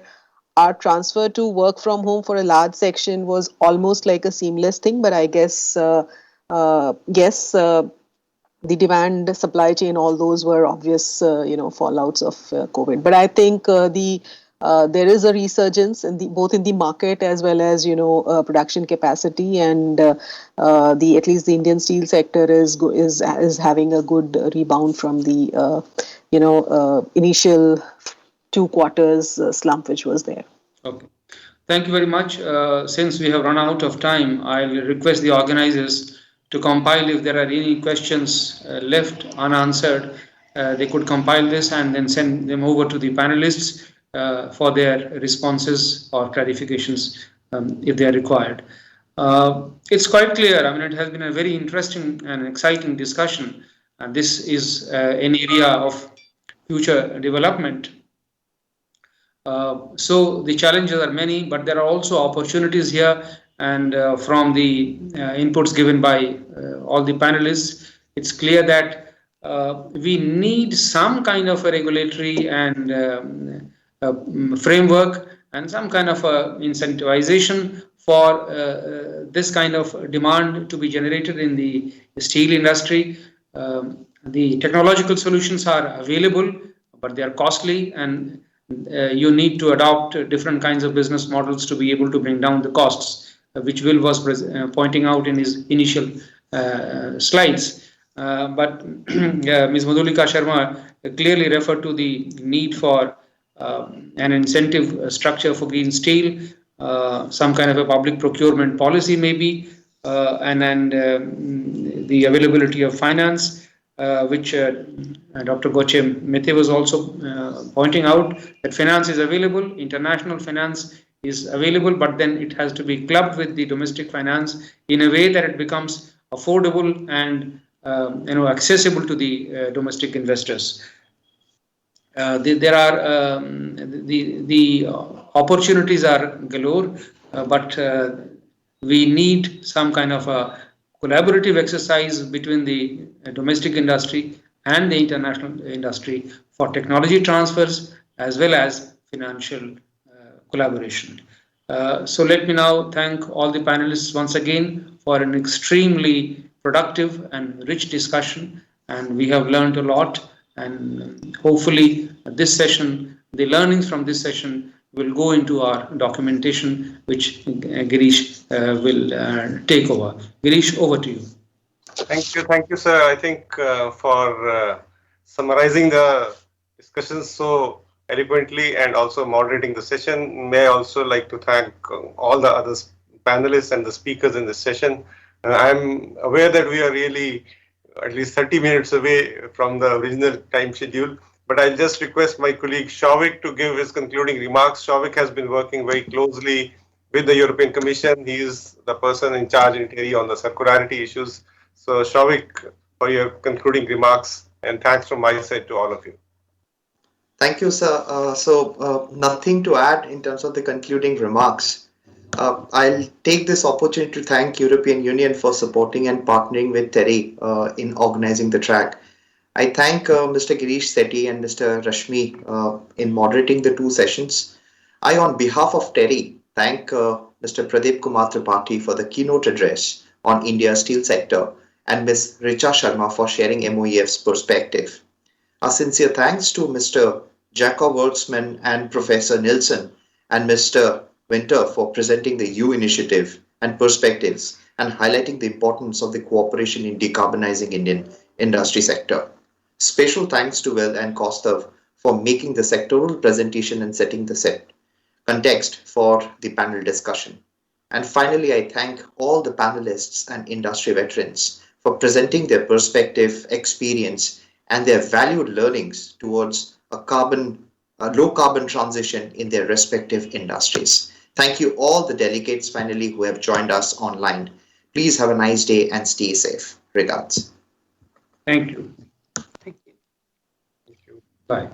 our transfer to work from home for a large section was almost like a seamless thing. But I guess, yes, the demand, supply chain, all those were obvious, fallouts of COVID. But I think there is a resurgence in both in the market as well as production capacity, and at least the Indian steel sector is having a good rebound from the initial 2 quarters slump which was there. Okay. Thank you very much. Since we have run out of time, I'll request the organizers to compile if there are any questions left unanswered. They could compile this and then send them over to the panelists for their responses or clarifications if they are required. It's quite clear. I mean, it has been a very interesting and exciting discussion, and this is an area of future development. So the challenges are many, but there are also opportunities here. And from the inputs given by all the panelists, it's clear that we need some kind of a regulatory and framework and some kind of incentivization for this kind of demand to be generated in the steel industry. The technological solutions are available, but they are costly, and you need to adopt different kinds of business models to be able to bring down the costs, which Will was pointing out in his initial slides. But Ms. Madhulika Sharma clearly referred to the need for an incentive structure for green steel, some kind of a public procurement policy maybe, and the availability of finance, which Dr. Ajay Mathur was also pointing out, that finance is available, international finance is available, but then it has to be clubbed with the domestic finance in a way that it becomes affordable and accessible to the domestic investors. There are the opportunities are galore, but we need some kind of a collaborative exercise between the domestic industry and the international industry for technology transfers as well as financial collaboration. So let me now thank all the panelists once again for an extremely productive and rich discussion, and we have learned a lot, and hopefully this session, the learnings from this session will go into our documentation, which Girish will take over. Girish, over to you. Thank you, sir. I think for summarizing the discussions so eloquently and also moderating the session. May I also like to thank all the other panelists and the speakers in this session. I'm aware that we are really at least 30 minutes away from the original time schedule, but I'll just request my colleague Shavik to give his concluding remarks. Shavik has been working very closely with the European Commission. He is the person in charge in TERI on the circularity issues. So Shavik, for your concluding remarks, and thanks from my side to all of you. Thank you, sir. Nothing to add in terms of the concluding remarks. I'll take this opportunity to thank European Union for supporting and partnering with TERI in organizing the track. I thank Mr. Girish Sethi and Mr. Rashmi in moderating the 2 sessions. I, on behalf of TERI, thank Mr. Pradip Kumar Tripathi for the keynote address on India's steel sector and Ms. Richa Sharma for sharing MOEF's perspective. Our sincere thanks to Mr. Jacob Werksman and Professor Nilsson and Mr. Winter for presenting the U initiative and perspectives and highlighting the importance of the cooperation in decarbonizing Indian industry sector. Special thanks to Will and Kaustav for making the sectoral presentation and setting the context for the panel discussion. And finally, I thank all the panelists and industry veterans for presenting their perspective, experience, and their valued learnings towards a low carbon transition in their respective industries. Thank you all the delegates finally who have joined us online. Please have a nice day and stay safe. Regards. Thank you. Thank you. Bye.